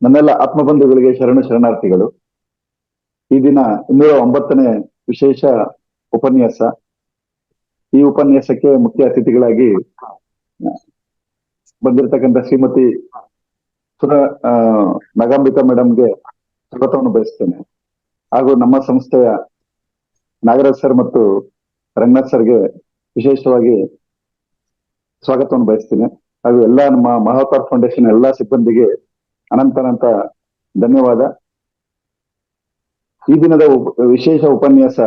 ನನ್ನೆಲ್ಲ ಆತ್ಮಬಂಧುಗಳಿಗೆ ಶರಣಾರ್ಥಿಗಳು. ಈ ದಿನ 209ನೇ ವಿಶೇಷ ಉಪನ್ಯಾಸ. ಈ ಉಪನ್ಯಾಸಕ್ಕೆ ಮುಖ್ಯ ಅತಿಥಿಗಳಾಗಿ ಬಂದಿರತಕ್ಕಂಥ ಶ್ರೀಮತಿ ನಗಾಂಬಿಕಾ ಮೇಡಮ್ಗೆ ಸ್ವಾಗತವನ್ನು ಬಯಸ್ತೇನೆ. ಹಾಗೂ ನಮ್ಮ ಸಂಸ್ಥೆಯ ನಾಗರಾಜ್ ಸರ್ ಮತ್ತು ರಂಗನಾಥ್ ಸರ್ಗೆ ವಿಶೇಷವಾಗಿ ಸ್ವಾಗತವನ್ನು ಬಯಸ್ತೇನೆ. ಹಾಗೂ ಎಲ್ಲ ನಮ್ಮ ಮಹಾವತಾರ್ ಫೌಂಡೇಶನ್ ಎಲ್ಲಾ ಸಿಬ್ಬಂದಿಗೆ ಅನಂತ ಧನ್ಯವಾದ. ಈ ದಿನದ ವಿಶೇಷ ಉಪನ್ಯಾಸ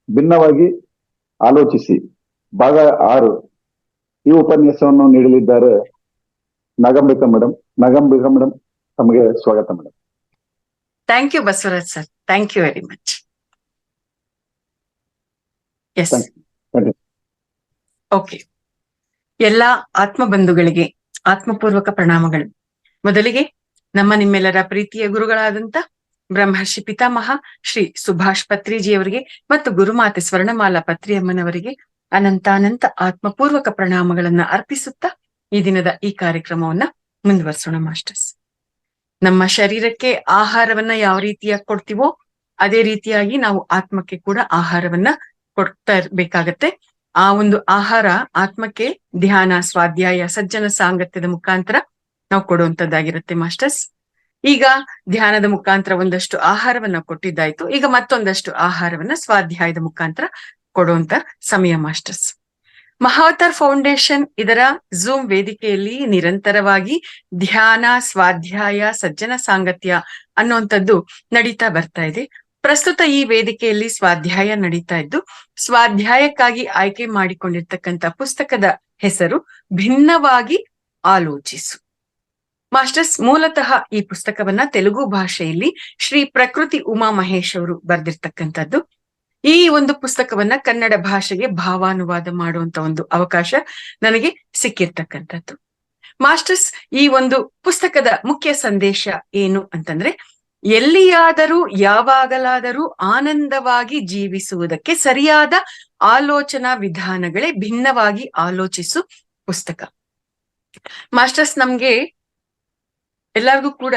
ಭಿನ್ನವಾಗಿ ಆಲೋಚಿಸಿ ಭಾಗ 6. ಈ ಉಪನ್ಯಾಸವನ್ನು ನೀಡಲಿದ್ದಾರೆ ನಾಗಂಬಿಕಾ ಮೇಡಮ್. ತಮಗೆ ಸ್ವಾಗತ madam. Thank you Basavaraj sir, thank you very much. Yes, okay. ಎಲ್ಲ ಆತ್ಮ ಬಂಧುಗಳಿಗೆ ಆತ್ಮಪೂರ್ವಕ ಪ್ರಣಾಮಗಳು. ಮೊದಲಿಗೆ ನಿಮ್ಮೆಲ್ಲರ ಪ್ರೀತಿಯ ಗುರುಗಳಾದಂತ ಬ್ರಹ್ಮರ್ಷಿ ಪಿತಾಮಹ ಶ್ರೀ ಸುಭಾಷ್ ಪತ್ರಿಜಿಯವರಿಗೆ ಮತ್ತು ಗುರುಮಾತೆ ಸ್ವರ್ಣಮಾಲಾ ಪತ್ರಿಯಮ್ಮನವರಿಗೆ ಅನಂತ ಆತ್ಮಪೂರ್ವಕ ಪ್ರಣಾಮಗಳನ್ನ ಅರ್ಪಿಸುತ್ತಾ ಈ ದಿನದ ಈ ಕಾರ್ಯಕ್ರಮವನ್ನ ಮುಂದುವರ್ಸೋಣ ಮಾಸ್ಟರ್ಸ್. ನಮ್ಮ ಶರೀರಕ್ಕೆ ಆಹಾರವನ್ನ ಯಾವ ರೀತಿಯಾಗಿ ಕೊಡ್ತೀವೋ ಅದೇ ರೀತಿಯಾಗಿ ನಾವು ಆತ್ಮಕ್ಕೆ ಕೂಡ ಆಹಾರವನ್ನ ಕೊಡ್ತಾ ಇರ್ಬೇಕಾಗತ್ತೆ. ಆ ಒಂದು ಆಹಾರ ಆತ್ಮಕ್ಕೆ ಧ್ಯಾನ, ಸ್ವಾಧ್ಯಾಯ, ಸಜ್ಜನ ಸಾಂಗತ್ಯದ ಮುಖಾಂತರ ನಾವು ಕೊಡುವಂತದ್ದಾಗಿರುತ್ತೆ ಮಾಸ್ಟರ್ಸ್. ಈಗ ಧ್ಯಾನದ ಮುಖಾಂತರ ಒಂದಷ್ಟು ಆಹಾರವನ್ನ ಕೊಟ್ಟಿದ್ದಾಯ್ತು. ಈಗ ಮತ್ತೊಂದಷ್ಟು ಆಹಾರವನ್ನ ಸ್ವಾಧ್ಯಾಯದ ಮುಖಾಂತರ ಕೊಡುವಂತ ಸಮಯ ಮಾಸ್ಟರ್ಸ್. ಮಹಾವತಾರ್ ಫೌಂಡೇಶನ್ ಇದರ ಝೂಮ್ ವೇದಿಕೆಯಲ್ಲಿ ನಿರಂತರವಾಗಿ ಧ್ಯಾನ, ಸ್ವಾಧ್ಯಾಯ, ಸಜ್ಜನ ಸಾಂಗತ್ಯ ಅನ್ನುವಂಥದ್ದು ನಡೀತಾ ಬರ್ತಾ ಇದೆ. ಪ್ರಸ್ತುತ ಈ ವೇದಿಕೆಯಲ್ಲಿ ಸ್ವಾಧ್ಯಾಯ ನಡೀತಾ ಇದ್ದು, ಸ್ವಾಧ್ಯಾಯಕ್ಕಾಗಿ ಆಯ್ಕೆ ಮಾಡಿಕೊಂಡಿರ್ತಕ್ಕಂಥ ಪುಸ್ತಕದ ಹೆಸರು ಭಿನ್ನವಾಗಿ ಆಲೋಚಿಸು. ಮಾಸ್ಟರ್ಸ್, ಮೂಲತಃ ಈ ಪುಸ್ತಕವನ್ನ ತೆಲುಗು ಭಾಷೆಯಲ್ಲಿ ಶ್ರೀ ಪ್ರಕೃತಿ ಉಮಾ ಮಹೇಶ್ ಅವರು ಬರೆದಿರ್ತಕ್ಕಂಥದ್ದು. ಈ ಒಂದು ಪುಸ್ತಕವನ್ನ ಕನ್ನಡ ಭಾಷೆಗೆ ಭಾವಾನುವಾದ ಮಾಡುವಂತ ಒಂದು ಅವಕಾಶ ನನಗೆ ಸಿಕ್ಕಿರ್ತಕ್ಕಂಥದ್ದು. ಮಾಸ್ಟರ್ಸ್, ಈ ಒಂದು ಪುಸ್ತಕದ ಮುಖ್ಯ ಸಂದೇಶ ಏನು ಅಂತಂದ್ರೆ, ಎಲ್ಲಿಯಾದರೂ ಯಾವಾಗಲಾದರೂ ಆನಂದವಾಗಿ ಜೀವಿಸುವುದಕ್ಕೆ ಸರಿಯಾದ ಆಲೋಚನಾ ವಿಧಾನಗಳೇ ಭಿನ್ನವಾಗಿ ಆಲೋಚಿಸು ಪುಸ್ತಕ. ಮಾಸ್ಟರ್ಸ್, ನಮ್ಗೆ ಎಲ್ಲರಿಗೂ ಕೂಡ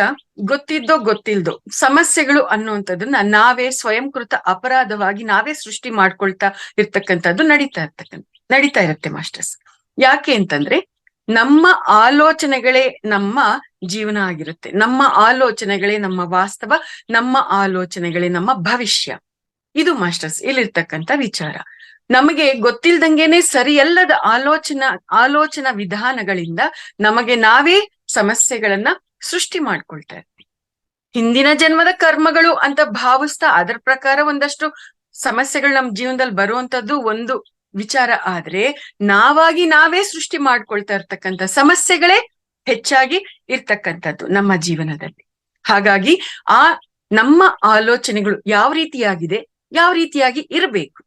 ಗೊತ್ತಿದ್ದೋ ಗೊತ್ತಿಲ್ದೋ ಸಮಸ್ಯೆಗಳು ಅನ್ನುವಂಥದ್ದನ್ನ ನಾವೇ ಸ್ವಯಂಕೃತ ಅಪರಾಧವಾಗಿ ನಾವೇ ಸೃಷ್ಟಿ ಮಾಡ್ಕೊಳ್ತಾ ಇರ್ತಕ್ಕಂಥದ್ದು ನಡೀತಾ ಇರುತ್ತೆ ಮಾಸ್ಟರ್ಸ್. ಯಾಕೆ ಅಂತಂದ್ರೆ, ನಮ್ಮ ಆಲೋಚನೆಗಳೇ ನಮ್ಮ ಜೀವನ ಆಗಿರುತ್ತೆ. ನಮ್ಮ ಆಲೋಚನೆಗಳೇ ನಮ್ಮ ವಾಸ್ತವ, ನಮ್ಮ ಆಲೋಚನೆಗಳೇ ನಮ್ಮ ಭವಿಷ್ಯ. ಇದು ಮಾಸ್ಟರ್ಸ್ ಇಲ್ಲಿರ್ತಕ್ಕಂಥ ವಿಚಾರ. ನಮಗೆ ಗೊತ್ತಿಲ್ದಂಗೆನೆ ಸರಿಯಲ್ಲದ ಆಲೋಚನಾ ವಿಧಾನಗಳಿಂದ ನಮಗೆ ನಾವೇ ಸಮಸ್ಯೆಗಳನ್ನ ಸೃಷ್ಟಿ ಮಾಡ್ಕೊಳ್ತಾ ಇರ್ತೀವಿ. ಹಿಂದಿನ ಜನ್ಮದ ಕರ್ಮಗಳು ಅಂತ ಭಾವಿಸ್ತಾ ಅದರ ಪ್ರಕಾರ ಒಂದಷ್ಟು ಸಮಸ್ಯೆಗಳು ನಮ್ಮ ಜೀವನದಲ್ಲಿ ಬರುವಂತದ್ದು ಒಂದು ವಿಚಾರ. ಆದ್ರೆ ನಾವಾಗಿ ನಾವೇ ಸೃಷ್ಟಿ ಮಾಡ್ಕೊಳ್ತಾ ಇರ್ತಕ್ಕಂಥ ಸಮಸ್ಯೆಗಳೇ ಹೆಚ್ಚಾಗಿ ಇರ್ತಕ್ಕಂಥದ್ದು ನಮ್ಮ ಜೀವನದಲ್ಲಿ. ಹಾಗಾಗಿ ನಮ್ಮ ಆಲೋಚನೆಗಳು ಯಾವ ರೀತಿಯಾಗಿದೆ, ಯಾವ ರೀತಿಯಾಗಿ ಇರಬೇಕು,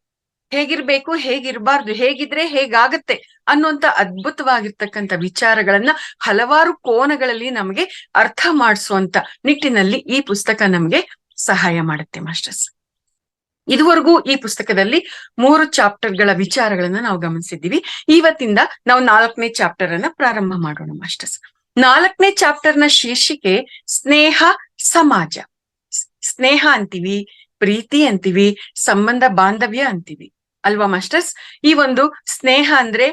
ಹೇಗಿರ್ಬೇಕು, ಹೇಗಿರ್ಬಾರ್ದು, ಹೇಗಿದ್ರೆ ಹೇಗಾಗತ್ತೆ ಅನ್ನುವಂತ ಅದ್ಭುತವಾಗಿರ್ತಕ್ಕಂಥ ವಿಚಾರಗಳನ್ನ ಹಲವಾರು ಕೋನಗಳಲ್ಲಿ ನಮಗೆ ಅರ್ಥ ಮಾಡಿಸುವಂತ ನಿಟ್ಟಿನಲ್ಲಿ ಈ ಪುಸ್ತಕ ನಮ್ಗೆ ಸಹಾಯ ಮಾಡುತ್ತೆ ಮಾಸ್ಟರ್ಸ್. ಇದುವರೆಗೂ ಈ ಪುಸ್ತಕದಲ್ಲಿ 3 ಚಾಪ್ಟರ್ಗಳ ವಿಚಾರಗಳನ್ನ ನಾವು ಗಮನಿಸಿದ್ದೀವಿ. ಇವತ್ತಿಂದ ನಾವು 4ನೇ ಚಾಪ್ಟರ್ ಅನ್ನ ಪ್ರಾರಂಭ ಮಾಡೋಣ ಮಾಸ್ಟರ್ಸ್. 4ನೇ ಚಾಪ್ಟರ್ನ ಶೀರ್ಷಿಕೆ ಸ್ನೇಹ ಸಮಾಜ. ಸ್ನೇಹ ಅಂತೀವಿ, ಪ್ರೀತಿ ಅಂತೀವಿ, ಸಂಬಂಧ ಬಾಂಧವ್ಯ ಅಂತೀವಿ ಅಲ್ವಾ ಮಾಸ್ಟರ್ಸ್? ಈ ಒಂದು ಸ್ನೇಹ ಅಂದ್ರೆ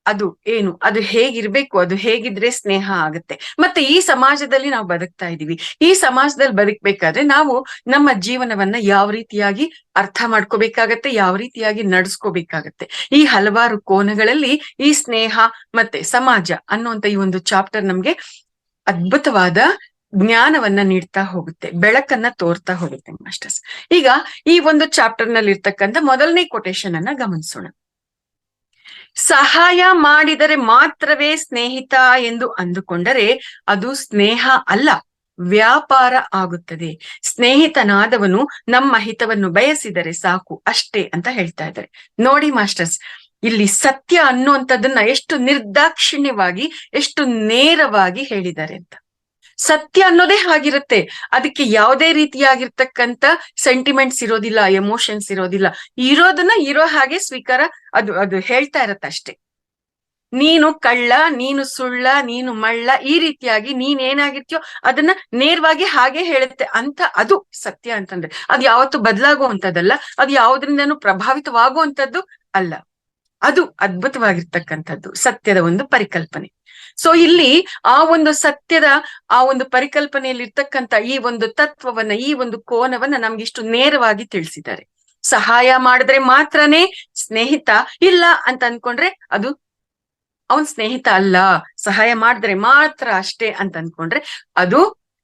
ಅದು ಏನು, ಅದು ಹೇಗಿರ್ಬೇಕು, ಅದು ಹೇಗಿದ್ರೆ ಸ್ನೇಹ ಆಗುತ್ತೆ. ಮತ್ತೆ ಈ ಸಮಾಜದಲ್ಲಿ ನಾವು ಬದುಕ್ತಾ ಇದೀವಿ. ಈ ಸಮಾಜದಲ್ಲಿ ಬದುಕ್ಬೇಕಾದ್ರೆ ನಾವು ನಮ್ಮ ಜೀವನವನ್ನ ಯಾವ ರೀತಿಯಾಗಿ ಅರ್ಥ ಮಾಡ್ಕೋಬೇಕಾಗತ್ತೆ, ಯಾವ ರೀತಿಯಾಗಿ ನಡ್ಸ್ಕೋಬೇಕಾಗತ್ತೆ. ಈ ಹಲವಾರು ಕೋನಗಳಲ್ಲಿ ಈ ಸ್ನೇಹ ಮತ್ತೆ ಸಮಾಜ ಅನ್ನುವಂತ ಈ ಒಂದು ಚಾಪ್ಟರ್ ನಮ್ಗೆ ಅದ್ಭುತವಾದ ಜ್ಞಾನವನ್ನ ನೀಡ್ತಾ ಹೋಗುತ್ತೆ, ಬೆಳಕನ್ನ ತೋರ್ತಾ ಹೋಗುತ್ತೆ ಮಾಸ್ಟರ್ಸ್. ಈಗ ಈ ಒಂದು ಚಾಪ್ಟರ್ ನಲ್ಲಿ ಇರ್ತಕ್ಕಂಥ ಮೊದಲನೇ ಕೊಟೇಶನ್ ಅನ್ನ ಗಮನಿಸೋಣ. ಸಹಾಯ ಮಾಡಿದರೆ ಮಾತ್ರವೇ ಸ್ನೇಹಿತ ಎಂದು ಅಂದುಕೊಂಡರೆ ಅದು ಸ್ನೇಹ ಅಲ್ಲ, ವ್ಯಾಪಾರ ಆಗುತ್ತದೆ. ಸ್ನೇಹಿತನಾದವನು ನಮ್ಮ ಹಿತವನ್ನು ಬಯಸಿದರೆ ಸಾಕು ಅಷ್ಟೇ ಅಂತ ಹೇಳ್ತಾ ಇದ್ದಾರೆ. ನೋಡಿ ಮಾಸ್ಟರ್ಸ್, ಇಲ್ಲಿ ಸತ್ಯ ಅನ್ನುವಂಥದ್ದನ್ನ ಎಷ್ಟು ನಿರ್ದಾಕ್ಷಿಣ್ಯವಾಗಿ, ಎಷ್ಟು ನೇರವಾಗಿ ಹೇಳಿದ್ದಾರೆ ಅಂತ. ಸತ್ಯ ಅನ್ನೋದೇ ಹಾಗಿರುತ್ತೆ. ಅದಕ್ಕೆ ಯಾವುದೇ ರೀತಿಯಾಗಿರ್ತಕ್ಕಂಥ ಸೆಂಟಿಮೆಂಟ್ಸ್ ಇರೋದಿಲ್ಲ, ಎಮೋಷನ್ಸ್ ಇರೋದಿಲ್ಲ. ಇರೋದನ್ನ ಇರೋ ಹಾಗೆ ಸ್ವೀಕಾರ ಅದು ಹೇಳ್ತಾ ಇರತ್ತೆ ಅಷ್ಟೇ. ನೀನು ಕಳ್ಳ, ನೀನು ಸುಳ್ಳ, ನೀನು ಮಳ್ಳ, ಈ ರೀತಿಯಾಗಿ ನೀನ್ ಏನಾಗಿರ್ತೀಯೋ ಅದನ್ನ ನೇರವಾಗಿ ಹಾಗೆ ಹೇಳುತ್ತೆ ಅಂತ. ಅದು ಸತ್ಯ ಅಂತಂದ್ರೆ ಅದು ಯಾವತ್ತು ಬದಲಾಗುವಂತದ್ದಲ್ಲ, ಅದು ಯಾವುದ್ರಿಂದನೂ ಪ್ರಭಾವಿತವಾಗುವಂತದ್ದು ಅಲ್ಲ. ಅದು ಅದ್ಭುತವಾಗಿರ್ತಕ್ಕಂಥದ್ದು ಸತ್ಯದ ಒಂದು ಪರಿಕಲ್ಪನೆ. ಸೊ ಇಲ್ಲಿ ಆ ಒಂದು ಸತ್ಯದ ಆ ಒಂದು ಪರಿಕಲ್ಪನೆಯಲ್ಲಿ ಇರ್ತಕ್ಕಂಥ ಈ ಒಂದು ತತ್ವವನ್ನ, ಈ ಒಂದು ಕೋನವನ್ನ ನಮ್ಗಿಷ್ಟು ನೇರವಾಗಿ ತಿಳಿಸಿದ್ದಾರೆ. ಸಹಾಯ ಮಾಡಿದ್ರೆ ಮಾತ್ರನೇ ಸ್ನೇಹಿತ, ಇಲ್ಲ ಅಂತ ಅನ್ಕೊಂಡ್ರೆ ಅದು ಅವನ್ ಸ್ನೇಹಿತ ಅಲ್ಲ. ಸಹಾಯ ಮಾಡಿದ್ರೆ ಮಾತ್ರ ಅಷ್ಟೇ ಅಂತ ಅನ್ಕೊಂಡ್ರೆ ಅದು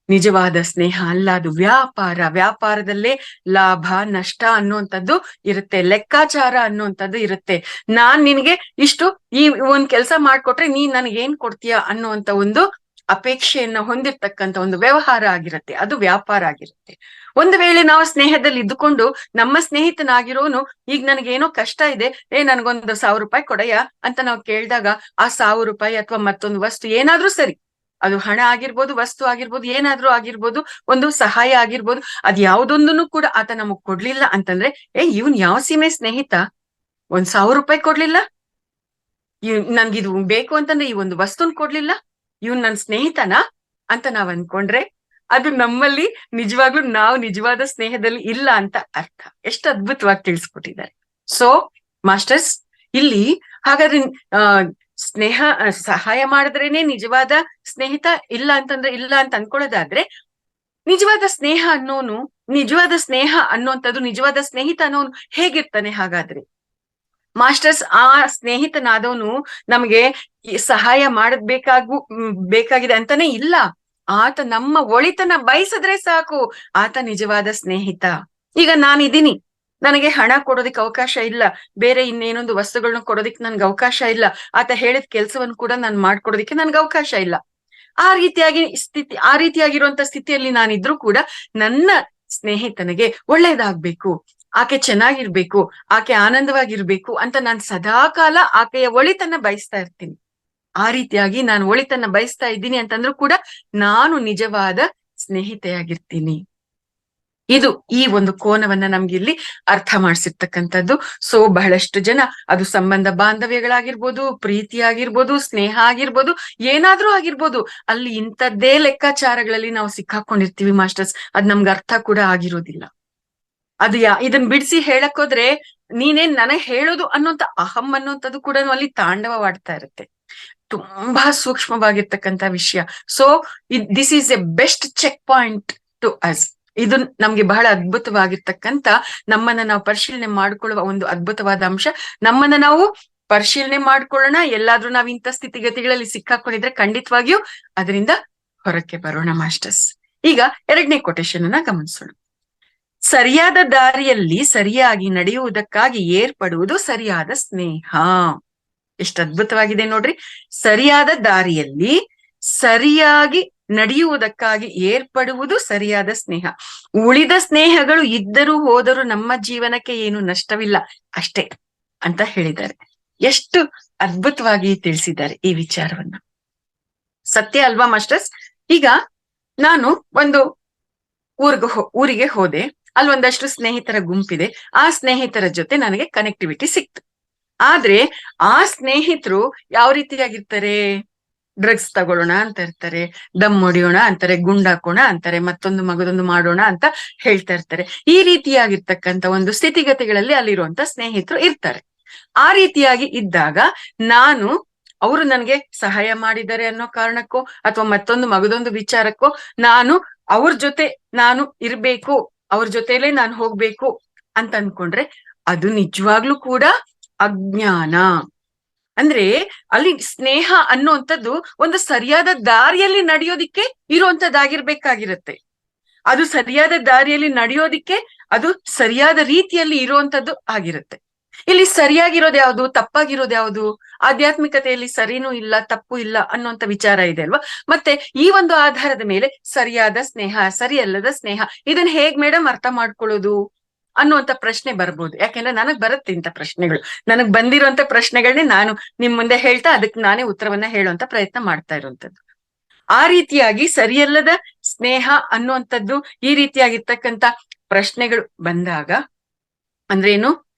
ನಿಜವಾದ ಸ್ನೇಹ ಅಲ್ಲ, ಅದು ವ್ಯಾಪಾರ. ವ್ಯಾಪಾರದಲ್ಲೇ ಲಾಭ ನಷ್ಟ ಅನ್ನುವಂಥದ್ದು ಇರುತ್ತೆ, ಲೆಕ್ಕಾಚಾರ ಅನ್ನುವಂಥದ್ದು ಇರುತ್ತೆ. ನಾನ್ ನಿನ್ಗೆ ಇಷ್ಟು ಈ ಒಂದ್ ಕೆಲಸ ಮಾಡ್ಕೊಟ್ರೆ ನೀನ್ ನನಗೆ ಏನ್ ಕೊಡ್ತೀಯ ಅನ್ನುವಂತ ಒಂದು ಅಪೇಕ್ಷೆಯನ್ನ ಹೊಂದಿರ್ತಕ್ಕಂಥ ಒಂದು ವ್ಯವಹಾರ ಆಗಿರುತ್ತೆ, ಅದು ವ್ಯಾಪಾರ ಆಗಿರುತ್ತೆ. ಒಂದು ವೇಳೆ ನಾವು ಸ್ನೇಹದಲ್ಲಿ ಇದ್ದುಕೊಂಡು ನಮ್ಮ ಸ್ನೇಹಿತನಾಗಿರೋನು ಈಗ ನನಗೇನೋ ಕಷ್ಟ ಇದೆ, ನನ್ಗೊಂದು 1000 ರೂಪಾಯಿ ಕೊಡಯ್ಯ ಅಂತ ನಾವು ಕೇಳಿದಾಗ ಆ 1000 ರೂಪಾಯಿ ಅಥವಾ ಮತ್ತೊಂದು ವಸ್ತು ಏನಾದ್ರೂ ಸರಿ, ಅದು ಹಣ ಆಗಿರ್ಬೋದು, ವಸ್ತು ಆಗಿರ್ಬೋದು, ಏನಾದ್ರೂ ಆಗಿರ್ಬೋದು, ಒಂದು ಸಹಾಯ ಆಗಿರ್ಬೋದು, ಅದ್ ಯಾವ್ದೊಂದನ್ನು ಕೂಡ ಆತ ನಮಗ್ ಕೊಡ್ಲಿಲ್ಲ ಅಂತಂದ್ರೆ ಇವನ್ ಯಾವ ಸೀಮೆ ಸ್ನೇಹಿತ, 1000 ರೂಪಾಯಿ ಕೊಡ್ಲಿಲ್ಲ, ನನ್ಗಿದು ಬೇಕು ಅಂತಂದ್ರೆ ಈ ಒಂದು ವಸ್ತುನ್ ಕೊಡ್ಲಿಲ್ಲ, ಇವನ್ ನನ್ ಸ್ನೇಹಿತನಾ ಅಂತ ನಾವ್ ಅನ್ಕೊಂಡ್ರೆ ಅದು ನಮ್ಮಲ್ಲಿ ನಿಜವಾಗ್ಲೂ ನಾವು ನಿಜವಾದ ಸ್ನೇಹದಲ್ಲಿ ಇಲ್ಲ ಅಂತ ಅರ್ಥ. ಎಷ್ಟು ಅದ್ಭುತವಾಗಿ ತಿಳಿಸ್ಕೊಟ್ಟಿದ್ದಾರೆ. ಸೊ ಮಾಸ್ಟರ್ಸ್, ಇಲ್ಲಿ ಹಾಗಾದ್ರೆ ಸ್ನೇಹ ಸಹಾಯ ಮಾಡಿದ್ರೇನೆ ನಿಜವಾದ ಸ್ನೇಹಿತ, ಇಲ್ಲ ಅಂತಂದ್ರೆ ಇಲ್ಲ ಅಂತ ಅನ್ಕೊಳ್ಳೋದಾದ್ರೆ ನಿಜವಾದ ಸ್ನೇಹ ಅನ್ನೋನು, ನಿಜವಾದ ಸ್ನೇಹ ಅನ್ನೋಂಥದ್ದು, ನಿಜವಾದ ಸ್ನೇಹಿತ ಅನ್ನೋನು ಹೇಗಿರ್ತಾನೆ ಹಾಗಾದ್ರೆ? ಮಾಸ್ಟರ್ಸ್, ಆ ಸ್ನೇಹಿತನಾದವನು ನಮ್ಗೆ ಸಹಾಯ ಬೇಕಾಗಿದೆ ಅಂತಾನೆ ಇಲ್ಲ, ಆತ ನಮ್ಮ ಒಳಿತನ ಬಯಸಿದ್ರೆ ಸಾಕು, ಆತ ನಿಜವಾದ ಸ್ನೇಹಿತ. ಈಗ ನಾನಿದ್ದೀನಿ, ನನಗೆ ಹಣ ಕೊಡೋದಿಕ್ ಅವಕಾಶ ಇಲ್ಲ, ಬೇರೆ ಇನ್ನೇನೊಂದು ವಸ್ತುಗಳನ್ನ ಕೊಡೋದಿಕ್ ನನ್ಗೆ ಅವಕಾಶ ಇಲ್ಲ, ಆತ ಹೇಳಿದ ಕೆಲ್ಸವನ್ನು ಕೂಡ ನಾನ್ ಮಾಡ್ಕೊಡೋದಿಕ್ಕೆ ನನ್ಗೆ ಅವಕಾಶ ಇಲ್ಲ. ಆ ರೀತಿಯಾಗಿರುವಂತ ಸ್ಥಿತಿಯಲ್ಲಿ ನಾನಿದ್ರು ಕೂಡ ನನ್ನ ಸ್ನೇಹಿತನಿಗೆ ಒಳ್ಳೇದಾಗ್ಬೇಕು, ಆಕೆ ಚೆನ್ನಾಗಿರ್ಬೇಕು, ಆಕೆ ಆನಂದವಾಗಿರ್ಬೇಕು ಅಂತ ನಾನು ಸದಾ ಕಾಲ ಆಕೆಯ ಒಳಿತನ್ನ ಬಯಸ್ತಾ ಇರ್ತೀನಿ. ಆ ರೀತಿಯಾಗಿ ನಾನು ಒಳಿತನ್ನ ಬಯಸ್ತಾ ಇದ್ದೀನಿ ಅಂತಂದ್ರೂ ಕೂಡ ನಾನು ನಿಜವಾದ ಸ್ನೇಹಿತೆಯಾಗಿರ್ತೀನಿ. ಇದು ಈ ಒಂದು ಕೋನವನ್ನ ನಮ್ಗೆ ಇಲ್ಲಿ ಅರ್ಥ ಮಾಡಿಸಿರ್ತಕ್ಕಂಥದ್ದು. ಸೊ ಬಹಳಷ್ಟು ಜನ, ಅದು ಸಂಬಂಧ ಬಾಂಧವ್ಯಗಳಾಗಿರ್ಬೋದು, ಪ್ರೀತಿ ಆಗಿರ್ಬೋದು, ಸ್ನೇಹ ಆಗಿರ್ಬೋದು, ಏನಾದ್ರೂ ಆಗಿರ್ಬೋದು, ಅಲ್ಲಿ ಇಂಥದ್ದೇ ಲೆಕ್ಕಾಚಾರಗಳಲ್ಲಿ ನಾವು ಸಿಕ್ಕಾಕೊಂಡಿರ್ತೀವಿ ಮಾಸ್ಟರ್ಸ್. ಅದ್ ನಮ್ಗೆ ಅರ್ಥ ಕೂಡ ಆಗಿರೋದಿಲ್ಲ. ಅದು ಇದನ್ ಬಿಡಿಸಿ ಹೇಳಕ್ ಹೋದ್ರೆ ನೀನೇನ್ ನನಗ್ ಹೇಳೋದು ಅನ್ನೋಂತ ಅಹಂ ಅನ್ನೋಂಥದ್ದು ಕೂಡ ಅಲ್ಲಿ ತಾಂಡವವಾಡ್ತಾ ಇರುತ್ತೆ. ತುಂಬಾ ಸೂಕ್ಷ್ಮವಾಗಿರ್ತಕ್ಕಂಥ ವಿಷಯ. So this is a best check point to us. ಇದು ನಮ್ಗೆ ಬಹಳ ಅದ್ಭುತವಾಗಿರ್ತಕ್ಕಂಥ, ನಮ್ಮನ್ನ ನಾವು ಪರಿಶೀಲನೆ ಮಾಡ್ಕೊಳ್ಳುವ ಒಂದು ಅದ್ಭುತವಾದ ಅಂಶ. ನಮ್ಮನ್ನ ನಾವು ಪರಿಶೀಲನೆ ಮಾಡ್ಕೊಳ್ಳೋಣ. ಎಲ್ಲಾದ್ರೂ ನಾವ್ ಇಂಥ ಸ್ಥಿತಿಗತಿಗಳಲ್ಲಿ ಸಿಕ್ಕಾಕೊಂಡಿದ್ರೆ ಖಂಡಿತವಾಗಿಯೂ ಅದರಿಂದ ಹೊರಕ್ಕೆ ಬರೋಣ ಮಾಸ್ಟರ್ಸ್. ಈಗ 2ನೇ ಕೊಟೇಶನ್ ಅನ್ನ ಗಮನಿಸೋಣ. ಸರಿಯಾದ ದಾರಿಯಲ್ಲಿ ಸರಿಯಾಗಿ ನಡೆಯುವುದಕ್ಕಾಗಿ ಏರ್ಪಡುವುದು ಸರಿಯಾದ ಸ್ನೇಹ. ಎಷ್ಟು ಅದ್ಭುತವಾಗಿದೆ ನೋಡ್ರಿ. ಸರಿಯಾದ ದಾರಿಯಲ್ಲಿ ಸರಿಯಾಗಿ ನಡೆಯುವುದಕ್ಕಾಗಿ ಏರ್ಪಡುವುದು ಸರಿಯಾದ ಸ್ನೇಹ. ಉಳಿದ ಸ್ನೇಹಗಳು ಇದ್ದರೂ ಹೋದರೂ ನಮ್ಮ ಜೀವನಕ್ಕೆ ಏನು ನಷ್ಟವಿಲ್ಲ ಅಷ್ಟೇ ಅಂತ ಹೇಳಿದ್ದಾರೆ. ಎಷ್ಟು ಅದ್ಭುತವಾಗಿ ತಿಳಿಸಿದ್ದಾರೆ ಈ ವಿಚಾರವನ್ನ. ಸತ್ಯ ಅಲ್ವಾ ಮಾಸ್ಟರ್ಸ್? ಈಗ ನಾನು ಒಂದು ಊರಿಗೆ ಹೋದೆ, ಅಲ್ಲಿ ಒಂದಷ್ಟು ಸ್ನೇಹಿತರ ಗುಂಪಿದೆ. ಆ ಸ್ನೇಹಿತರ ಜೊತೆ ನನಗೆ ಕನೆಕ್ಟಿವಿಟಿ ಸಿಕ್ತು. ಆದ್ರೆ ಆ ಸ್ನೇಹಿತರು ಯಾವ ರೀತಿಯಾಗಿರ್ತಾರೆ? ಡ್ರಗ್ಸ್ ತಗೊಳ್ಳೋಣ ಅಂತ ಇರ್ತಾರೆ, ದಮ್ ಹೊಡಿಯೋಣ ಅಂತಾರೆ, ಗುಂಡಾಕೋಣ ಅಂತಾರೆ, ಮಗದೊಂದು ಮಾಡೋಣ ಅಂತ ಹೇಳ್ತಾ ಇರ್ತಾರೆ. ಈ ರೀತಿಯಾಗಿರ್ತಕ್ಕಂಥ ಒಂದು ಸ್ಥಿತಿಗತಿಗಳಲ್ಲಿ ಅಲ್ಲಿರುವಂತ ಸ್ನೇಹಿತರು ಇರ್ತಾರೆ. ಆ ರೀತಿಯಾಗಿ ಇದ್ದಾಗ ಅವರು ನನಗೆ ಸಹಾಯ ಮಾಡಿದ್ದಾರೆ ಅನ್ನೋ ಕಾರಣಕ್ಕೋ ಅಥವಾ ಮಗದೊಂದು ವಿಚಾರಕ್ಕೋ ಅವ್ರ ಜೊತೆ ನಾನು ಇರ್ಬೇಕು, ಅವ್ರ ಜೊತೆಲೇ ನಾನು ಹೋಗ್ಬೇಕು ಅಂತ ಅನ್ಕೊಂಡ್ರೆ ಅದು ನಿಜವಾಗ್ಲೂ ಕೂಡ ಅಜ್ಞಾನ. ಅಂದ್ರೆ ಅಲ್ಲಿ ಸ್ನೇಹ ಅನ್ನುವಂಥದ್ದು ಒಂದು ಸರಿಯಾದ ದಾರಿಯಲ್ಲಿ ನಡೆಯೋದಿಕ್ಕೆ ಇರುವಂತದ್ದಾಗಿರ್ಬೇಕಾಗಿರುತ್ತೆ. ಅದು ಸರಿಯಾದ ದಾರಿಯಲ್ಲಿ ನಡೆಯೋದಿಕ್ಕೆ ಅದು ಸರಿಯಾದ ರೀತಿಯಲ್ಲಿ ಇರುವಂತದ್ದು ಆಗಿರುತ್ತೆ. ಇಲ್ಲಿ ಸರಿಯಾಗಿರೋದು ಯಾವುದು, ತಪ್ಪಾಗಿರೋದು ಯಾವುದು? ಆಧ್ಯಾತ್ಮಿಕತೆಯಲ್ಲಿ ಸರಿನೂ ಇಲ್ಲ, ತಪ್ಪು ಇಲ್ಲ ಅನ್ನುವಂತ ವಿಚಾರ ಇದೆ ಅಲ್ವಾ? ಮತ್ತೆ ಈ ಒಂದು ಆಧಾರದ ಮೇಲೆ ಸರಿಯಾದ ಸ್ನೇಹ, ಸರಿಯಲ್ಲದ ಸ್ನೇಹ, ಇದನ್ನ ಹೇಗ್ ಮೇಡಮ್ ಅರ್ಥ ಮಾಡ್ಕೊಳ್ಳೋದು ಅನ್ನುವಂತ ಪ್ರಶ್ನೆ ಬರ್ಬೋದು. ಯಾಕೆಂದ್ರೆ ನನಗ್ ಬರುತ್ತೆ ಇಂಥ ಪ್ರಶ್ನೆಗಳು. ನನಗ್ ಬಂದಿರುವಂತ ಪ್ರಶ್ನೆಗಳನ್ನೇ ನಾನು ನಿಮ್ ಮುಂದೆ ಹೇಳ್ತಾ ಅದಕ್ಕೆ ನಾನೇ ಉತ್ತರವನ್ನ ಹೇಳುವಂತ ಪ್ರಯತ್ನ ಮಾಡ್ತಾ ಇರುವಂತದ್ದು. ಆ ರೀತಿಯಾಗಿ ಸರಿಯಲ್ಲದ ಸ್ನೇಹ ಅನ್ನುವಂಥದ್ದು ಈ ರೀತಿಯಾಗಿರ್ತಕ್ಕಂಥ ಪ್ರಶ್ನೆಗಳು ಬಂದಾಗ ಅಂದ್ರೇನು?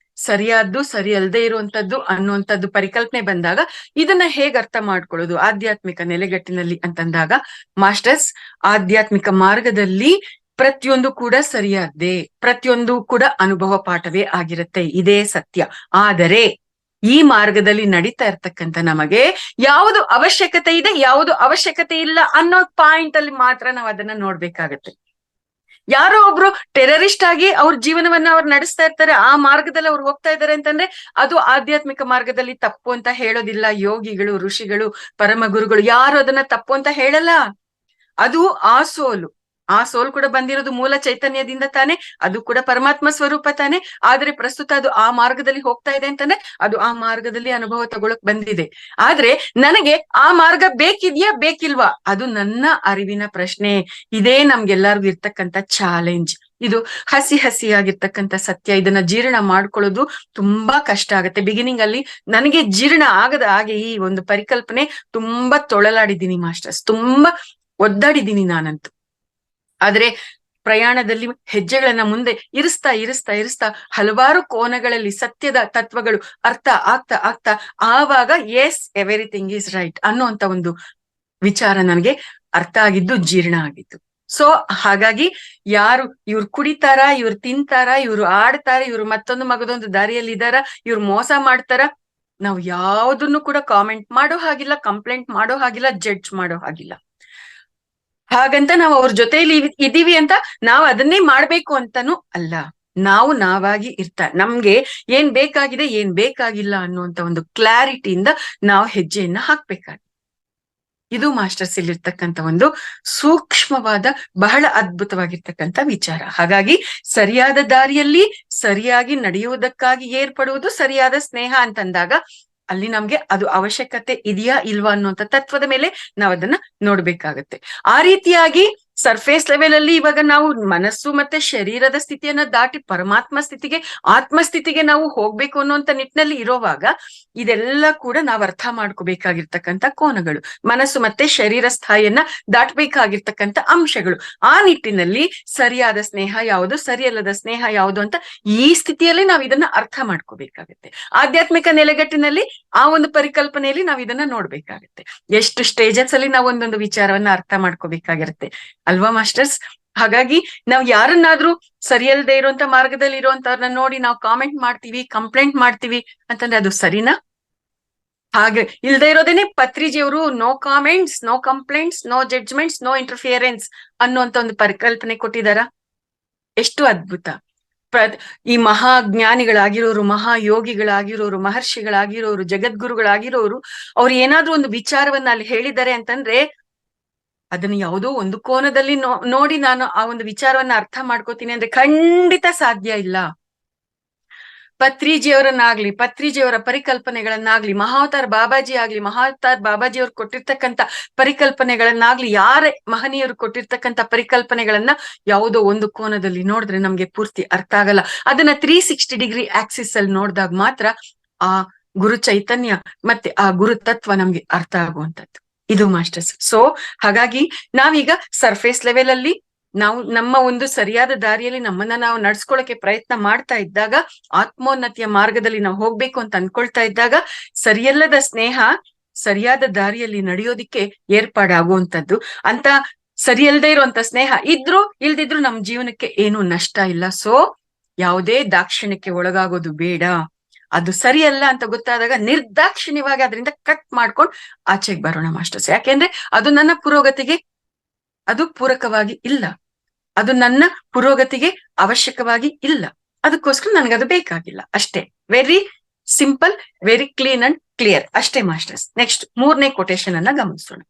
ಸರಿಯಾದ್ದು ಸರಿ ಅಲ್ಲದೆ ಇರುವಂತದ್ದು ಅನ್ನುವಂಥದ್ದು ಪರಿಕಲ್ಪನೆ ಬಂದಾಗ ಇದನ್ನ ಹೇಗ್ ಅರ್ಥ ಮಾಡ್ಕೊಳ್ಳೋದು ಆಧ್ಯಾತ್ಮಿಕ ನೆಲೆಗಟ್ಟಿನಲ್ಲಿ ಅಂತಂದಾಗ ಮಾಸ್ಟರ್ಸ್, ಆಧ್ಯಾತ್ಮಿಕ ಮಾರ್ಗದಲ್ಲಿ ಪ್ರತಿಯೊಂದು ಕೂಡ ಸರಿಯಾದ್ದೇ, ಪ್ರತಿಯೊಂದು ಕೂಡ ಅನುಭವ ಪಾಠವೇ ಆಗಿರುತ್ತೆ, ಇದೇ ಸತ್ಯ. ಆದರೆ ಈ ಮಾರ್ಗದಲ್ಲಿ ನಡೀತಾ ಇರ್ತಕ್ಕಂಥ ನಮಗೆ ಯಾವುದು ಅವಶ್ಯಕತೆ ಇದೆ, ಯಾವುದು ಅವಶ್ಯಕತೆ ಇಲ್ಲ ಅನ್ನೋ ಪಾಯಿಂಟ್ ಅಲ್ಲಿ ಮಾತ್ರ ನಾವು ಅದನ್ನ ನೋಡ್ಬೇಕಾಗತ್ತೆ. ಯಾರೋ ಒಬ್ರು ಟೆರರಿಸ್ಟ್ ಆಗಿ ಅವ್ರ ಜೀವನವನ್ನ ಅವ್ರು ನಡೆಸ್ತಾ ಇರ್ತಾರೆ, ಆ ಮಾರ್ಗದಲ್ಲಿ ಅವ್ರು ಹೋಗ್ತಾ ಇದ್ದಾರೆ ಅಂತಂದ್ರೆ ಅದು ಆಧ್ಯಾತ್ಮಿಕ ಮಾರ್ಗದಲ್ಲಿ ತಪ್ಪು ಅಂತ ಹೇಳೋದಿಲ್ಲ. ಯೋಗಿಗಳು, ಋಷಿಗಳು, ಪರಮ ಗುರುಗಳು ಯಾರು ಅದನ್ನ ತಪ್ಪು ಅಂತ ಹೇಳಲ್ಲ. ಅದು ಆ ಸೋಲು ಕೂಡ ಬಂದಿರೋದು ಮೂಲ ಚೈತನ್ಯದಿಂದ ತಾನೆ, ಅದು ಕೂಡ ಪರಮಾತ್ಮ ಸ್ವರೂಪ ತಾನೆ. ಆದ್ರೆ ಪ್ರಸ್ತುತ ಅದು ಆ ಮಾರ್ಗದಲ್ಲಿ ಹೋಗ್ತಾ ಇದೆ ಅಂತಂದ್ರೆ ಅದು ಆ ಮಾರ್ಗದಲ್ಲಿ ಅನುಭವ ತಗೊಳಕ್ ಬಂದಿದೆ. ಆದ್ರೆ ನನಗೆ ಆ ಮಾರ್ಗ ಬೇಕಿದ್ಯಾ ಬೇಕಿಲ್ವಾ ಅದು ನನ್ನ ಅರಿವಿನ ಪ್ರಶ್ನೆ. ಇದೇ ನಮ್ಗೆಲ್ಲರಿಗೂ ಇರ್ತಕ್ಕಂಥ ಚಾಲೆಂಜ್. ಇದು ಹಸಿಯಾಗಿರ್ತಕ್ಕಂಥ ಸತ್ಯ. ಇದನ್ನ ಜೀರ್ಣ ಮಾಡ್ಕೊಳ್ಳೋದು ತುಂಬಾ ಕಷ್ಟ ಆಗತ್ತೆ. ಬಿಗಿನಿಂಗ್ ಅಲ್ಲಿ ನನಗೆ ಜೀರ್ಣ ಆಗದ ಹಾಗೆ ಈ ಒಂದು ಪರಿಕಲ್ಪನೆ ತುಂಬಾ ತೊಳಲಾಡಿದ್ದೀನಿ ಮಾಸ್ಟರ್ಸ್, ತುಂಬಾ ಒದ್ದಾಡಿದ್ದೀನಿ ನಾನಂತೂ. ಆದ್ರೆ ಪ್ರಯಾಣದಲ್ಲಿ ಹೆಜ್ಜೆಗಳನ್ನ ಮುಂದೆ ಇರಿಸ್ತಾ ಹಲವಾರು ಕೋನಗಳಲ್ಲಿ ಸತ್ಯದ ತತ್ವಗಳು ಅರ್ಥ ಆಗ್ತಾ ಆವಾಗ ಎಸ್ ಎವ್ರಿಥಿಂಗ್ ಈಸ್ ರೈಟ್ ಅನ್ನುವಂತ ಒಂದು ವಿಚಾರ ನನಗೆ ಅರ್ಥ ಆಗಿದ್ದು, ಜೀರ್ಣ ಆಗಿದ್ದು. ಸೊ ಹಾಗಾಗಿ ಯಾರು ಇವ್ರು ಕುಡಿತಾರ, ಇವ್ರು ತಿಂತಾರ, ಇವ್ರು ಆಡ್ತಾರ, ಇವ್ರು ಮತ್ತೊಂದು ಮಗದೊಂದು ದಾರಿಯಲ್ಲಿ ಇದಾರ, ಇವ್ರು ಮೋಸ ಮಾಡ್ತಾರ, ನಾವು ಯಾವುದನ್ನು ಕೂಡ ಕಾಮೆಂಟ್ ಮಾಡೋ ಹಾಗಿಲ್ಲ, ಕಂಪ್ಲೇಂಟ್ ಮಾಡೋ ಹಾಗಿಲ್ಲ, ಜಡ್ಜ್ ಮಾಡೋ ಹಾಗಿಲ್ಲ. ಹಾಗಂತ ನಾವು ಅವ್ರ ಜೊತೆಲಿ ಇದೀವಿ ಅಂತ ನಾವು ಅದನ್ನೇ ಮಾಡ್ಬೇಕು ಅಂತಾನೂ ಅಲ್ಲ. ನಾವು ನಾವಾಗಿ ನಮ್ಗೆ ಏನ್ ಬೇಕಾಗಿದೆ ಏನ್ ಬೇಕಾಗಿಲ್ಲ ಅನ್ನುವಂತ ಒಂದು ಕ್ಲಾರಿಟಿಯಿಂದ ನಾವು ಹೆಜ್ಜೆಯನ್ನ ಹಾಕ್ಬೇಕಾಗಿದೆ. ಇದು ಮಾಸ್ಟರ್ಸ್ ಇಲ್ಲಿರ್ತಕ್ಕಂಥ ಒಂದು ಸೂಕ್ಷ್ಮವಾದ, ಬಹಳ ಅದ್ಭುತವಾಗಿರ್ತಕ್ಕಂಥ ವಿಚಾರ. ಹಾಗಾಗಿ ಸರಿಯಾದ ದಾರಿಯಲ್ಲಿ ಸರಿಯಾಗಿ ನಡೆಯುವುದಕ್ಕಾಗಿ ಏರ್ಪಡುವುದು ಸರಿಯಾದ ಸ್ನೇಹ ಅಂತಂದಾಗ ಅಲ್ಲಿ ನಮ್ಗೆ ಅದು ಅವಶ್ಯಕತೆ ಇದೆಯಾ ಇಲ್ವಾ ಅನ್ನುವಂಥ ತತ್ವದ ಮೇಲೆ ನಾವ್ ಅದನ್ನ ನೋಡ್ಬೇಕಾಗತ್ತೆ. ಆ ರೀತಿಯಾಗಿ ಸರ್ಫೇಸ್ ಲೆವೆಲ್ ಅಲ್ಲಿ ಇವಾಗ ನಾವು ಮನಸ್ಸು ಮತ್ತೆ ಶರೀರದ ಸ್ಥಿತಿಯನ್ನ ದಾಟಿ ಪರಮಾತ್ಮ ಸ್ಥಿತಿಗೆ, ಆತ್ಮಸ್ಥಿತಿಗೆ ನಾವು ಹೋಗ್ಬೇಕು ಅನ್ನುವಂತ ನಿಟ್ಟಿನಲ್ಲಿ ಇರೋವಾಗ ಇದೆಲ್ಲ ಕೂಡ ನಾವು ಅರ್ಥ ಮಾಡ್ಕೋಬೇಕಾಗಿರ್ತಕ್ಕಂಥ ಕೋನಗಳು, ಮನಸ್ಸು ಮತ್ತೆ ಶರೀರ ಸ್ಥಾಯಿಯನ್ನ ದಾಟಬೇಕಾಗಿರ್ತಕ್ಕಂಥ ಅಂಶಗಳು. ಆ ನಿಟ್ಟಿನಲ್ಲಿ ಸರಿಯಾದ ಸ್ನೇಹ ಯಾವುದು, ಸರಿಯಲ್ಲದ ಸ್ನೇಹ ಯಾವುದು ಅಂತ ಈ ಸ್ಥಿತಿಯಲ್ಲಿ ನಾವ್ ಇದನ್ನ ಅರ್ಥ ಮಾಡ್ಕೋಬೇಕಾಗತ್ತೆ. ಆಧ್ಯಾತ್ಮಿಕ ನೆಲೆಗಟ್ಟಿನಲ್ಲಿ ಆ ಒಂದು ಪರಿಕಲ್ಪನೆಯಲ್ಲಿ ನಾವ್ ಇದನ್ನ ನೋಡ್ಬೇಕಾಗತ್ತೆ. ಎಷ್ಟು ಸ್ಟೇಜಸ್ ಅಲ್ಲಿ ನಾವು ಒಂದೊಂದು ವಿಚಾರವನ್ನ ಅರ್ಥ ಮಾಡ್ಕೋಬೇಕಾಗಿರುತ್ತೆ ಅಲ್ವಾ ಮಾಸ್ಟರ್ಸ್? ಹಾಗಾಗಿ ನಾವ್ ಯಾರನ್ನಾದ್ರೂ ಸರಿಯಲ್ಲದೆ ಇರುವಂತ ಮಾರ್ಗದಲ್ಲಿ ಇರುವಂತವ್ರನ್ನ ನೋಡಿ ನಾವು ಕಾಮೆಂಟ್ ಮಾಡ್ತೀವಿ, ಕಂಪ್ಲೇಂಟ್ ಮಾಡ್ತೀವಿ ಅಂತಂದ್ರೆ ಅದು ಸರಿನಾ? ಹಾಗೆ ಇಲ್ದೇ ಇರೋದೇನೆ ಪತ್ರಿಜಿಯವರು no comments, no complaints, no judgements, no interference ಅನ್ನುವಂತ ಒಂದು ಪರಿಕಲ್ಪನೆ ಕೊಟ್ಟಿದಾರ. ಎಷ್ಟು ಅದ್ಭುತ! ಈ ಮಹಾಜ್ಞಾನಿಗಳಾಗಿರೋರು, ಮಹಾಯೋಗಿಗಳಾಗಿರೋರು, ಮಹರ್ಷಿಗಳಾಗಿರೋರು, ಜಗದ್ಗುರುಗಳಾಗಿರೋರು ಅವ್ರು ಏನಾದ್ರೂ ಒಂದು ವಿಚಾರವನ್ನ ಅಲ್ಲಿ ಹೇಳಿದ್ದಾರೆ ಅಂತಂದ್ರೆ ಅದನ್ನ ಯಾವುದೋ ಒಂದು ಕೋನದಲ್ಲಿ ನೋಡಿ ನಾನು ಆ ಒಂದು ವಿಚಾರವನ್ನ ಅರ್ಥ ಮಾಡ್ಕೋತೀನಿ ಅಂದ್ರೆ ಖಂಡಿತ ಸಾಧ್ಯ ಇಲ್ಲ. ಪತ್ರಿಜಿಯವರನ್ನಾಗ್ಲಿ, ಪತ್ರಿಜಿಯವರ ಪರಿಕಲ್ಪನೆಗಳನ್ನಾಗ್ಲಿ, ಮಹಾವತಾರ್ ಬಾಬಾಜಿ ಆಗ್ಲಿ, ಮಹಾವತಾರ್ ಬಾಬಾಜಿ ಅವ್ರು ಕೊಟ್ಟಿರ್ತಕ್ಕಂಥ ಪರಿಕಲ್ಪನೆಗಳನ್ನಾಗ್ಲಿ, ಯಾರೇ ಮಹನೀಯರು ಕೊಟ್ಟಿರ್ತಕ್ಕಂಥ ಪರಿಕಲ್ಪನೆಗಳನ್ನ ಯಾವುದೋ ಒಂದು ಕೋನದಲ್ಲಿ ನೋಡಿದ್ರೆ ನಮ್ಗೆ ಪೂರ್ತಿ ಅರ್ಥ ಆಗಲ್ಲ. ಅದನ್ನ 360 ಡಿಗ್ರಿ ಆಕ್ಸಿಸ್ ಅಲ್ಲಿ ನೋಡಿದಾಗ ಮಾತ್ರ ಆ ಗುರು ಚೈತನ್ಯ ಮತ್ತೆ ಆ ಗುರು ತತ್ವ ನಮ್ಗೆ ಅರ್ಥ ಆಗುವಂತದ್ದು. ಇದು ಮಾಸ್ಟರ್ಸ್. ಸೊ ಹಾಗಾಗಿ ನಾವೀಗ ಸರ್ಫೇಸ್ ಲೆವೆಲ್ ಅಲ್ಲಿ ನಾವು ನಮ್ಮ ಒಂದು ಸರಿಯಾದ ದಾರಿಯಲ್ಲಿ ನಮ್ಮನ್ನ ನಾವು ನಡ್ಸ್ಕೊಳಕ್ಕೆ ಪ್ರಯತ್ನ ಮಾಡ್ತಾ ಇದ್ದಾಗ, ಆತ್ಮೋನ್ನತಿಯ ಮಾರ್ಗದಲ್ಲಿ ನಾವು ಹೋಗ್ಬೇಕು ಅಂತ ಅನ್ಕೊಳ್ತಾ ಇದ್ದಾಗ ಸರಿಯಲ್ಲದ ಸ್ನೇಹ ಸರಿಯಾದ ದಾರಿಯಲ್ಲಿ ನಡೆಯೋದಿಕ್ಕೆ ಏರ್ಪಾಡಾಗುವಂತದ್ದು. ಅಂತ ಸರಿಯಲ್ಲದೆ ಇರುವಂತ ಸ್ನೇಹ ಇದ್ರು ಇಲ್ದಿದ್ರು ನಮ್ ಜೀವನಕ್ಕೆ ಏನು ನಷ್ಟ ಇಲ್ಲ. ಸೊ ಯಾವುದೇ ದಾಕ್ಷಿಣ್ಯಕ್ಕೆ ಒಳಗಾಗೋದು ಬೇಡ. ಅದು ಸರಿಯಲ್ಲ ಅಂತ ಗೊತ್ತಾದಾಗ ನಿರ್ದಾಕ್ಷಿಣ್ಯವಾಗಿ ಅದರಿಂದ ಕಟ್ ಮಾಡ್ಕೊಂಡು ಆಚೆಗೆ ಬರೋಣ ಮಾಸ್ಟರ್ಸ್. ಯಾಕೆಂದ್ರೆ ಅದು ನನ್ನ ಪುರೋಗತಿಗೆ ಅದು ಪೂರಕವಾಗಿ ಇಲ್ಲ, ಅದು ನನ್ನ ಪುರೋಗತಿಗೆ ಅವಶ್ಯಕವಾಗಿ ಇಲ್ಲ, ಅದಕ್ಕೋಸ್ಕರ ನನಗದು ಬೇಕಾಗಿಲ್ಲ ಅಷ್ಟೇ. Very simple, very clean and clear ಅಷ್ಟೇ ಮಾಸ್ಟರ್ಸ್. ನೆಕ್ಸ್ಟ್ 3ನೇ ಕೊಟೇಶನ್ ಅನ್ನ ಗಮನಿಸೋಣ.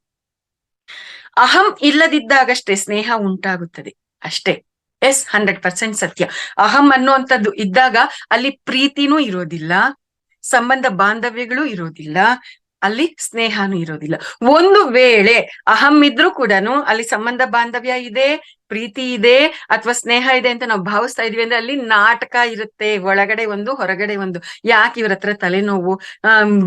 ಅಹಂ ಇಲ್ಲದಿದ್ದಾಗಷ್ಟೇ ಸ್ನೇಹ ಉಂಟಾಗುತ್ತದೆ ಅಷ್ಟೇ. ಎಸ್, 100% ಸತ್ಯ. ಅಹಂ ಅನ್ನುವಂಥದ್ದು ಇದ್ದಾಗ ಅಲ್ಲಿ ಪ್ರೀತಿನೂ ಇರೋದಿಲ್ಲ, ಸಂಬಂಧ ಬಾಂಧವ್ಯಗಳು ಇರೋದಿಲ್ಲ, ಅಲ್ಲಿ ಸ್ನೇಹನೂ ಇರೋದಿಲ್ಲ. ಒಂದು ವೇಳೆ ಅಹಂ ಇದ್ರೂ ಕೂಡ ಅಲ್ಲಿ ಸಂಬಂಧ ಬಾಂಧವ್ಯ ಇದೆ, ಪ್ರೀತಿ ಇದೆ ಅಥವಾ ಸ್ನೇಹ ಇದೆ ಅಂತ ನಾವು ಭಾವಿಸ್ತಾ ಇದೀವಿ ಅಂದ್ರೆ ಅಲ್ಲಿ ನಾಟಕ ಇರುತ್ತೆ. ಒಳಗಡೆ ಒಂದು ಹೊರಗಡೆ ಒಂದು. ಯಾಕೆ ಇವ್ರ ಹತ್ರ ತಲೆನೋವು,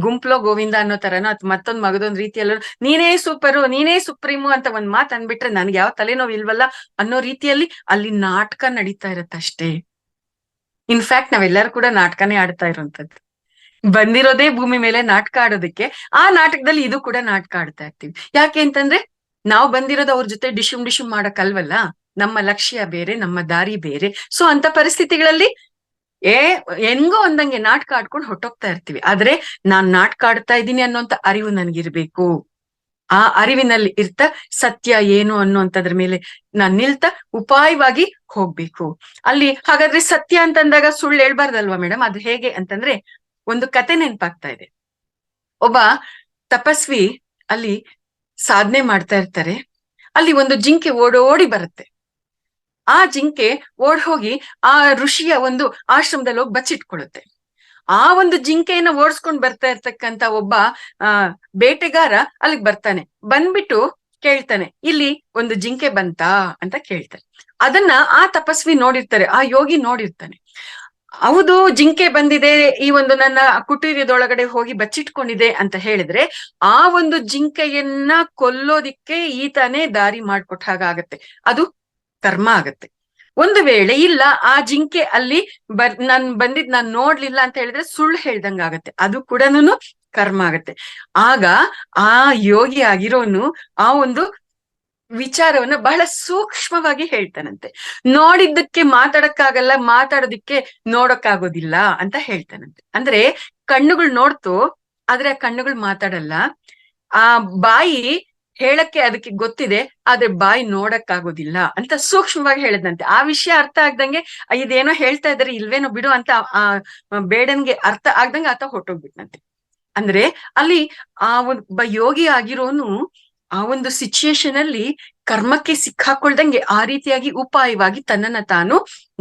ಗುಂಪ್ಲೋ ಗೋವಿಂದ ಅನ್ನೋ ತರನೋ ಅಥವಾ ಮತ್ತೊಂದ್ ಮಗದೊಂದ್ ರೀತಿಯಲ್ಲೂ ನೀನೇ ಸೂಪರು, ನೀನೇ ಸುಪ್ರೀಮು ಅಂತ ಒಂದ್ ಮಾತು ಅನ್ಬಿಟ್ರೆ ನನ್ಗೆ ಯಾವ ತಲೆನೋವು ಇಲ್ವಲ್ಲ ಅನ್ನೋ ರೀತಿಯಲ್ಲಿ ಅಲ್ಲಿ ನಾಟಕ ನಡೀತಾ ಇರತ್ತಷ್ಟೇ. ಇನ್ಫ್ಯಾಕ್ಟ್ ನಾವೆಲ್ಲರೂ ಕೂಡ ನಾಟಕನೇ ಆಡ್ತಾ ಇರುವಂತದ್ದು. ಬಂದಿರೋದೇ ಭೂಮಿ ಮೇಲೆ ನಾಟಕ ಆಡೋದಕ್ಕೆ. ಆ ನಾಟಕದಲ್ಲಿ ಇದು ಕೂಡ ನಾಟಕ ಆಡ್ತಾ ಇರ್ತೀವಿ. ಯಾಕೆ ಅಂತಂದ್ರೆ ನಾವು ಬಂದಿರೋದು ಅವ್ರ ಜೊತೆ ಡಿಶುಮ್ ಡಿಶುಮ್ ಮಾಡಕ್ಕಲ್ವಲ್ಲ. ನಮ್ಮ ಲಕ್ಷ್ಯ ಬೇರೆ, ನಮ್ಮ ದಾರಿ ಬೇರೆ. ಸೊ ಅಂತ ಪರಿಸ್ಥಿತಿಗಳಲ್ಲಿ ಹೆಂಗೋ ಒಂದಂಗೆ ನಾಟಕ ಆಡ್ಕೊಂಡು ಹೊಟ್ಟೋಗ್ತಾ ಇರ್ತೀವಿ. ಆದ್ರೆ ನಾನ್ ನಾಟಕ ಆಡ್ತಾ ಇದ್ದೀನಿ ಅನ್ನೋಂತ ಅರಿವು ನನ್ಗಿರ್ಬೇಕು. ಆ ಅರಿವಿನಲ್ಲಿ ಇರ್ತ ಸತ್ಯ ಏನು ಅನ್ನುವಂಥದ್ರ ಮೇಲೆ ನಾನ್ ನಿಲ್ತ ಉಪಾಯವಾಗಿ ಹೋಗ್ಬೇಕು. ಅಲ್ಲಿ ಹಾಗಾದ್ರೆ ಸತ್ಯ ಅಂತಂದಾಗ ಸುಳ್ಳು ಹೇಳ್ಬಾರ್ದಲ್ವಾ ಮೇಡಮ್? ಅದು ಹೇಗೆ ಅಂತಂದ್ರೆ ಒಂದು ಕತೆ ನೆನ್ಪಾಗ್ತಾ ಇದೆ. ಒಬ್ಬ ತಪಸ್ವಿ ಅಲ್ಲಿ ಸಾಧನೆ ಮಾಡ್ತಾ ಇರ್ತಾರೆ. ಅಲ್ಲಿ ಒಂದು ಜಿಂಕೆ ಓಡೋಡಿ ಬರುತ್ತೆ. ಆ ಜಿಂಕೆ ಓಡ್ ಹೋಗಿ ಆ ಋಷಿಯ ಒಂದು ಆಶ್ರಮದಲ್ಲಿ ಹೋಗಿ ಬಚ್ಚಿಟ್ಕೊಳ್ಳುತ್ತೆ. ಆ ಒಂದು ಜಿಂಕೆಯನ್ನ ಓಡಿಸ್ಕೊಂಡ್ ಬರ್ತಾ ಇರ್ತಕ್ಕಂತ ಒಬ್ಬ ಬೇಟೆಗಾರ ಅಲ್ಲಿಗೆ ಬರ್ತಾನೆ. ಬಂದ್ಬಿಟ್ಟು ಕೇಳ್ತಾನೆ, ಇಲ್ಲಿ ಒಂದು ಜಿಂಕೆ ಬಂತಾ ಅಂತ ಕೇಳ್ತಾನೆ. ಅದನ್ನ ಆ ತಪಸ್ವಿ ನೋಡಿರ್ತಾರೆ, ಆ ಯೋಗಿ ನೋಡಿರ್ತಾನೆ. ಹೌದು, ಜಿಂಕೆ ಬಂದಿದೆ, ಈ ಒಂದು ನನ್ನ ಕುಟೀರದೊಳಗಡೆ ಹೋಗಿ ಬಚ್ಚಿಟ್ಕೊಂಡಿದೆ ಅಂತ ಹೇಳಿದ್ರೆ ಆ ಒಂದು ಜಿಂಕೆಯನ್ನ ಕೊಲ್ಲೋದಿಕ್ಕೆ ಈತನೇ ದಾರಿ ಮಾಡ್ಕೊಟ್ಟ ಹಾಗಾಗತ್ತೆ. ಅದು ಕರ್ಮ ಆಗತ್ತೆ. ಒಂದು ವೇಳೆ ಇಲ್ಲ, ಆ ಜಿಂಕೆ ಅಲ್ಲಿ ನಾನ್ ನೋಡ್ಲಿಲ್ಲ ಅಂತ ಹೇಳಿದ್ರೆ ಸುಳ್ಳು ಹೇಳ್ದಂಗ ಆಗತ್ತೆ. ಅದು ಕೂಡ ಕರ್ಮ ಆಗತ್ತೆ. ಆಗ ಆ ಯೋಗಿ ಆಗಿರೋನು ಆ ಒಂದು ವಿಚಾರವನ್ನ ಬಹಳ ಸೂಕ್ಷ್ಮವಾಗಿ ಹೇಳ್ತಾನಂತೆ. ನೋಡಿದ್ದಕ್ಕೆ ಮಾತಾಡಕ್ಕಾಗಲ್ಲ, ಮಾತಾಡೋದಿಕ್ಕೆ ನೋಡಕ್ಕಾಗೋದಿಲ್ಲ ಅಂತ ಹೇಳ್ತಾನಂತೆ. ಅಂದ್ರೆ ಕಣ್ಣುಗಳು ನೋಡ್ತು, ಆದ್ರೆ ಆ ಕಣ್ಣುಗಳು ಮಾತಾಡಲ್ಲ. ಆ ಬಾಯಿ ಹೇಳಕ್ಕೆ ಅದಕ್ಕೆ ಗೊತ್ತಿದೆ, ಆದ್ರೆ ಬಾಯಿ ನೋಡಕ್ಕಾಗೋದಿಲ್ಲ ಅಂತ ಸೂಕ್ಷ್ಮವಾಗಿ ಹೇಳದಂತೆ. ಆ ವಿಷಯ ಅರ್ಥ ಆಗ್ದಂಗೆ ಇದೇನೋ ಹೇಳ್ತಾ ಇದಾರೆ, ಇಲ್ವೇನೋ ಬಿಡು ಅಂತ ಆ ಬೇಡನ್ಗೆ ಅರ್ಥ ಆಗ್ದಂಗೆ ಆತ ಹೊಟ್ಟೋಗ್ಬಿಟ್ನಂತೆ. ಅಂದ್ರೆ ಅಲ್ಲಿ ಆ ಒಬ್ಬ ಯೋಗಿ ಆಗಿರೋನು ಆ ಒಂದು ಸಿಚುಯೇಷನ್ ಅಲ್ಲಿ ಕರ್ಮಕ್ಕೆ ಸಿಕ್ಕಾಕೊಳ್ದಂಗೆ ಆ ರೀತಿಯಾಗಿ ಉಪಾಯವಾಗಿ ತನ್ನನ್ನ ತಾನು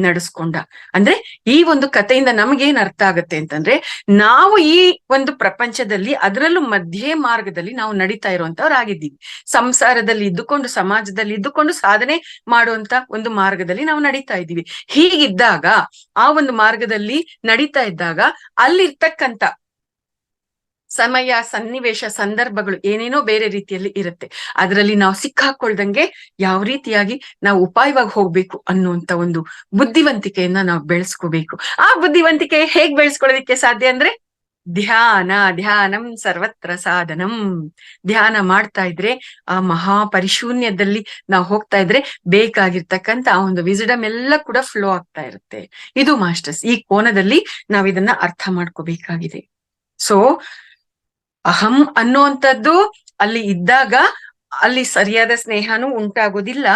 ನಡೆಸ್ಕೊಂಡ. ಅಂದ್ರೆ ಈ ಒಂದು ಕಥೆಯಿಂದ ನಮ್ಗೇನ್ ಅರ್ಥ ಆಗತ್ತೆ ಅಂತಂದ್ರೆ, ನಾವು ಈ ಒಂದು ಪ್ರಪಂಚದಲ್ಲಿ ಅದರಲ್ಲೂ ಮಧ್ಯೆ ಮಾರ್ಗದಲ್ಲಿ ನಾವು ನಡೀತಾ ಇರುವಂತವ್ರಾಗಿದ್ದೀವಿ. ಸಂಸಾರದಲ್ಲಿ ಇದ್ದುಕೊಂಡು, ಸಮಾಜದಲ್ಲಿ ಇದ್ದುಕೊಂಡು ಸಾಧನೆ ಮಾಡುವಂತ ಒಂದು ಮಾರ್ಗದಲ್ಲಿ ನಾವು ನಡೀತಾ ಇದ್ದೀವಿ. ಹೀಗಿದ್ದಾಗ ಆ ಒಂದು ಮಾರ್ಗದಲ್ಲಿ ನಡೀತಾ ಇದ್ದಾಗ ಅಲ್ಲಿರ್ತಕ್ಕಂಥ ಸಮಯ, ಸನ್ನಿವೇಶ, ಸಂದರ್ಭಗಳು ಏನೇನೋ ಬೇರೆ ರೀತಿಯಲ್ಲಿ ಇರುತ್ತೆ. ಅದರಲ್ಲಿ ನಾವು ಸಿಕ್ಕಾಕೊಳ್ದಂಗೆ ಯಾವ ರೀತಿಯಾಗಿ ನಾವು ಉಪಾಯವಾಗಿ ಹೋಗ್ಬೇಕು ಅನ್ನುವಂತ ಒಂದು ಬುದ್ಧಿವಂತಿಕೆಯನ್ನ ನಾವು ಬೆಳೆಸ್ಕೋಬೇಕು. ಆ ಬುದ್ಧಿವಂತಿಕೆ ಹೇಗ್ ಬೆಳೆಸ್ಕೊಳ್ಳೋದಿಕ್ಕೆ ಸಾಧ್ಯ ಅಂದ್ರೆ ಧ್ಯಾನಂ ಸರ್ವತ್ರ ಸಾಧನಂ. ಧ್ಯಾನ ಮಾಡ್ತಾ ಇದ್ರೆ ಆ ಮಹಾಪರಿಶೂನ್ಯದಲ್ಲಿ ನಾವು ಹೋಗ್ತಾ ಇದ್ರೆ ಬೇಕಾಗಿರ್ತಕ್ಕಂತ ಆ ಒಂದು ವಿಸ್ಡಮ್ ಎಲ್ಲ ಕೂಡ ಫ್ಲೋ ಆಗ್ತಾ ಇರುತ್ತೆ. ಇದು ಮಾಸ್ಟರ್ಸ್, ಈ ಕೋನದಲ್ಲಿ ನಾವ್ ಇದನ್ನ ಅರ್ಥ ಮಾಡ್ಕೋಬೇಕಾಗಿದೆ. ಸೊ ಅಹಂ ಅನ್ನುವಂಥದ್ದು ಅಲ್ಲಿ ಇದ್ದಾಗ ಅಲ್ಲಿ ಸರಿಯಾದ ಸ್ನೇಹನೂ ಉಂಟಾಗೋದಿಲ್ಲ,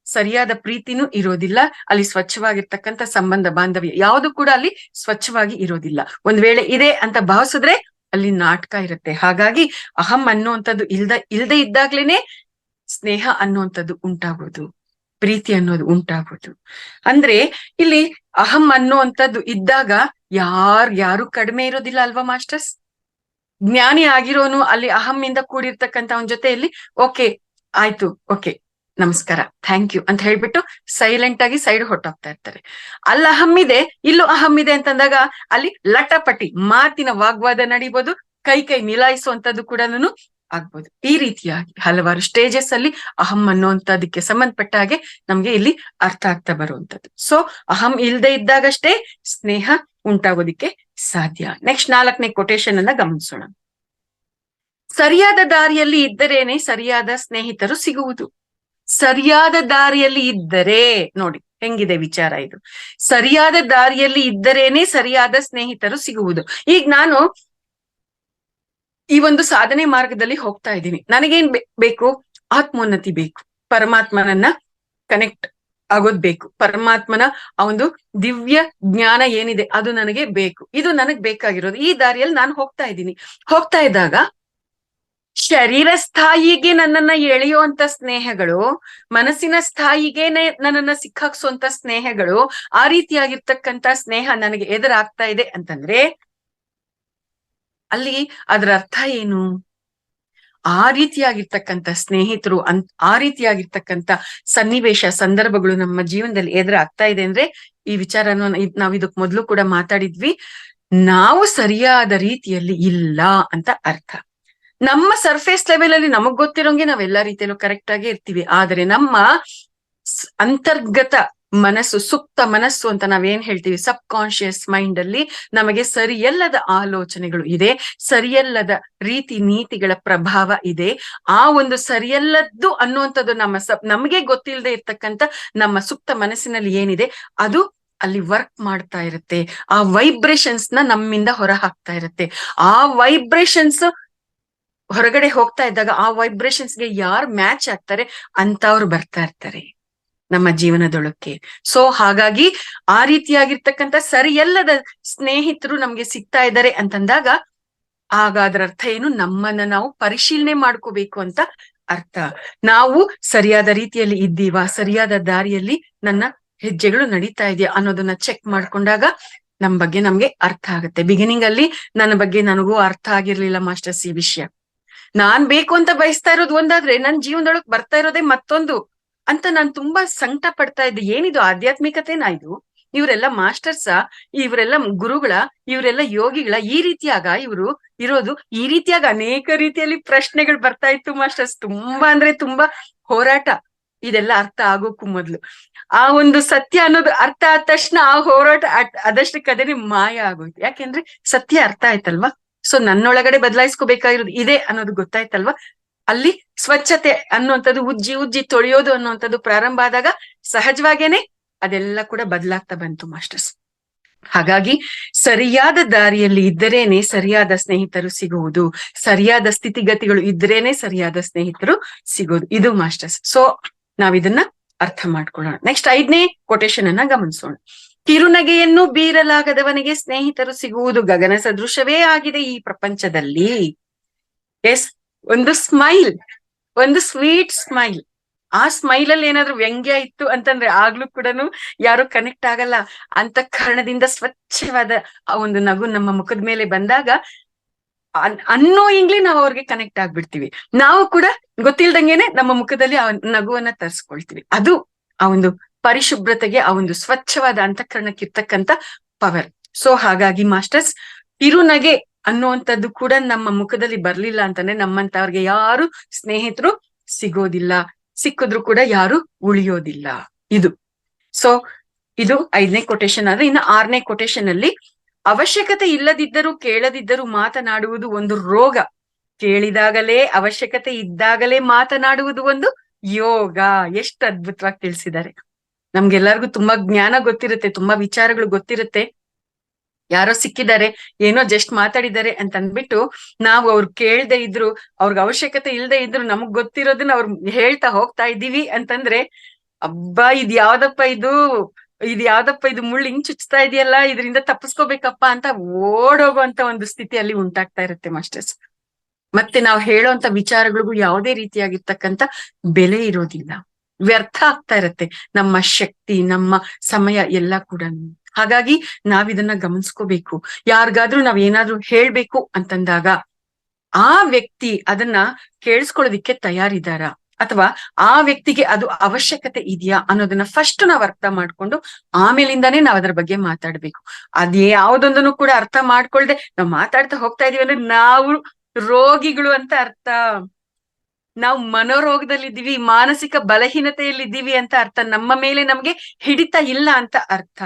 ಸರಿಯಾದ ಪ್ರೀತಿನೂ ಇರೋದಿಲ್ಲ. ಅಲ್ಲಿ ಸ್ವಚ್ಛವಾಗಿರ್ತಕ್ಕಂಥ ಸಂಬಂಧ ಬಾಂಧವ್ಯ ಯಾವುದು ಕೂಡ ಅಲ್ಲಿ ಸ್ವಚ್ಛವಾಗಿ ಇರೋದಿಲ್ಲ. ಒಂದ್ ವೇಳೆ ಇದೆ ಅಂತ ಭಾವಿಸಿದ್ರೆ ಅಲ್ಲಿ ನಾಟಕ ಇರುತ್ತೆ. ಹಾಗಾಗಿ ಅಹಂ ಅನ್ನುವಂಥದ್ದು ಇಲ್ದೆ ಇದ್ದಾಗ್ಲೇನೆ ಸ್ನೇಹ ಅನ್ನುವಂಥದ್ದು ಉಂಟಾಗೋದು, ಪ್ರೀತಿ ಅನ್ನೋದು ಉಂಟಾಗೋದು. ಅಂದ್ರೆ ಇಲ್ಲಿ ಅಹಂ ಅನ್ನುವಂಥದ್ದು ಇದ್ದಾಗ ಯಾರು ಕಡಿಮೆ ಇರೋದಿಲ್ಲ ಅಲ್ವಾ ಮಾಸ್ಟರ್ಸ್? ಜ್ಞಾನಿ ಆಗಿರೋನು ಅಲ್ಲಿ ಅಹಮ್ಮಿಂದ ಕೂಡಿರ್ತಕ್ಕಂಥ ಅವನ ಜೊತೆಯಲ್ಲಿ ಓಕೆ ಆಯ್ತು, ಓಕೆ ನಮಸ್ಕಾರ, ಥ್ಯಾಂಕ್ ಯು ಅಂತ ಹೇಳ್ಬಿಟ್ಟು ಸೈಲೆಂಟ್ ಆಗಿ ಸೈಡ್ ಹೊಟ್ಟೋಗ್ತಾ ಇರ್ತಾರೆ. ಅಲ್ಲಿ ಅಹಮ್ಮಿದೆ, ಇಲ್ಲೂ ಅಹಮ್ಮಿದೆ ಅಂತಂದಾಗ ಅಲ್ಲಿ ಲಟಪಟಿ ಮಾತಿನ ವಾಗ್ವಾದ ನಡೀಬಹುದು, ಕೈ ಮಿಲಾಯಿಸುವಂತದ್ದು ಕೂಡ ಆಗ್ಬೋದು. ಈ ರೀತಿಯಾಗಿ ಹಲವಾರು ಸ್ಟೇಜಸ್ ಅಲ್ಲಿ ಅಹಂ ಅನ್ನುವಂಥದಕ್ಕೆ ಸಂಬಂಧಪಟ್ಟ ಹಾಗೆ ನಮ್ಗೆ ಇಲ್ಲಿ ಅರ್ಥ ಆಗ್ತಾ ಬರುವಂತದ್ದು. ಸೊ ಅಹಂ ಇಲ್ದೆ ಇದ್ದಾಗಷ್ಟೇ ಸ್ನೇಹ ಉಂಟಾಗೋದಿಕ್ಕೆ ಸಾಧ್ಯ. ನೆಕ್ಸ್ಟ್ 4ನೇ ಕೊಟೇಶನ್ ಅನ್ನ ಗಮನಿಸೋಣ. ಸರಿಯಾದ ದಾರಿಯಲ್ಲಿ ಇದ್ದರೇನೆ ಸರಿಯಾದ ಸ್ನೇಹಿತರು ಸಿಗುವುದು. ಸರಿಯಾದ ದಾರಿಯಲ್ಲಿ ಇದ್ದರೆ ನೋಡಿ ಹೆಂಗಿದೆ ವಿಚಾರ ಇದು. ಸರಿಯಾದ ದಾರಿಯಲ್ಲಿ ಇದ್ದರೇನೆ ಸರಿಯಾದ ಸ್ನೇಹಿತರು ಸಿಗುವುದು. ಈಗ ನಾನು ಈ ಒಂದು ಸಾಧನೆ ಮಾರ್ಗದಲ್ಲಿ ಹೋಗ್ತಾ ಇದ್ದೀನಿ. ನನಗೇನ್ ಬೇಕು? ಆತ್ಮೋನ್ನತಿ ಬೇಕು, ಪರಮಾತ್ಮನನ್ನ ಕನೆಕ್ಟ್ ಆಗೋದ್ ಬೇಕು, ಪರಮಾತ್ಮನ ಆ ಒಂದು ದಿವ್ಯ ಜ್ಞಾನ ಏನಿದೆ ಅದು ನನಗೆ ಬೇಕು. ಇದು ನನಗ್ ಬೇಕಾಗಿರೋದು. ಈ ದಾರಿಯಲ್ಲಿ ನಾನು ಹೋಗ್ತಾ ಇದ್ದೀನಿ. ಹೋಗ್ತಾ ಇದ್ದಾಗ ಶರೀರ ಸ್ಥಾಯಿಗೆ ನನ್ನನ್ನ ಎಳೆಯುವಂತ ಸ್ನೇಹಗಳು, ಮನಸ್ಸಿನ ಸ್ಥಾಯಿಗೆನೆ ನನ್ನನ್ನ ಸಿಕ್ಕಾಕ್ಸುವಂತ ಸ್ನೇಹಗಳು, ಆ ರೀತಿಯಾಗಿರ್ತಕ್ಕಂಥ ಸ್ನೇಹ ನನಗೆ ಎದುರಾಗ್ತಾ ಇದೆ ಅಂತಂದ್ರೆ ಅಲ್ಲಿ ಅದರ ಅರ್ಥ ಏನು? ಆ ರೀತಿಯಾಗಿರ್ತಕ್ಕಂಥ ಸ್ನೇಹಿತರು ಆ ರೀತಿಯಾಗಿರ್ತಕ್ಕಂಥ ಸನ್ನಿವೇಶ, ಸಂದರ್ಭಗಳು ನಮ್ಮ ಜೀವನದಲ್ಲಿ ಎದುರಾಗ್ತಾ ಇದೆ ಅಂದ್ರೆ ಈ ವಿಚಾರನ ನಾವ್ ಇದಕ್ ಮೊದ್ಲು ಕೂಡ ಮಾತಾಡಿದ್ವಿ, ನಾವು ಸರಿಯಾದ ರೀತಿಯಲ್ಲಿ ಇಲ್ಲ ಅಂತ ಅರ್ಥ. ನಮ್ಮ ಸರ್ಫೇಸ್ ಲೆವೆಲ್ ಅಲ್ಲಿ ನಮಗ್ ಗೊತ್ತಿರೋಂಗೆ ನಾವೆಲ್ಲಾ ರೀತಿಯಲ್ಲೂ ಕರೆಕ್ಟ್ ಆಗಿ ಇರ್ತೀವಿ. ಆದ್ರೆ ನಮ್ಮ ಅಂತರ್ಗತ ಮನಸ್ಸು, ಸುಪ್ತ ಮನಸ್ಸು ಅಂತ ನಾವೇನ್ ಹೇಳ್ತೀವಿ, ಸಬ್ ಕಾನ್ಶಿಯಸ್ ಮೈಂಡ್ ಅಲ್ಲಿ ನಮಗೆ ಸರಿಯಲ್ಲದ ಆಲೋಚನೆಗಳು ಇದೆ, ಸರಿಯಲ್ಲದ ರೀತಿ ನೀತಿಗಳ ಪ್ರಭಾವ ಇದೆ. ಆ ಒಂದು ಸರಿಯಲ್ಲದ್ದು ಅನ್ನುವಂಥದ್ದು ನಮಗೆ ಗೊತ್ತಿಲ್ಲದೆ ಇರ್ತಕ್ಕಂಥ ನಮ್ಮ ಸುಪ್ತ ಮನಸ್ಸಿನಲ್ಲಿ ಏನಿದೆ ಅದು ಅಲ್ಲಿ ವರ್ಕ್ ಮಾಡ್ತಾ ಇರುತ್ತೆ. ಆ ವೈಬ್ರೇಷನ್ಸ್ ನಮ್ಮಿಂದ ಹೊರ ಹಾಕ್ತಾ ಇರುತ್ತೆ. ಆ ವೈಬ್ರೇಷನ್ಸ್ ಹೊರಗಡೆ ಹೋಗ್ತಾ ಇದ್ದಾಗ ಆ ವೈಬ್ರೇಷನ್ಸ್ಗೆ ಯಾರು ಮ್ಯಾಚ್ ಆಗ್ತಾರೆ ಅಂತವ್ರು ಬರ್ತಾ ಇರ್ತಾರೆ ನಮ್ಮ ಜೀವನದೊಳಕ್ಕೆ. ಸೊ ಹಾಗಾಗಿ ಆ ರೀತಿಯಾಗಿರ್ತಕ್ಕಂಥ ಸರಿಯಲ್ಲದ ಸ್ನೇಹಿತರು ನಮ್ಗೆ ಸಿಗ್ತಾ ಇದ್ದಾರೆ ಅಂತಂದಾಗ ಆಗ ಅದರ ಅರ್ಥ ಏನು, ನಮ್ಮನ್ನ ನಾವು ಪರಿಶೀಲನೆ ಮಾಡ್ಕೋಬೇಕು ಅಂತ ಅರ್ಥ. ನಾವು ಸರಿಯಾದ ರೀತಿಯಲ್ಲಿ ಇದ್ದೀವಾ, ಸರಿಯಾದ ದಾರಿಯಲ್ಲಿ ನನ್ನ ಹೆಜ್ಜೆಗಳು ನಡೀತಾ ಇದೆಯಾ ಅನ್ನೋದನ್ನ ಚೆಕ್ ಮಾಡ್ಕೊಂಡಾಗ ನಮ್ ಬಗ್ಗೆ ನಮ್ಗೆ ಅರ್ಥ ಆಗುತ್ತೆ. ಬಿಗಿನಿಂಗ್ ಅಲ್ಲಿ ನನ್ನ ಬಗ್ಗೆ ನನಗೂ ಅರ್ಥ ಆಗಿರ್ಲಿಲ್ಲ ಮಾಸ್ಟರ್ಸ್ ಈ ವಿಷಯ. ನಾನ್ ಬೇಕು ಅಂತ ಬಯಸ್ತಾ ಇರೋದು ಒಂದಾದ್ರೆ ನನ್ ಜೀವನದೊಳಗ್ ಬರ್ತಾ ಇರೋದೇ ಮತ್ತೊಂದು ಅಂತ ನಾನ್ ತುಂಬಾ ಸಂಕಟ ಪಡ್ತಾ ಇದ್ದೆ. ಏನಿದು ಆಧ್ಯಾತ್ಮಿಕತೆನಾ ಇದು? ಇವರೆಲ್ಲ ಮಾಸ್ಟರ್ಸ, ಇವರೆಲ್ಲ ಗುರುಗಳ, ಇವರೆಲ್ಲ ಯೋಗಿಗಳ, ಈ ರೀತಿಯಾಗ ಇವರು ಇರೋದು, ಈ ರೀತಿಯಾಗ ಅನೇಕ ರೀತಿಯಲ್ಲಿ ಪ್ರಶ್ನೆಗಳು ಬರ್ತಾ ಇತ್ತು ಮಾಸ್ಟರ್ಸ್. ತುಂಬಾ ಅಂದ್ರೆ ತುಂಬಾ ಹೋರಾಟ. ಇದೆಲ್ಲ ಅರ್ಥ ಆಗೋಕ್ಕೂ ಮೊದ್ಲು ಆ ಒಂದು ಸತ್ಯ ಅನ್ನೋದು ಅರ್ಥ ಆದ ತಕ್ಷಣ ಆ ಹೋರಾಟ ಅದಷ್ಟಕ್ಕೆ ಅದೇನೆ ಮಾಯ ಆಗೋಯ್ತು. ಯಾಕೆಂದ್ರೆ ಸತ್ಯ ಅರ್ಥ ಆಯ್ತಲ್ವಾ. ಸೊ ನನ್ನೊಳಗಡೆ ಬದಲಾಯಿಸ್ಕೋಬೇಕಾಗಿರೋದು ಇದೆ ಅನ್ನೋದು ಗೊತ್ತಾಯ್ತಲ್ವಾ. ಅಲ್ಲಿ ಸ್ವಚ್ಛತೆ ಅನ್ನುವಂಥದ್ದು, ಉಜ್ಜಿ ತೊಳೆಯೋದು ಅನ್ನುವಂಥದ್ದು ಪ್ರಾರಂಭ ಆದಾಗ ಸಹಜವಾಗೇನೆ ಅದೆಲ್ಲ ಕೂಡ ಬದಲಾಗ್ತಾ ಬಂತು ಮಾಸ್ಟರ್ಸ್. ಹಾಗಾಗಿ ಸರಿಯಾದ ದಾರಿಯಲ್ಲಿ ಇದ್ದರೇನೆ ಸರಿಯಾದ ಸ್ನೇಹಿತರು ಸಿಗುವುದು, ಸರಿಯಾದ ಸ್ಥಿತಿಗತಿಗಳು ಇದ್ರೇನೆ ಸರಿಯಾದ ಸ್ನೇಹಿತರು ಸಿಗೋದು. ಇದು ಮಾಸ್ಟರ್ಸ್. ಸೊ ನಾವಿದನ್ನ ಅರ್ಥ ಮಾಡ್ಕೊಳ್ಳೋಣ. ನೆಕ್ಸ್ಟ್ 5ನೇ ಕೊಟೇಶನ್ ಅನ್ನ ಗಮನಿಸೋಣ. ಕಿರುನಗೆಯನ್ನು ಬೀರಲಾಗದವನಿಗೆ ಸ್ನೇಹಿತರು ಸಿಗುವುದು ಗಗನ ಸದೃಶವೇ ಆಗಿದೆ ಈ ಪ್ರಪಂಚದಲ್ಲಿ. ಎಸ್, ಒಂದು ಸ್ಮೈಲ್, ಒಂದು ಸ್ವೀಟ್ ಸ್ಮೈಲ್. ಆ ಸ್ಮೈಲ್ ಅಲ್ಲಿ ಏನಾದ್ರು ವ್ಯಂಗ್ಯ ಇತ್ತು ಅಂತಂದ್ರೆ ಆಗ್ಲೂ ಕೂಡ ಯಾರು ಕನೆಕ್ಟ್ ಆಗಲ್ಲ. ಅಂತಃಕರಣದಿಂದ ಸ್ವಚ್ಛವಾದ ಆ ಒಂದು ನಗು ನಮ್ಮ ಮುಖದ ಮೇಲೆ ಬಂದಾಗ ಅನ್ನೋಯಿಂಗ್ಲಿ ನಾವು ಅವ್ರಿಗೆ ಕನೆಕ್ಟ್ ಆಗ್ಬಿಡ್ತೀವಿ. ನಾವು ಕೂಡ ಗೊತ್ತಿಲ್ದಂಗೆನೆ ನಮ್ಮ ಮುಖದಲ್ಲಿ ಆ ನಗುವನ್ನ ತರಿಸ್ಕೊಳ್ತೀವಿ. ಅದು ಆ ಒಂದು ಪರಿಶುಭ್ರತೆಗೆ, ಆ ಒಂದು ಸ್ವಚ್ಛವಾದ ಅಂತಃಕರಣಕ್ಕೆ ಇರ್ತಕ್ಕಂಥ ಪವರ್. ಸೊ ಹಾಗಾಗಿ ಮಾಸ್ಟರ್ಸ್, ಕಿರುನಗೆ ಅನ್ನುವಂಥದ್ದು ಕೂಡ ನಮ್ಮ ಮುಖದಲ್ಲಿ ಬರ್ಲಿಲ್ಲ ಅಂತಂದ್ರೆ ನಮ್ಮಂತವ್ರಿಗೆ ಯಾರು ಸ್ನೇಹಿತರು ಸಿಗೋದಿಲ್ಲ, ಸಿಕ್ಕಿದ್ರು ಕೂಡ ಯಾರು ಉಳಿಯೋದಿಲ್ಲ. ಇದು ಸೊ ಇದು 5ನೇ ಕೊಟೇಶನ್ ಆದ್ರೆ, ಇನ್ನು 6ನೇ ಕೊಟೇಶನ್ ಅಲ್ಲಿ ಅವಶ್ಯಕತೆ ಇಲ್ಲದಿದ್ದರೂ ಕೇಳದಿದ್ದರೂ ಮಾತನಾಡುವುದು ಒಂದು ರೋಗ, ಕೇಳಿದಾಗಲೇ ಅವಶ್ಯಕತೆ ಇದ್ದಾಗಲೇ ಮಾತನಾಡುವುದು ಒಂದು ಯೋಗ. ಎಷ್ಟು ಅದ್ಭುತವಾಗಿ ತಿಳಿಸಿದ್ದಾರೆ. ನಮ್ಗೆಲ್ಲರಿಗೂ ತುಂಬಾ ಜ್ಞಾನ ಗೊತ್ತಿರುತ್ತೆ, ತುಂಬಾ ವಿಚಾರಗಳು ಗೊತ್ತಿರುತ್ತೆ. ಯಾರೋ ಸಿಕ್ಕಿದ್ದಾರೆ, ಏನೋ ಜಸ್ಟ್ ಮಾತಾಡಿದ್ದಾರೆ ಅಂತ ಅಂದ್ಬಿಟ್ಟು ನಾವು ಅವ್ರು ಕೇಳ್ದೆ ಇದ್ರು, ಅವ್ರಿಗೆ ಅವಶ್ಯಕತೆ ಇಲ್ದೆ ಇದ್ರು ನಮಗ್ ಗೊತ್ತಿರೋದನ್ನ ಅವ್ರು ಹೇಳ್ತಾ ಹೋಗ್ತಾ ಇದ್ದೀವಿ ಅಂತಂದ್ರೆ, ಅಬ್ಬಾ ಇದ್ ಯಾವ್ದಪ್ಪ ಇದು ಮುಳ್ಳು ಹಿಂಗ್ ಚುಚ್ತಾ ಇದೆಯಲ್ಲ, ಇದರಿಂದ ತಪ್ಪಿಸ್ಕೋಬೇಕಪ್ಪ ಅಂತ ಓಡೋಗುವಂತ ಒಂದು ಸ್ಥಿತಿ ಅಲ್ಲಿ ಉಂಟಾಗ್ತಾ ಇರುತ್ತೆ ಮಾಸ್ಟರ್ಸ್. ಮತ್ತೆ ನಾವು ಹೇಳೋಂತ ವಿಚಾರಗಳಿಗೂ ಯಾವುದೇ ರೀತಿಯಾಗಿರ್ತಕ್ಕಂಥ ಬೆಲೆ ಇರೋದಿಲ್ಲ, ವ್ಯರ್ಥ ಆಗ್ತಾ ಇರತ್ತೆ ನಮ್ಮ ಶಕ್ತಿ, ನಮ್ಮ ಸಮಯ ಎಲ್ಲ ಕೂಡ. ಹಾಗಾಗಿ ನಾವಿದನ್ನ ಗಮನಿಸ್ಕೋಬೇಕು. ಯಾರಿಗಾದ್ರೂ ನಾವ್ ಏನಾದ್ರೂ ಹೇಳ್ಬೇಕು ಅಂತಂದಾಗ ಆ ವ್ಯಕ್ತಿ ಅದನ್ನ ಕೇಳಿಸ್ಕೊಳ್ಳೋದಿಕ್ಕೆ ತಯಾರಿದಾರ, ಅಥವಾ ಆ ವ್ಯಕ್ತಿಗೆ ಅದು ಅವಶ್ಯಕತೆ ಇದೆಯಾ ಅನ್ನೋದನ್ನ ಫಸ್ಟ್ ನಾವ್ ಅರ್ಥ ಮಾಡ್ಕೊಂಡು ಆಮೇಲಿಂದಾನೇ ನಾವ್ ಅದ್ರ ಬಗ್ಗೆ ಮಾತಾಡ್ಬೇಕು. ಅದೇ ಯಾವ್ದೊಂದನ್ನು ಕೂಡ ಅರ್ಥ ಮಾಡ್ಕೊಳ್ದೆ ನಾವ್ ಮಾತಾಡ್ತಾ ಹೋಗ್ತಾ ಇದೀವಿ ಅಂದ್ರೆ ನಾವು ರೋಗಿಗಳು ಅಂತ ಅರ್ಥ. ನಾವು ಮನೋರೋಗದಲ್ಲಿದ್ದೀವಿ, ಮಾನಸಿಕ ಬಲಹೀನತೆಯಲ್ಲಿದ್ದೀವಿ ಅಂತ ಅರ್ಥ. ನಮ್ಮ ಮೇಲೆ ನಮ್ಗೆ ಹಿಡಿತ ಇಲ್ಲ ಅಂತ ಅರ್ಥ.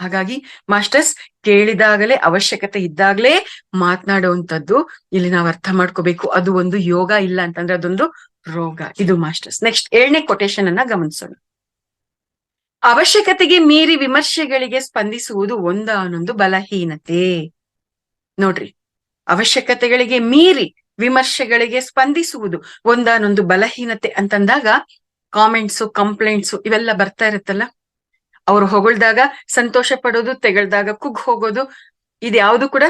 ಹಾಗಾಗಿ ಮಾಸ್ಟರ್ಸ್, ಕೇಳಿದಾಗಲೇ ಅವಶ್ಯಕತೆ ಇದ್ದಾಗಲೇ ಮಾತನಾಡುವಂಥದ್ದು ಇಲ್ಲಿ ನಾವು ಅರ್ಥ ಮಾಡ್ಕೋಬೇಕು. ಅದು ಒಂದು ಯೋಗ, ಇಲ್ಲ ಅಂತಂದ್ರೆ ಅದೊಂದು ರೋಗ. ಇದು ಮಾಸ್ಟರ್ಸ್. ನೆಕ್ಸ್ಟ್ 7ನೇ ಕೊಟೇಶನ್ ಅನ್ನ ಗಮನಿಸೋಣ. ಅವಶ್ಯಕತೆಗೆ ಮೀರಿ ವಿಮರ್ಶೆಗಳಿಗೆ ಸ್ಪಂದಿಸುವುದು ಒಂದಾನೊಂದು ಬಲಹೀನತೆ. ನೋಡ್ರಿ, ಅವಶ್ಯಕತೆಗಳಿಗೆ ಮೀರಿ ವಿಮರ್ಶೆಗಳಿಗೆ ಸ್ಪಂದಿಸುವುದು ಒಂದಾನೊಂದು ಬಲಹೀನತೆ ಅಂತಂದಾಗ ಕಾಮೆಂಟ್ಸು, ಕಂಪ್ಲೇಂಟ್ಸು ಇವೆಲ್ಲ ಬರ್ತಾ ಇರುತ್ತಲ್ಲ. ಅವ್ರು ಹೊಗಳ್ದಾಗ ಸಂತೋಷ ಪಡೋದು, ತೆಗಳ್ದಾಗ ಕುಗ್ ಹೋಗೋದು, ಇದ್ಯಾವುದು ಕೂಡ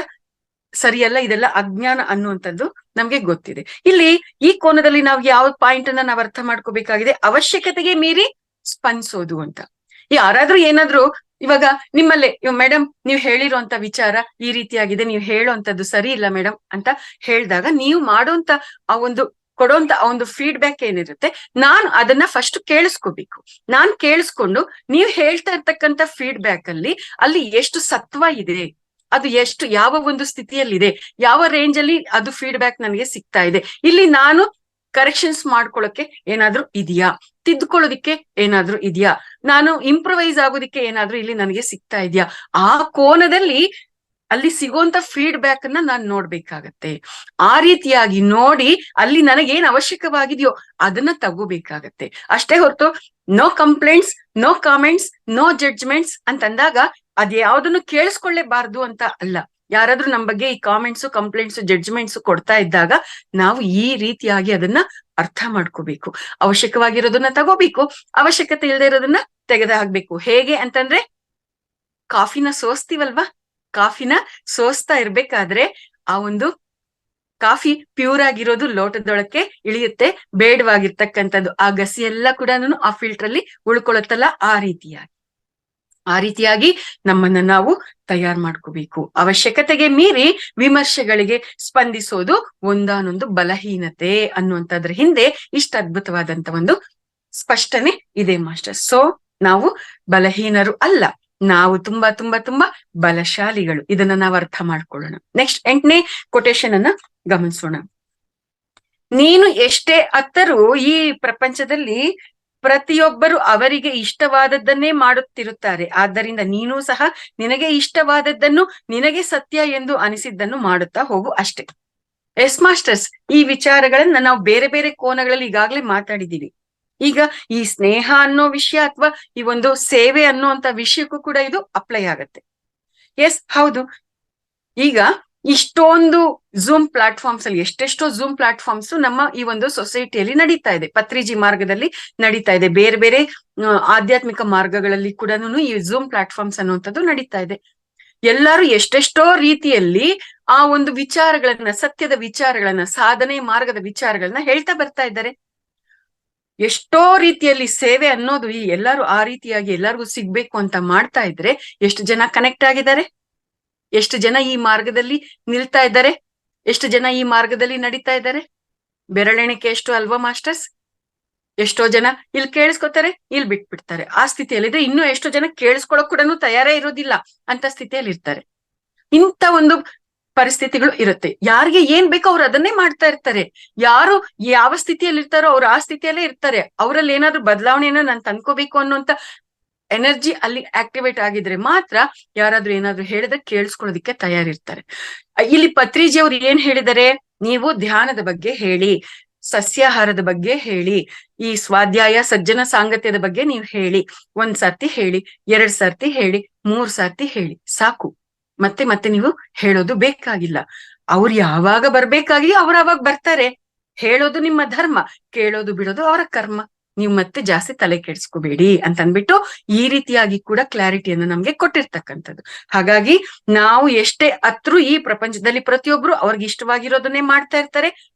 ಸರಿಯಲ್ಲ. ಇದೆಲ್ಲ ಅಜ್ಞಾನ ಅನ್ನುವಂಥದ್ದು ನಮ್ಗೆ ಗೊತ್ತಿದೆ. ಇಲ್ಲಿ ಈ ಕೋನದಲ್ಲಿ ನಾವು ಯಾವ ಪಾಯಿಂಟ್ ಅನ್ನ ನಾವ್ ಅರ್ಥ ಮಾಡ್ಕೋಬೇಕಾಗಿದೆ, ಅವಶ್ಯಕತೆಗೆ ಮೀರಿ ಸ್ಪಂದಿಸೋದು ಅಂತ. ಯಾರಾದ್ರೂ ಏನಾದ್ರು ಇವಾಗ ನಿಮ್ಮಲ್ಲೇ ಮೇಡಮ್ ನೀವು ಹೇಳಿರುವಂತ ವಿಚಾರ ಈ ರೀತಿಯಾಗಿದೆ, ನೀವು ಹೇಳುವಂತದ್ದು ಸರಿ ಇಲ್ಲ ಮೇಡಮ್ ಅಂತ ಹೇಳಿದಾಗ ನೀವು ಮಾಡುವಂತ ಆ ಒಂದು ಕೊಡುವಂತ ಆ ಒಂದು ಫೀಡ್ಬ್ಯಾಕ್ ಏನಿರುತ್ತೆ, ನಾನು ಅದನ್ನ ಫಸ್ಟ್ ಕೇಳಿಸ್ಕೋಬೇಕು. ನಾನ್ ಕೇಳಿಸ್ಕೊಂಡು ನೀವು ಹೇಳ್ತಾ ಇರ್ತಕ್ಕಂಥ ಫೀಡ್ಬ್ಯಾಕ್ ಅಲ್ಲಿ ಎಷ್ಟು ಸತ್ವ ಇದೆ, ಅದು ಎಷ್ಟು ಯಾವ ಒಂದು ಸ್ಥಿತಿಯಲ್ಲಿದೆ, ಯಾವ ರೇಂಜ್ ಅಲ್ಲಿ ಅದು ಫೀಡ್ಬ್ಯಾಕ್ ನನಗೆ ಸಿಗ್ತಾ ಇದೆ, ಇಲ್ಲಿ ನಾನು ಕರೆಕ್ಷನ್ಸ್ ಮಾಡ್ಕೊಳಕ್ಕೆ ಏನಾದ್ರೂ ಇದೆಯಾ, ತಿದ್ಕೊಳ್ಳೋದಿಕ್ಕೆ ಏನಾದ್ರೂ ಇದೆಯಾ, ನಾನು ಇಂಪ್ರವೈಸ್ ಆಗೋದಿಕ್ಕೆ ಏನಾದ್ರೂ ಇಲ್ಲಿ ನನಗೆ ಸಿಗ್ತಾ ಇದೆಯಾ, ಆ ಕೋನದಲ್ಲಿ ಅಲ್ಲಿ ಸಿಗುವಂತ ಫೀಡ್ಬ್ಯಾಕ್ ಅನ್ನ ನಾನ್ ನೋಡ್ಬೇಕಾಗತ್ತೆ. ಆ ರೀತಿಯಾಗಿ ನೋಡಿ ಅಲ್ಲಿ ನನಗೇನ್ ಅವಶ್ಯಕವಾಗಿದೆಯೋ ಅದನ್ನ ತಗೋಬೇಕಾಗತ್ತೆ. ಅಷ್ಟೇ ಹೊರತು no complaints, no comments, no judgments ಅಂತಂದಾಗ ಅದ್ಯಾವುದನ್ನು ಕೇಳಿಸ್ಕೊಳ್ಳೇಬಾರ್ದು ಅಂತ ಅಲ್ಲ. ಯಾರಾದ್ರೂ ನಮ್ ಬಗ್ಗೆ ಈ ಕಾಮೆಂಟ್ಸ್, ಕಂಪ್ಲೇಂಟ್ಸ್, ಜಡ್ಜ್ಮೆಂಟ್ಸ್ ಕೊಡ್ತಾ ಇದ್ದಾಗ ನಾವು ಈ ರೀತಿಯಾಗಿ ಅದನ್ನ ಅರ್ಥ ಮಾಡ್ಕೋಬೇಕು. ಅವಶ್ಯಕವಾಗಿರೋದನ್ನ ತಗೋಬೇಕು, ಅವಶ್ಯಕತೆ ಇಲ್ಲದೆ ಇರೋದನ್ನ ತೆಗೆದು ಹಾಕ್ಬೇಕು. ಹೇಗೆ ಅಂತಂದ್ರೆ ಕಾಫಿನ ಸೋಸ್ತೀವಲ್ವಾ, ಕಾಫಿನ ಸೋಸ್ತಾ ಇರ್ಬೇಕಾದ್ರೆ ಆ ಒಂದು ಕಾಫಿ ಪ್ಯೂರ್ ಆಗಿರೋದು ಲೋಟದೊಳಕ್ಕೆ ಇಳಿಯುತ್ತೆ, ಬೇಡವಾಗಿರ್ತಕ್ಕಂಥದ್ದು ಆ ಗಸಿ ಎಲ್ಲ ಕೂಡ ಆ ಫಿಲ್ಟರ್ ಅಲ್ಲಿ ಉಳ್ಕೊಳತ್ತಲ್ಲ, ಆ ರೀತಿಯಾಗಿ ನಮ್ಮನ್ನ ನಾವು ತಯಾರು ಮಾಡ್ಕೋಬೇಕು. ಅವಶ್ಯಕತೆಗೆ ಮೀರಿ ವಿಮರ್ಶೆಗಳಿಗೆ ಸ್ಪಂದಿಸೋದು ಒಂದಾನೊಂದು ಬಲಹೀನತೆ ಅನ್ನುವಂಥದ್ರ ಹಿಂದೆ ಇಷ್ಟ ಅದ್ಭುತವಾದಂತ ಒಂದು ಸ್ಪಷ್ಟನೆ ಇದೆ ಮಾಸ್ಟರ್. ಸೊ ನಾವು ಬಲಹೀನರು ಅಲ್ಲ, ನಾವು ತುಂಬಾ ತುಂಬಾ ತುಂಬಾ ಬಲಶಾಲಿಗಳು. ಇದನ್ನ ನಾವು ಅರ್ಥ ಮಾಡ್ಕೊಳ್ಳೋಣ. ನೆಕ್ಸ್ಟ್ 8ನೇ ಕೊಟೇಶನ್ ಅನ್ನ ಗಮನಿಸೋಣ. ನೀನು ಎಷ್ಟೇ ಅತ್ತರೂ ಈ ಪ್ರಪಂಚದಲ್ಲಿ ಪ್ರತಿಯೊಬ್ಬರು ಅವರಿಗೆ ಇಷ್ಟವಾದದ್ದನ್ನೇ ಮಾಡುತ್ತಿರುತ್ತಾರೆ. ಆದ್ದರಿಂದ ನೀನು ಸಹ ನಿನಗೆ ಇಷ್ಟವಾದದ್ದನ್ನು, ನಿನಗೆ ಸತ್ಯ ಎಂದು ಅನಿಸಿದ್ದನ್ನು ಮಾಡುತ್ತಾ ಹೋಗು ಅಷ್ಟೇ. ಎಸ್ ಮಾಸ್ಟರ್ಸ್, ಈ ವಿಚಾರಗಳನ್ನ ನಾವು ಬೇರೆ ಬೇರೆ ಕೋನಗಳಲ್ಲಿ ಈಗಾಗ್ಲೇ ಮಾತಾಡಿದೀವಿ. ಈಗ ಈ ಸ್ನೇಹ ಅನ್ನೋ ವಿಷಯ ಅಥವಾ ಈ ಒಂದು ಸೇವೆ ಅನ್ನುವಂತ ವಿಷಯಕ್ಕೂ ಕೂಡ ಇದು ಅಪ್ಲೈ ಆಗತ್ತೆ. ಎಸ್, ಹೌದು. ಈಗ ಇಷ್ಟೊಂದು ಝೂಮ್ ಪ್ಲಾಟ್ಫಾರ್ಮ್ಸ್ ಅಲ್ಲಿ, ಎಷ್ಟೆಷ್ಟೋ ಝೂಮ್ ಪ್ಲಾಟ್ಫಾರ್ಮ್ಸ್ ನಮ್ಮ ಈ ಒಂದು ಸೊಸೈಟಿಯಲ್ಲಿ ನಡೀತಾ ಇದೆ, ಪತ್ರಿಜಿ ಮಾರ್ಗದಲ್ಲಿ ನಡೀತಾ ಇದೆ, ಬೇರೆ ಬೇರೆ ಆಧ್ಯಾತ್ಮಿಕ ಮಾರ್ಗಗಳಲ್ಲಿ ಕೂಡ ಈ ಝೂಮ್ ಪ್ಲಾಟ್ಫಾರ್ಮ್ಸ್ ಅನ್ನುವಂಥದ್ದು ನಡೀತಾ ಇದೆ. ಎಲ್ಲರೂ ಎಷ್ಟೆಷ್ಟೋ ರೀತಿಯಲ್ಲಿ ಆ ಒಂದು ವಿಚಾರಗಳನ್ನ, ಸತ್ಯದ ವಿಚಾರಗಳನ್ನ, ಸಾಧನೆ ಮಾರ್ಗದ ವಿಚಾರಗಳನ್ನ ಹೇಳ್ತಾ ಬರ್ತಾ ಇದ್ದಾರೆ. ಎಷ್ಟೋ ರೀತಿಯಲ್ಲಿ ಸೇವೆ ಅನ್ನೋದು ಈ ಎಲ್ಲರೂ ಆ ರೀತಿಯಾಗಿ ಎಲ್ಲರಿಗೂ ಸಿಗ್ಬೇಕು ಅಂತ ಮಾಡ್ತಾ ಇದ್ರೆ ಎಷ್ಟು ಜನ ಕನೆಕ್ಟ್ ಆಗಿದ್ದಾರೆ, ಎಷ್ಟು ಜನ ಈ ಮಾರ್ಗದಲ್ಲಿ ನಿಲ್ತಾ ಇದ್ದಾರೆ, ಎಷ್ಟು ಜನ ಈ ಮಾರ್ಗದಲ್ಲಿ ನಡೀತಾ ಇದ್ದಾರೆ? ಬೆರಳೆಣಿಕೆ ಎಷ್ಟು ಅಲ್ವಾ ಮಾಸ್ಟರ್ಸ್? ಎಷ್ಟೋ ಜನ ಇಲ್ಲಿ ಕೇಳಿಸ್ಕೊತಾರೆ, ಇಲ್ಲಿ ಬಿಟ್ಬಿಡ್ತಾರೆ. ಆ ಸ್ಥಿತಿಯಲ್ಲಿದ್ರೆ ಇನ್ನೂ ಎಷ್ಟೋ ಜನ ಕೇಳಿಸ್ಕೊಳಕ್ ಕೂಡ ತಯಾರೇ ಇರೋದಿಲ್ಲ ಅಂತ ಸ್ಥಿತಿಯಲ್ಲಿ ಇರ್ತಾರೆ. ಇಂಥ ಒಂದು ಪರಿಸ್ಥಿತಿಗಳು ಇರುತ್ತೆ. ಯಾರಿಗೆ ಏನ್ ಬೇಕೋ ಅವ್ರು ಅದನ್ನೇ ಮಾಡ್ತಾ ಇರ್ತಾರೆ. ಯಾರು ಯಾವ ಸ್ಥಿತಿಯಲ್ಲಿ ಇರ್ತಾರೋ ಅವ್ರು ಆ ಸ್ಥಿತಿಯಲ್ಲೇ ಇರ್ತಾರೆ. ಅವರಲ್ಲಿ ಏನಾದ್ರು ಬದಲಾವಣೆಯನ್ನ ನಾನು ತಂದ್ಕೋಬೇಕು ಅನ್ನೋಂತ ಎನರ್ಜಿ ಅಲ್ಲಿ ಆಕ್ಟಿವೇಟ್ ಆಗಿದ್ರೆ ಮಾತ್ರ ಯಾರಾದ್ರೂ ಏನಾದ್ರು ಹೇಳಿದ್ರೆ ಕೇಳಿಸ್ಕೊಳ್ಳೋದಿಕ್ಕೆ ತಯಾರಿರ್ತಾರೆ. ಇಲ್ಲಿ ಪತ್ರಿಜಿ ಅವ್ರು ಏನ್ ಹೇಳಿದರೆ, ನೀವು ಧ್ಯಾನದ ಬಗ್ಗೆ ಹೇಳಿ, ಸಸ್ಯಾಹಾರದ ಬಗ್ಗೆ ಹೇಳಿ, ಈ ಸ್ವಾಧ್ಯಾಯ ಸಜ್ಜನ ಸಾಂಗತ್ಯದ ಬಗ್ಗೆ ನೀವು ಹೇಳಿ, 1 ಸರ್ತಿ ಹೇಳಿ, 2 ಸರ್ತಿ ಹೇಳಿ, 3 ಸರ್ತಿ ಹೇಳಿ, ಸಾಕು. ಮತ್ತೆ ಮತ್ತೆ ನೀವು ಹೇಳೋದು ಬೇಕಾಗಿಲ್ಲ. ಅವ್ರು ಯಾವಾಗ ಬರ್ಬೇಕಾಗಿಯೋ ಅವ್ರು ಅವಾಗ ಬರ್ತಾರೆ. ಹೇಳೋದು ನಿಮ್ಮ ಧರ್ಮ, ಕೇಳೋದು ಬಿಡೋದು ಅವರ ಕರ್ಮ. ನೀವು ಮತ್ತೆ ಜಾಸ್ತಿ ತಲೆ ಕೆಡಿಸ್ಕೋಬೇಡಿ ಅಂತ ಅಂದ್ಬಿಟ್ಟು ಈ ರೀತಿಯಾಗಿ ಕೂಡ ಕ್ಲಾರಿಟಿಯನ್ನು ನಮ್ಗೆ ಕೊಟ್ಟಿರ್ತಕ್ಕಂಥದ್ದು. ಹಾಗಾಗಿ ನಾವು ಎಷ್ಟೇ ಅತ್ರು ಈ ಪ್ರಪಂಚದಲ್ಲಿ ಪ್ರತಿಯೊಬ್ರು ಅವ್ರಿಗೆ ಇಷ್ಟವಾಗಿರೋದನ್ನೇ ಮಾಡ್ತಾ ಇರ್ತಾರೆ.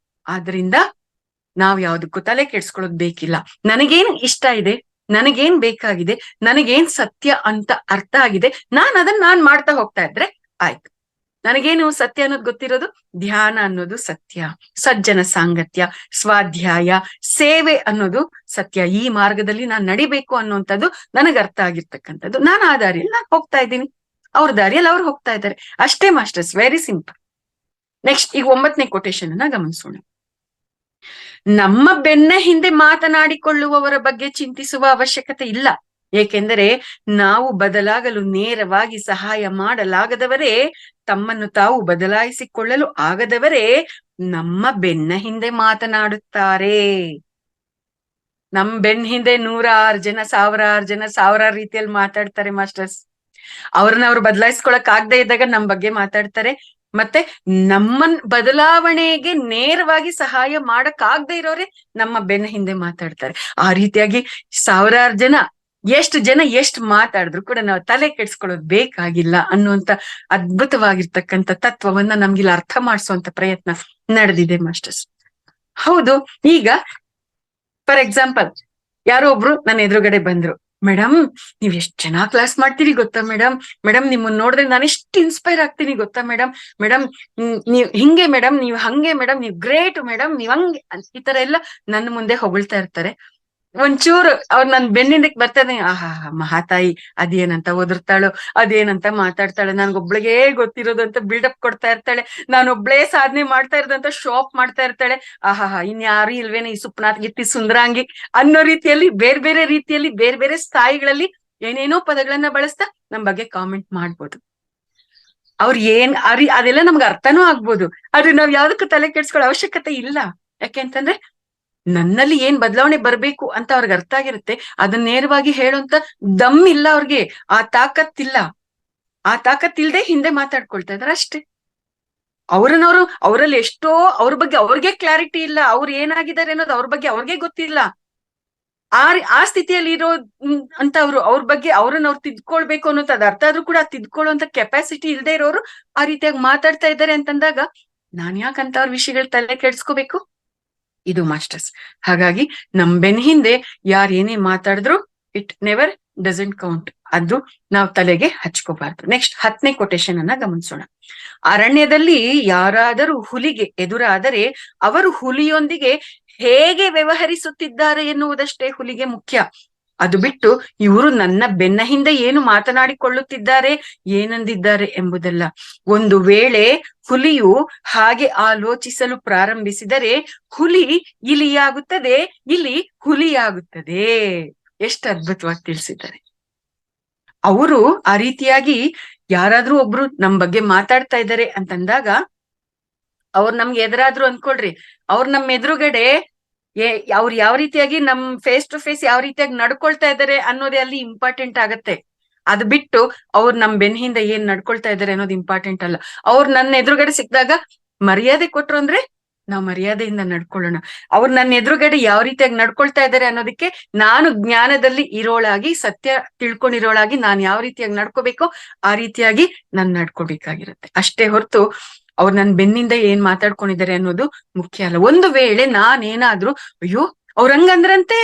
ಆದ್ರಿಂದ ನಾವ್ ಯಾವ್ದಕ್ಕೂ ತಲೆ ಕೆಡ್ಸ್ಕೊಳ್ಳೋದು ಬೇಕಿಲ್ಲ. ನನಗೇನ್ ಇಷ್ಟ ಇದೆ, ನನಗೇನ್ ಬೇಕಾಗಿದೆ, ನನಗೇನ್ ಸತ್ಯ ಅಂತ ಅರ್ಥ ಆಗಿದೆ, ನಾನ್ ಮಾಡ್ತಾ ಹೋಗ್ತಾ ಇದ್ರೆ ಆಯ್ತು. ನನಗೇನು ಸತ್ಯ ಅನ್ನೋದು ಗೊತ್ತಿರೋದು, ಧ್ಯಾನ ಅನ್ನೋದು ಸತ್ಯ, ಸಜ್ಜನ ಸಾಂಗತ್ಯ, ಸ್ವಾಧ್ಯಾಯ, ಸೇವೆ ಅನ್ನೋದು ಸತ್ಯ. ಈ ಮಾರ್ಗದಲ್ಲಿ ನಾನ್ ನಡಿಬೇಕು ಅನ್ನುವಂಥದ್ದು ನನಗ್ ಅರ್ಥ ಆಗಿರ್ತಕ್ಕಂಥದ್ದು. ನಾನು ಆ ದಾರಿಯಲ್ಲಿ ನಾನು ಹೋಗ್ತಾ ಇದ್ದೀನಿ, ಅವ್ರ ದಾರಿಯಲ್ಲಿ ಅವ್ರು ಹೋಗ್ತಾ ಇದ್ದಾರೆ ಅಷ್ಟೇ ಮಾಸ್ಟರ್ಸ್. Very simple. ನೆಕ್ಸ್ಟ್ ಈಗ 9ನೇ ಕೊಟೇಶನ್ ಅನ್ನ ಗಮನಿಸೋಣ. ನಮ್ಮ ಬೆನ್ನ ಹಿಂದೆ ಮಾತನಾಡಿಕೊಳ್ಳುವವರ ಬಗ್ಗೆ ಚಿಂತಿಸುವ ಅವಶ್ಯಕತೆ ಇಲ್ಲ. ಏಕೆಂದರೆ ನಾವು ಬದಲಾಗಲು ನೇರವಾಗಿ ಸಹಾಯ ಮಾಡಲಾಗದವರೇ, ತಮ್ಮನ್ನು ತಾವು ಬದಲಾಯಿಸಿಕೊಳ್ಳಲು ಆಗದವರೇ ನಮ್ಮ ಬೆನ್ನ ಹಿಂದೆ ಮಾತನಾಡುತ್ತಾರೆ. ನಮ್ ಬೆನ್ನ ಹಿಂದೆ 100 ಜನ, 1000 ಜನ, 1000 ರೀತಿಯಲ್ಲಿ ಮಾತಾಡ್ತಾರೆ ಮಾಸ್ಟರ್ಸ್. ಅವ್ರನ್ನ ಅವ್ರು ಬದಲಾಯಿಸ್ಕೊಳಕ್ ಆಗದೆ ಇದ್ದಾಗ ನಮ್ ಬಗ್ಗೆ ಮಾತಾಡ್ತಾರೆ. ಮತ್ತೆ ನಮ್ಮನ್ ಬದಲಾವಣೆಗೆ ನೇರವಾಗಿ ಸಹಾಯ ಮಾಡಕ್ ಆಗದೆ ಇರೋರೆ ನಮ್ಮ ಬೆನ್ನ ಹಿಂದೆ ಮಾತಾಡ್ತಾರೆ. ಆ ರೀತಿಯಾಗಿ 1000 ಜನ, ಎಷ್ಟು ಜನ ಎಷ್ಟು ಮಾತಾಡಿದ್ರು ಕೂಡ ನಾವು ತಲೆ ಕೆಡ್ಸ್ಕೊಳ್ಳೋದು ಬೇಕಾಗಿಲ್ಲ ಅನ್ನುವಂತ ಅದ್ಭುತವಾಗಿರ್ತಕ್ಕಂಥ ತತ್ವವನ್ನ ನಮ್ಗಿಲ್ಲ ಅರ್ಥ ಮಾಡಿಸುವಂತ ಪ್ರಯತ್ನ ನಡೆದಿದೆ ಮಾಸ್ಟರ್ಸ್. ಹೌದು. ಈಗ ಫಾರ್ ಎಕ್ಸಾಂಪಲ್ ಯಾರೋ ಒಬ್ರು ನನ್ನ ಎದುರುಗಡೆ ಬಂದ್ರು, ಮೇಡಮ್ ನೀವ್ ಎಷ್ಟ್ ಚೆನ್ನಾಗ್ ಕ್ಲಾಸ್ ಮಾಡ್ತೀರಿ ಗೊತ್ತಾ ಮೇಡಮ್, ಮೇಡಮ್ ನಿಮ್ಮನ್ನ ನೋಡಿದ್ರೆ ನಾನು ಎಷ್ಟು ಇನ್ಸ್ಪೈರ್ ಆಗ್ತೀನಿ ಗೊತ್ತಾ ಮೇಡಮ್, ಮೇಡಮ್ ನೀವ್ ಹಿಂಗೆ ಮೇಡಮ್, ನೀವ್ ಹಂಗೆ ಮೇಡಮ್, ನೀವ್ ಗ್ರೇಟ್ ಮೇಡಮ್, ನೀವ್ ಹಂಗೆ, ಈ ತರ ಎಲ್ಲ ನನ್ನ ಮುಂದೆ ಹೊಗಳ್ತಾ ಇರ್ತಾರೆ. ಒಂಚೂರು ಅವ್ರು ನನ್ ಬೆನ್ನಿಂದಕ್ ಬರ್ತಾನೆ, ಆಹಾ ಮಹಾತಾಯಿ ಅದೇನಂತ ಒದರ್ತಾಳೋ, ಅದೇನಂತ ಮಾತಾಡ್ತಾಳೆ, ನನ್ಗೊಬ್ಳಿಗೆ ಗೊತ್ತಿರೋದು ಅಂತ ಬಿಲ್ಡಪ್ ಕೊಡ್ತಾ ಇರ್ತಾಳೆ, ನಾನೊಬ್ಳೇ ಸಾಧನೆ ಮಾಡ್ತಾ ಇರೋದಂತ ಶಾಪ್ ಮಾಡ್ತಾ ಇರ್ತಾಳೆ, ಆಹಾಹಾ ಇನ್ಯಾರು ಇಲ್ವೇನೆ ಈ ಸುಪ್ನಾಥ್ ಗಿತ್ತಿ ಸುಂದರಾಂಗಿ ಅನ್ನೋ ರೀತಿಯಲ್ಲಿ ಬೇರೆ ಬೇರೆ ರೀತಿಯಲ್ಲಿ ಬೇರೆ ಬೇರೆ ಸ್ಥಾಯಿಗಳಲ್ಲಿ ಏನೇನೋ ಪದಗಳನ್ನ ಬಳಸ್ತಾ ನಮ್ ಬಗ್ಗೆ ಕಾಮೆಂಟ್ ಮಾಡ್ಬೋದು. ಅವ್ರ ಏನ್ ಅದೆಲ್ಲ ನಮ್ಗೆ ಅರ್ಥನೂ ಆಗ್ಬೋದು, ಆದ್ರೆ ನಾವ್ ಯಾವ್ದಕ್ಕೂ ತಲೆ ಕೆಡ್ಸ್ಕೊಳ್ಳೋ ಅವಶ್ಯಕತೆ ಇಲ್ಲ. ಯಾಕೆಂತಂದ್ರೆ ನನ್ನಲ್ಲಿ ಏನ್ ಬದಲಾವಣೆ ಬರ್ಬೇಕು ಅಂತ ಅವ್ರಿಗೆ ಅರ್ಥ ಆಗಿರುತ್ತೆ. ಅದನ್ನ ನೇರವಾಗಿ ಹೇಳುವಂತ ದಮ್ ಇಲ್ಲ ಅವ್ರಿಗೆ, ಆ ತಾಕತ್ತಿಲ್ಲ. ಆ ತಾಕತ್ತಿಲ್ದೆ ಹಿಂದೆ ಮಾತಾಡ್ಕೊಳ್ತಾ ಇದಾರೆ ಅಷ್ಟೇ. ಅವರಲ್ಲಿ ಎಷ್ಟೋ ಅವ್ರ ಬಗ್ಗೆ ಅವ್ರಿಗೆ ಕ್ಲಾರಿಟಿ ಇಲ್ಲ, ಅವ್ರು ಏನಾಗಿದ್ದಾರೆ ಅನ್ನೋದು ಅವ್ರ ಬಗ್ಗೆ ಅವ್ರಿಗೆ ಗೊತ್ತಿಲ್ಲ. ಆ ಸ್ಥಿತಿಯಲ್ಲಿ ಇರೋ ಅಂತ ಅವ್ರ ಬಗ್ಗೆ ಅವ್ರನ್ನ ಅವ್ರು ತಿದ್ಕೊಳ್ಬೇಕು ಅನ್ನೋದು ಅದ್ ಅರ್ಥ ಆದ್ರೂ ಕೂಡ ತಿದ್ಕೊಳ್ಳುವಂತ ಕೆಪಾಸಿಟಿ ಇಲ್ದೇ ಇರೋರು ಆ ರೀತಿಯಾಗಿ ಮಾತಾಡ್ತಾ ಇದ್ದಾರೆ ಅಂತಂದಾಗ ನಾನ್ ಯಾಕಂತ ಅವ್ರ ವಿಷಯಗಳ ತಲೆ ಕೆಡ್ಸ್ಕೋಬೇಕು? ಇದು ಮಾಸ್ಟರ್ಸ್. ಹಾಗಾಗಿ ನಮ್ ಬೆನ್ ಹಿಂದೆ ಯಾರ್ ಏನೇ ಮಾತಾಡಿದ್ರು ಇಟ್ ನೆವರ್ ಡಸಂಟ್ ಕೌಂಟ್. ಅದು ನಾವು ತಲೆಗೆ ಹಚ್ಕೋಬಾರ್ದು. ನೆಕ್ಸ್ಟ್ 10ನೇ ಕೊಟೇಶನ್ ಅನ್ನ ಗಮನಿಸೋಣ. ಅರಣ್ಯದಲ್ಲಿ ಯಾರಾದರೂ ಹುಲಿಗೆ ಎದುರಾದರೆ ಅವರು ಹುಲಿಯೊಂದಿಗೆ ಹೇಗೆ ವ್ಯವಹರಿಸುತ್ತಿದ್ದಾರೆ ಎನ್ನುವುದಷ್ಟೇ ಹುಲಿಗೆ ಮುಖ್ಯ. ಅದು ಬಿಟ್ಟು ಇವರು ನನ್ನ ಬೆನ್ನ ಹಿಂದೆ ಏನು ಮಾತನಾಡಿಕೊಳ್ಳುತ್ತಿದ್ದಾರೆ, ಏನಂದಿದ್ದಾರೆ ಎಂಬುದಲ್ಲ. ಒಂದು ವೇಳೆ ಹುಲಿಯು ಹಾಗೆ ಆಲೋಚಿಸಲು ಪ್ರಾರಂಭಿಸಿದರೆ ಹುಲಿ ಇಲಿಯಾಗುತ್ತದೆ, ಇಲಿ ಹುಲಿಯಾಗುತ್ತದೆ. ಎಷ್ಟು ಅದ್ಭುತವಾಗಿ ತಿಳಿಸಿದ್ದಾರೆ. ಅವರು ಆ ರೀತಿಯಾಗಿ ಯಾರಾದ್ರೂ ಒಬ್ರು ನಮ್ ಬಗ್ಗೆ ಮಾತಾಡ್ತಾ ಇದ್ದಾರೆ ಅಂತಂದಾಗ ಅವ್ರು ನಮ್ಗೆ ಎದುರಾದ್ರು ಅನ್ಕೊಳ್ರಿ, ಅವ್ರು ನಮ್ ಎದುರುಗಡೆ ಅವ್ರು ಯಾವ ರೀತಿಯಾಗಿ ನಮ್ ಫೇಸ್ ಟು ಫೇಸ್ ಯಾವ ರೀತಿಯಾಗಿ ನಡ್ಕೊಳ್ತಾ ಇದಾರೆ ಅನ್ನೋದೇ ಅಲ್ಲಿ ಇಂಪಾರ್ಟೆಂಟ್ ಆಗತ್ತೆ. ಅದ್ ಬಿಟ್ಟು ಅವ್ರು ನಮ್ ಬೆನ್ ಹಿಂದೆ ಏನ್ ನಡ್ಕೊಳ್ತಾ ಇದಾರೆ ಅನ್ನೋದು ಇಂಪಾರ್ಟೆಂಟ್ ಅಲ್ಲ. ಅವ್ರು ನನ್ನ ಎದುರುಗಡೆ ಸಿಕ್ಕಿದಾಗ ಮರ್ಯಾದೆ ಕೊಟ್ರು ಅಂದ್ರೆ ನಾವ್ ಮರ್ಯಾದೆಯಿಂದ ನಡ್ಕೊಳ್ಳೋಣ. ಅವ್ರು ನನ್ನ ಎದುರುಗಡೆ ಯಾವ ರೀತಿಯಾಗಿ ನಡ್ಕೊಳ್ತಾ ಇದಾರೆ ಅನ್ನೋದಕ್ಕೆ ನಾನು ಜ್ಞಾನದಲ್ಲಿ ಇರೋಳಾಗಿ, ಸತ್ಯ ತಿಳ್ಕೊಂಡಿರೋಳಾಗಿ ನಾನ್ ಯಾವ ರೀತಿಯಾಗಿ ನಡ್ಕೋಬೇಕೋ ಆ ರೀತಿಯಾಗಿ ನಾನ್ ನಡ್ಕೋಬೇಕಾಗಿರುತ್ತೆ ಅಷ್ಟೇ ಹೊರತು ಅವ್ರು ನನ್ ಬೆನ್ನಿಂದ ಏನ್ ಮಾತಾಡ್ಕೊಂಡಿದ್ದಾರೆ ಅನ್ನೋದು ಮುಖ್ಯ ಅಲ್ಲ. ಒಂದು ವೇಳೆ ನಾನೇನಾದ್ರೂ ಅಯ್ಯೋ ಅವ್ರ ಹಂಗಂದ್ರಂತೆ,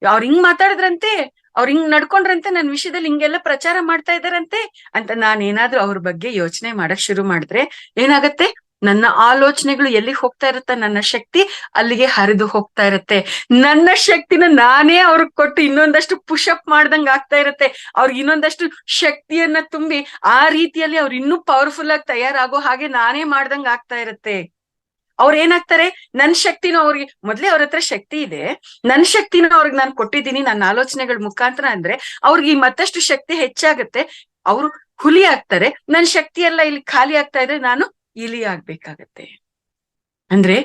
ಅವ್ರ ಹಿಂಗ್ ಮಾತಾಡಿದ್ರಂತೆ, ಅವ್ರ ಹಿಂಗ್ ನಡ್ಕೊಂಡ್ರಂತೆ, ನನ್ ವಿಷಯದಲ್ಲಿ ಹಿಂಗೆಲ್ಲ ಪ್ರಚಾರ ಮಾಡ್ತಾ ಇದಾರಂತೆ ಅಂತ ನಾನೇನಾದ್ರೂ ಅವ್ರ ಬಗ್ಗೆ ಯೋಚನೆ ಮಾಡಕ್ ಶುರು ಮಾಡಿದ್ರೆ ಏನಾಗತ್ತೆ? ನನ್ನ ಆಲೋಚನೆಗಳು ಎಲ್ಲಿ ಹೋಗ್ತಾ ಇರತ್ತ, ನನ್ನ ಶಕ್ತಿ ಅಲ್ಲಿಗೆ ಹರಿದು ಹೋಗ್ತಾ ಇರತ್ತೆ. ನನ್ನ ಶಕ್ತಿನ ನಾನೇ ಅವ್ರಿಗೆ ಕೊಟ್ಟು ಇನ್ನೊಂದಷ್ಟು ಪುಷಪ್ ಮಾಡ್ದಂಗ ಆಗ್ತಾ ಇರತ್ತೆ. ಅವ್ರಿಗೆ ಇನ್ನೊಂದಷ್ಟು ಶಕ್ತಿಯನ್ನ ತುಂಬಿ ಆ ರೀತಿಯಲ್ಲಿ ಅವ್ರು ಇನ್ನೂ ಪವರ್ಫುಲ್ ಆಗಿ ತಯಾರಾಗೋ ಹಾಗೆ ನಾನೇ ಮಾಡ್ದಂಗ ಆಗ್ತಾ ಇರತ್ತೆ. ಅವ್ರ ಏನಾಗ್ತಾರೆ, ನನ್ ಶಕ್ತಿನೂ ಅವ್ರಿಗೆ ಮೊದ್ಲೇ ಅವ್ರ ಹತ್ರ ಶಕ್ತಿ ಇದೆ, ನನ್ ಶಕ್ತಿನೂ ಅವ್ರಿಗೆ ನಾನು ಕೊಟ್ಟಿದ್ದೀನಿ ನನ್ನ ಆಲೋಚನೆಗಳ ಮುಖಾಂತರ ಅಂದ್ರೆ ಅವ್ರಿಗೆ ಮತ್ತಷ್ಟು ಶಕ್ತಿ ಹೆಚ್ಚಾಗತ್ತೆ. ಅವ್ರು ಹುಲಿ ಆಗ್ತಾರೆ, ನನ್ ಶಕ್ತಿ ಎಲ್ಲ ಇಲ್ಲಿ ಖಾಲಿ ಆಗ್ತಾ ಇದ್ರೆ ನಾನು ಇಲಿ ಆಗ್ಬೇಕಾಗತ್ತೆ. ಅಂದ್ರೆ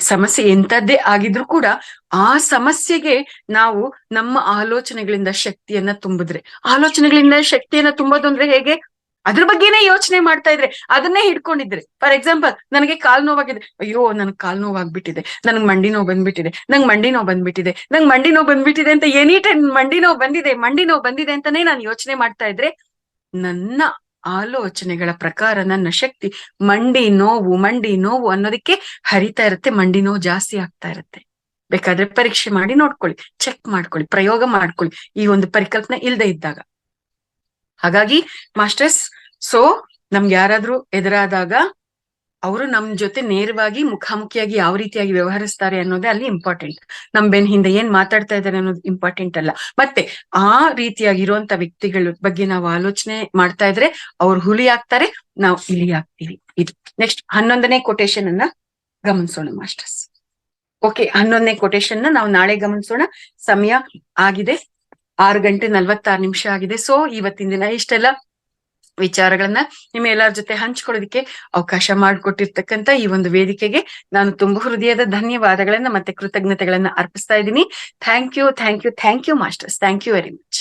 ಸಮಸ್ಯೆ ಎಂತದ್ದೇ ಆಗಿದ್ರು ಕೂಡ ಆ ಸಮಸ್ಯೆಗೆ ನಾವು ನಮ್ಮ ಆಲೋಚನೆಗಳಿಂದ ಶಕ್ತಿಯನ್ನ ತುಂಬಿದ್ರೆ, ಆಲೋಚನೆಗಳಿಂದ ಶಕ್ತಿಯನ್ನ ತುಂಬೋದು ಅಂದ್ರೆ ಹೇಗೆ? ಅದ್ರ ಬಗ್ಗೆನೇ ಯೋಚನೆ ಮಾಡ್ತಾ ಇದ್ರೆ, ಅದನ್ನೇ ಹಿಡ್ಕೊಂಡಿದ್ರೆ. ಫಾರ್ ಎಕ್ಸಾಂಪಲ್, ನನಗೆ ಕಾಲ್ ನೋವಾಗಿದೆ, ಅಯ್ಯೋ ನನ್ಗೆ ಕಾಲ್ ನೋವಾಗ್ಬಿಟ್ಟಿದೆ, ನನ್ಗ್ ಮಂಡಿ ನೋವು ಬಂದ್ಬಿಟ್ಟಿದೆ, ನಂಗ್ ಮಂಡಿ ನೋವು ಬಂದ್ಬಿಟ್ಟಿದೆ, ನಂಗ್ ಮಂಡಿ ನೋವು ಬಂದ್ಬಿಟ್ಟಿದೆ ಅಂತ ಎನಿ ಟೈಮ್ ಮಂಡಿ ನೋವು ಬಂದಿದೆ ಅಂತಾನೆ ನಾನು ಯೋಚನೆ ಮಾಡ್ತಾ ಇದ್ರೆ ನನ್ನ ಆಲೋಚನೆಗಳ ಪ್ರಕಾರ ನನ್ನ ಶಕ್ತಿ ಮಂಡಿ ನೋವು ಅನ್ನೋದಕ್ಕೆ ಹರಿತಾ ಇರುತ್ತೆ, ಮಂಡಿ ನೋವು ಜಾಸ್ತಿ ಆಗ್ತಾ ಇರುತ್ತೆ. ಬೇಕಾದ್ರೆ ಪರೀಕ್ಷೆ ಮಾಡಿ ನೋಡ್ಕೊಳ್ಳಿ, ಚೆಕ್ ಮಾಡ್ಕೊಳ್ಳಿ, ಪ್ರಯೋಗ ಮಾಡ್ಕೊಳ್ಳಿ ಈ ಒಂದು ಪರಿಕಲ್ಪನೆ ಇಲ್ದೇ ಇದ್ದಾಗ. ಹಾಗಾಗಿ ಮಾಸ್ಟರ್ಸ್, ನಮ್ಗೆ ಯಾರಾದ್ರೂ ಎದುರಾದಾಗ ಅವರು ನಮ್ ಜೊತೆ ನೇರವಾಗಿ ಮುಖಾಮುಖಿಯಾಗಿ ಯಾವ ರೀತಿಯಾಗಿ ವ್ಯವಹರಿಸ್ತಾರೆ ಅನ್ನೋದೇ ಅಲ್ಲಿ ಇಂಪಾರ್ಟೆಂಟ್. ನಮ್ ಬೆನ್ ಹಿಂದೆ ಏನ್ ಮಾತಾಡ್ತಾ ಇದ್ದಾರೆ ಅನ್ನೋದು ಇಂಪಾರ್ಟೆಂಟ್ ಅಲ್ಲ. ಮತ್ತೆ ಆ ರೀತಿಯಾಗಿ ಇರುವಂತ ವ್ಯಕ್ತಿಗಳ ಬಗ್ಗೆ ನಾವು ಆಲೋಚನೆ ಮಾಡ್ತಾ ಇದ್ರೆ ಅವ್ರು ಹುಲಿ ಆಗ್ತಾರೆ, ನಾವು ಇಲಿ ಆಗ್ತೀವಿ. ಇದು ನೆಕ್ಸ್ಟ್ 11ನೇ ಕೊಟೇಶನ್ ಅನ್ನ ಗಮನಿಸೋಣ ಮಾಸ್ಟರ್ಸ್. ಓಕೆ, 11ನೇ ಕೊಟೇಶನ್ ನಾವು ನಾಳೆ ಗಮನಿಸೋಣ. ಸಮಯ ಆಗಿದೆ, 6:46 ಆಗಿದೆ. ಇವತ್ತಿನ ದಿನ ಇಷ್ಟೆಲ್ಲ ವಿಚಾರಗಳನ್ನ ನಿಮ್ಮ ಎಲ್ಲರ ಜೊತೆ ಹಂಚ್ಕೊಳ್ಳೋದಕ್ಕೆ ಅವಕಾಶ ಮಾಡಿಕೊಟ್ಟಿರ್ತಕ್ಕಂಥ ಈ ಒಂದು ವೇದಿಕೆಗೆ ನಾನು ತುಂಬ ಹೃದಯದ ಧನ್ಯವಾದಗಳನ್ನ ಮತ್ತೆ ಕೃತಜ್ಞತೆಗಳನ್ನ ಅರ್ಪಿಸ್ತಾ ಇದ್ದೀನಿ. Thank you masters, thank you very much.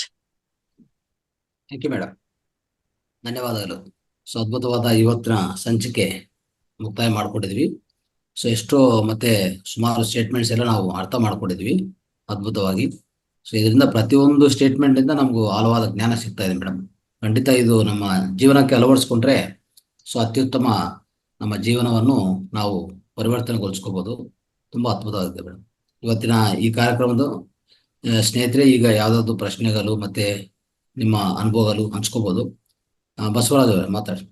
Thank you madam, ಧನ್ಯವಾದಗಳು. ಅದ್ಭುತವಾದ ಇವತ್ತಿನ ಸಂಚಿಕೆ ಮುಕ್ತಾಯ ಮಾಡ್ಕೊಂಡಿದ್ವಿ. ಎಷ್ಟೋ ಮತ್ತೆ ಸುಮಾರು ಸ್ಟೇಟ್ಮೆಂಟ್ಸ್ ಎಲ್ಲ ನಾವು ಅರ್ಥ ಮಾಡ್ಕೊಂಡಿದ್ವಿ ಅದ್ಭುತವಾಗಿ. ಇದರಿಂದ ಪ್ರತಿಯೊಂದು ಸ್ಟೇಟ್ಮೆಂಟ್ ಇಂದ ನಮಗೂ ಆಳವಾದ ಜ್ಞಾನ ಸಿಗ್ತಾ ಇದೆ ಮೇಡಮ್. ಖಂಡಿತ ಇದು ನಮ್ಮ ಜೀವನಕ್ಕೆ ಅಳವಡಿಸ್ಕೊಂಡ್ರೆ ಅತ್ಯುತ್ತಮ ನಮ್ಮ ಜೀವನವನ್ನು ನಾವು ಪರಿವರ್ತನೆಗೊಳಿಸ್ಕೋಬಹುದು. ತುಂಬಾ ಅದ್ಭುತವಾಗಿದೆ ಮೇಡಮ್ ಇವತ್ತಿನ ಈ ಕಾರ್ಯಕ್ರಮದ. ಸ್ನೇಹಿತರೆ, ಈಗ ಯಾವ್ದಾದ್ರು ಪ್ರಶ್ನೆಗಳು ಮತ್ತೆ ನಿಮ್ಮ ಅನುಭವಗಳು ಹಂಚ್ಕೋಬಹುದು. ಬಸವರಾಜ್ ಅವರೇ ಮಾತಾಡಿ.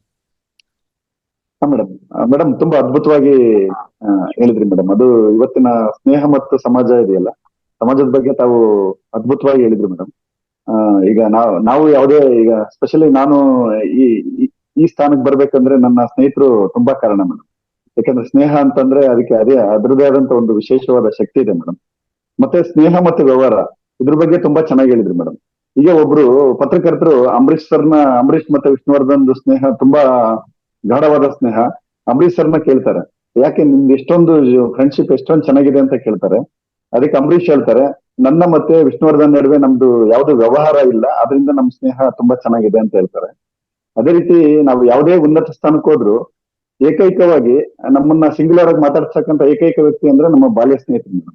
ಮೇಡಮ್ ತುಂಬಾ ಅದ್ಭುತವಾಗಿ ಹೇಳಿದ್ರಿ ಮೇಡಮ್. ಅದು ಇವತ್ತಿನ ಸ್ನೇಹ ಮತ್ತು ಸಮಾಜ ಇದೆಯಲ್ಲ, ಸಮಾಜದ ಬಗ್ಗೆ ತಾವು ಅದ್ಭುತವಾಗಿ ಹೇಳಿದ್ರು ಮೇಡಮ್. ಈಗ ನಾವು ಯಾವುದೇ ಈಗ ಸ್ಪೆಷಲಿ ನಾನು ಈ ಈ- ಈ ಸ್ಥಾನಕ್ಕೆ ಬರ್ಬೇಕಂದ್ರೆ ನನ್ನ ಸ್ನೇಹಿತರು ತುಂಬಾ ಕಾರಣ ಮೇಡಮ್. ಯಾಕಂದ್ರೆ ಸ್ನೇಹ ಅಂತಂದ್ರೆ ಅದಕ್ಕೆ ಅದ್ರದೇ ಆದಂತ ಒಂದು ವಿಶೇಷವಾದ ಶಕ್ತಿ ಇದೆ ಮೇಡಮ್. ಮತ್ತೆ ಸ್ನೇಹ ಮತ್ತೆ ವ್ಯವಹಾರ ಇದ್ರ ಬಗ್ಗೆ ತುಂಬಾ ಚೆನ್ನಾಗಿ ಹೇಳಿದ್ರಿ ಮೇಡಮ್. ಈಗ ಒಬ್ರು ಪತ್ರಕರ್ತರು ಅಂಬರೀಶ್ ಮತ್ತೆ ವಿಷ್ಣುವರ್ಧನ್ ಸ್ನೇಹ ತುಂಬಾ ಗಾಢವಾದ ಸ್ನೇಹ. ಅಂಬರೀಶ್ ಸರ್ನ ಕೇಳ್ತಾರೆ, ಯಾಕೆ ನಿಮ್ದು ಎಷ್ಟೊಂದು ಫ್ರೆಂಡ್ಶಿಪ್ ಎಷ್ಟೊಂದು ಚೆನ್ನಾಗಿದೆ ಅಂತ ಕೇಳ್ತಾರೆ. ಅದಕ್ಕೆ ಅಂಬರೀಶ್ ಹೇಳ್ತಾರೆ, ನನ್ನ ಮತ್ತೆ ವಿಷ್ಣುವರ್ಧನ್ ನಡುವೆ ನಮ್ದು ಯಾವ್ದು ವ್ಯವಹಾರ ಇಲ್ಲ, ಅದರಿಂದ ನಮ್ ಸ್ನೇಹ ತುಂಬಾ ಚೆನ್ನಾಗಿದೆ ಅಂತ ಹೇಳ್ತಾರೆ. ಅದೇ ರೀತಿ ನಾವು ಯಾವುದೇ ಉನ್ನತ ಸ್ಥಾನಕ್ಕೆ ಹೋದ್ರು ಏಕೈಕವಾಗಿ ನಮ್ಮನ್ನ ಸಿಂಗ್ಯುಲರ್ ಆಗಿ ಮಾತಾಡ್ಸಕ್ಕಂತ ಏಕೈಕ ವ್ಯಕ್ತಿ ಅಂದ್ರೆ ನಮ್ಮ ಬಾಲ್ಯ ಸ್ನೇಹಿತರು.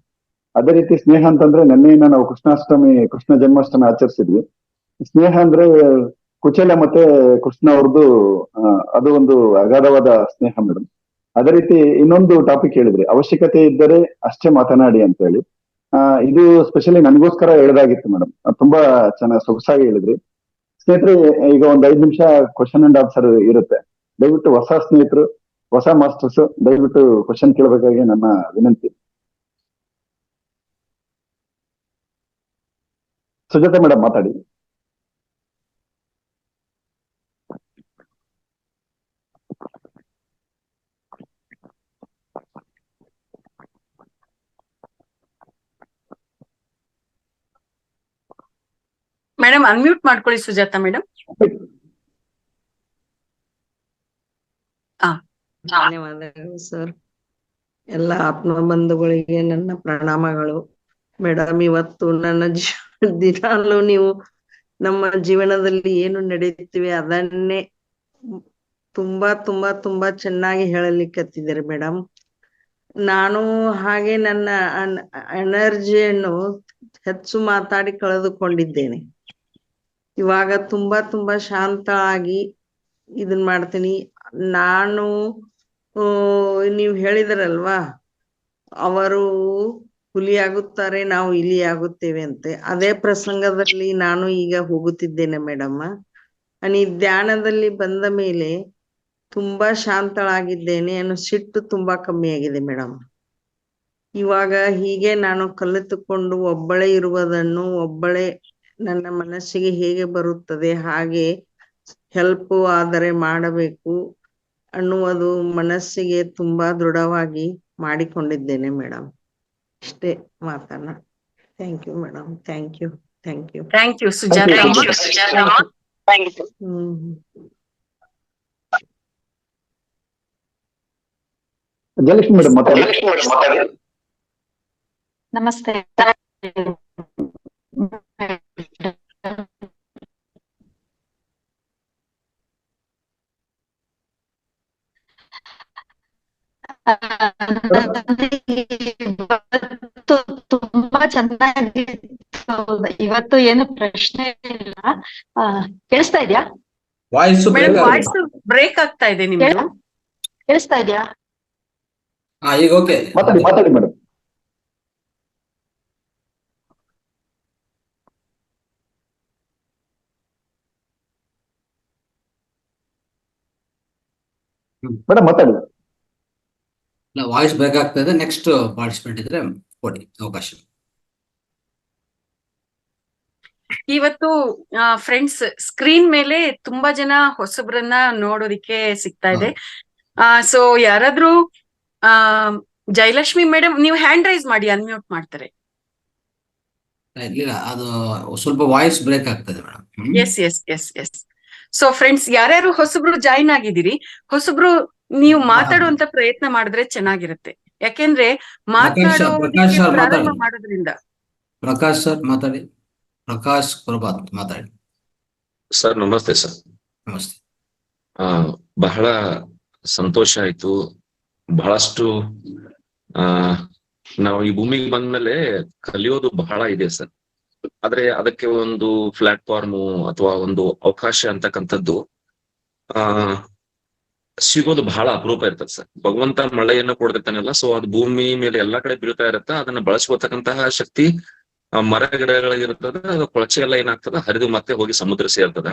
ಅದೇ ರೀತಿ ಸ್ನೇಹ ಅಂತಂದ್ರೆ ನಿನ್ನೆಯಿಂದ ನಾವು ಕೃಷ್ಣ ಜನ್ಮಾಷ್ಟಮಿ ಆಚರಿಸಿದ್ವಿ. ಸ್ನೇಹ ಅಂದ್ರೆ ಕುಚೇಲ ಮತ್ತೆ ಕೃಷ್ಣ ಅವ್ರದ್ದು ಅದು ಒಂದು ಅಗಾಧವಾದ ಸ್ನೇಹ ಮೇಡಮ್. ಅದೇ ರೀತಿ ಇನ್ನೊಂದು ಟಾಪಿಕ್ ಹೇಳಿದ್ರಿ, ಅವಶ್ಯಕತೆ ಇದ್ದರೆ ಅಷ್ಟೇ ಮಾತನಾಡಿ ಅಂತ ಹೇಳಿ. ಇದು ಸ್ಪೆಷಲಿ ನನಗೋಸ್ಕರ ಹೇಳದಾಗಿತ್ತು ಮೇಡಮ್. ತುಂಬಾ ಚೆನ್ನಾಗಿ ಸೊಗಸಾಗಿ ಹೇಳಿದ್ರಿ. ಸ್ನೇಹಿತರೆ, ಈಗ ಒಂದ್ 5 ನಿಮಿಷ ಕ್ವಶನ್ ಅಂಡ್ ಆನ್ಸರ್ ಇರುತ್ತೆ. ದಯವಿಟ್ಟು ಹೊಸ ಸ್ನೇಹಿತರು, ಹೊಸ ಮಾಸ್ಟರ್ಸ್ ದಯವಿಟ್ಟು ಕ್ವಶನ್ ಕೇಳಬೇಕಾಗಿ ನನ್ನ ವಿನಂತಿ. ಸುಜಾತ ಮೇಡಮ್ ಮಾತಾಡಿ. ಮೇಡಮ್ ಅನ್ಮ್ಯೂಟ್ ಮಾಡ್ಕೊಳ್ಳಿ ಸುಜಾತ ಮೇಡಮ್. ಧನ್ಯವಾದಗಳು ಸರ್. ಎಲ್ಲ ಆತ್ಮ ಬಂಧುಗಳಿಗೆ ನನ್ನ ಪ್ರಣಾಮಗಳು. ಮೇಡಮ್, ಇವತ್ತು ನನ್ನ ದಿನಾಲು ನೀವು ನಮ್ಮ ಜೀವನದಲ್ಲಿ ಏನು ನಡೆಯುತ್ತಿವೆ ಅದನ್ನೇ ತುಂಬಾ ತುಂಬಾ ತುಂಬಾ ಚೆನ್ನಾಗಿ ಹೇಳಲಿಕ್ಕತ್ತಿದ್ದಾರೆ ಮೇಡಮ್. ನಾನು ಹಾಗೆ ನನ್ನ ಎನರ್ಜಿಯನ್ನು ಹೆಚ್ಚು ಮಾತಾಡಿ ಕಳೆದುಕೊಂಡಿದ್ದೇನೆ. ಇವಾಗ ತುಂಬಾ ತುಂಬಾ ಶಾಂತ ಆಗಿ ಇದನ್ ಮಾಡ್ತೀನಿ. ನಾನು ನೀವು ಹೇಳಿದ್ರಲ್ವಾ, ಅವರು ಹುಲಿಯಾಗುತ್ತಾರೆ, ನಾವು ಇಲಿ ಆಗುತ್ತೇವೆ ಅಂತೆ. ಅದೇ ಪ್ರಸಂಗದಲ್ಲಿ ನಾನು ಈಗ ಹೋಗುತ್ತಿದ್ದೇನೆ ಮೇಡಮ್. ಈ ಧ್ಯಾನದಲ್ಲಿ ಬಂದ ಮೇಲೆ ತುಂಬಾ ಶಾಂತಳಾಗಿದ್ದೇನೆ. ಸಿಟ್ಟು ತುಂಬಾ ಕಮ್ಮಿ ಆಗಿದೆ ಮೇಡಮ್. ಇವಾಗ ಹೀಗೆ ನಾನು ಕಲಿತುಕೊಂಡು ಒಬ್ಬಳೇ ಇರುವುದನ್ನು, ಒಬ್ಬಳೇ ನನ್ನ ಮನಸ್ಸಿಗೆ ಹೇಗೆ ಬರುತ್ತದೆ ಹಾಗೆ ಹೆಲ್ಪ್ ಆದರೆ ಮಾಡಬೇಕು ಅನ್ನುವುದು ಮನಸ್ಸಿಗೆ ತುಂಬಾ ದೃಢವಾಗಿ ಮಾಡಿಕೊಂಡಿದ್ದೇನೆ ಮೇಡಮ್. ಇಷ್ಟೇ ಮಾತನ್ನ. Thank you madam. Thank you. Thank you ಸುಜಾತಮ್ಮ. ಜಯಲಕ್ಷ್ಮಿ ಮೇಡಮ್ ಮಾತಾಡಿ. ನಮಸ್ತೆ. ತುಂಬಾ ಚೆನ್ನಾಗಿತ್ತು. ಇವತ್ತು ಏನು ಪ್ರಶ್ನೆ ಇಲ್ಲ. ಕೇಳಿಸ್ತಾ ಇದ್ಯಾ? ಮೇಡಮ್ ವಾಯ್ಸ್ ಬ್ರೇಕ್ ಆಗ್ತಾ ಇದೆ ನಿಮ್ದು. ಕೇಳಿಸ್ತಾ ಇದ್ಯಾ? ಈಗ ಓಕೆ. ಮಾತಾಡಿ ಮೇಡಮ್. ಮೇಡಮ್ ಮಾತಾಡಿ. ವಾಯ್ಸ್ ಬ್ರೇಕ್ ಆಗ್ತಾ ಇದೆ. ನೆಕ್ಸ್ಟ್ ಪಾರ್ಟಿಸಿಪೆಂಟ್ ಇದ್ರೆ ಕೊಡಿ ಅವಕಾಶ. ಇವತ್ತು ಫ್ರೆಂಡ್ಸ್ ಸ್ಕ್ರೀನ್ ಮೇಲೆ ತುಂಬಾ ಜನ ಹೊಸಬ್ರನ್ನ ನೋಡೋದಿಕ್ಕೆ ಸಿಗ್ತಾ ಇದೆ. ಸೊ ಯಾರಾದ್ರೂ ಜಯಲಕ್ಷ್ಮಿ ಮೇಡಮ್ ನೀವು ಹ್ಯಾಂಡ್ ರೈಸ್ ಮಾಡಿ, ಅನ್ಮ್ಯೂಟ್ ಮಾಡ್ತಾರೆ. ಇಲ್ಲ, ಅದು ಸ್ವಲ್ಪ ವಾಯ್ಸ್ ಬ್ರೇಕ್ ಆಗ್ತದೆ ಮೇಡಮ್. ಎಸ್. ಸೊ ಫ್ರೆಂಡ್ಸ್, ಯಾರ್ಯಾರು ಹೊಸಬ್ರು ಜಾಯಿನ್ ಆಗಿದ್ದೀರಿ, ಹೊಸಬ್ರು ನೀವು ಮಾತಾಡುವಂತ ಪ್ರಯತ್ನ ಮಾಡಿದ್ರೆ ಚೆನ್ನಾಗಿರುತ್ತೆ. ಯಾಕೆಂದ್ರೆ ಮಾತನಾಡೋದಕ್ಕೆ ಪ್ರಾರಂಭ ಮಾಡೋದ್ರಿಂದ. ಪ್ರಕಾಶ್ ಸರ್ ಮಾತಾಡಿ. ಪ್ರಕಾಶ್ ಪ್ರಭಾತ್ ಮಾತಾಡಿ ಸರ್. ನಮಸ್ತೆ ಸರ್. ನಮಸ್ತೆ. ಬಹಳ ಸಂತೋಷ ಆಯ್ತು. ಬಹಳಷ್ಟು ನಾವು ಈ ಭೂಮಿಗೆ ಬಂದ್ಮೇಲೆ ಕಲಿಯೋದು ಬಹಳ ಇದೆ ಸರ್. ಆದ್ರೆ ಅದಕ್ಕೆ ಒಂದು ಪ್ಲಾಟ್ಫಾರ್ಮು ಅಥವಾ ಒಂದು ಅವಕಾಶ ಅಂತಕ್ಕಂಥದ್ದು ಸಿಗೋದು ಬಹಳ ಅಪರೂಪ ಇರ್ತದೆ ಸರ್. ಭಗವಂತ ಮಳೆಯನ್ನು ಕೊಡ್ತಿರ್ತಾನಲ್ಲ, ಸೊ ಅದು ಭೂಮಿ ಮೇಲೆ ಎಲ್ಲಾ ಕಡೆ ಬೀಳ್ತಾ ಇರುತ್ತೆ. ಅದನ್ನ ಬಳಸ್ಕೋತಕ್ಕಂತಹ ಶಕ್ತಿ ಮರ ಗಿಡಗಳಿಗಿರ್ತದೆ. ಅದು ಕೊಳಚೆ ಎಲ್ಲ ಏನಾಗ್ತದೆ, ಹರಿದು ಮತ್ತೆ ಹೋಗಿ ಸಮುದ್ರ ಸೇರ್ತದೆ.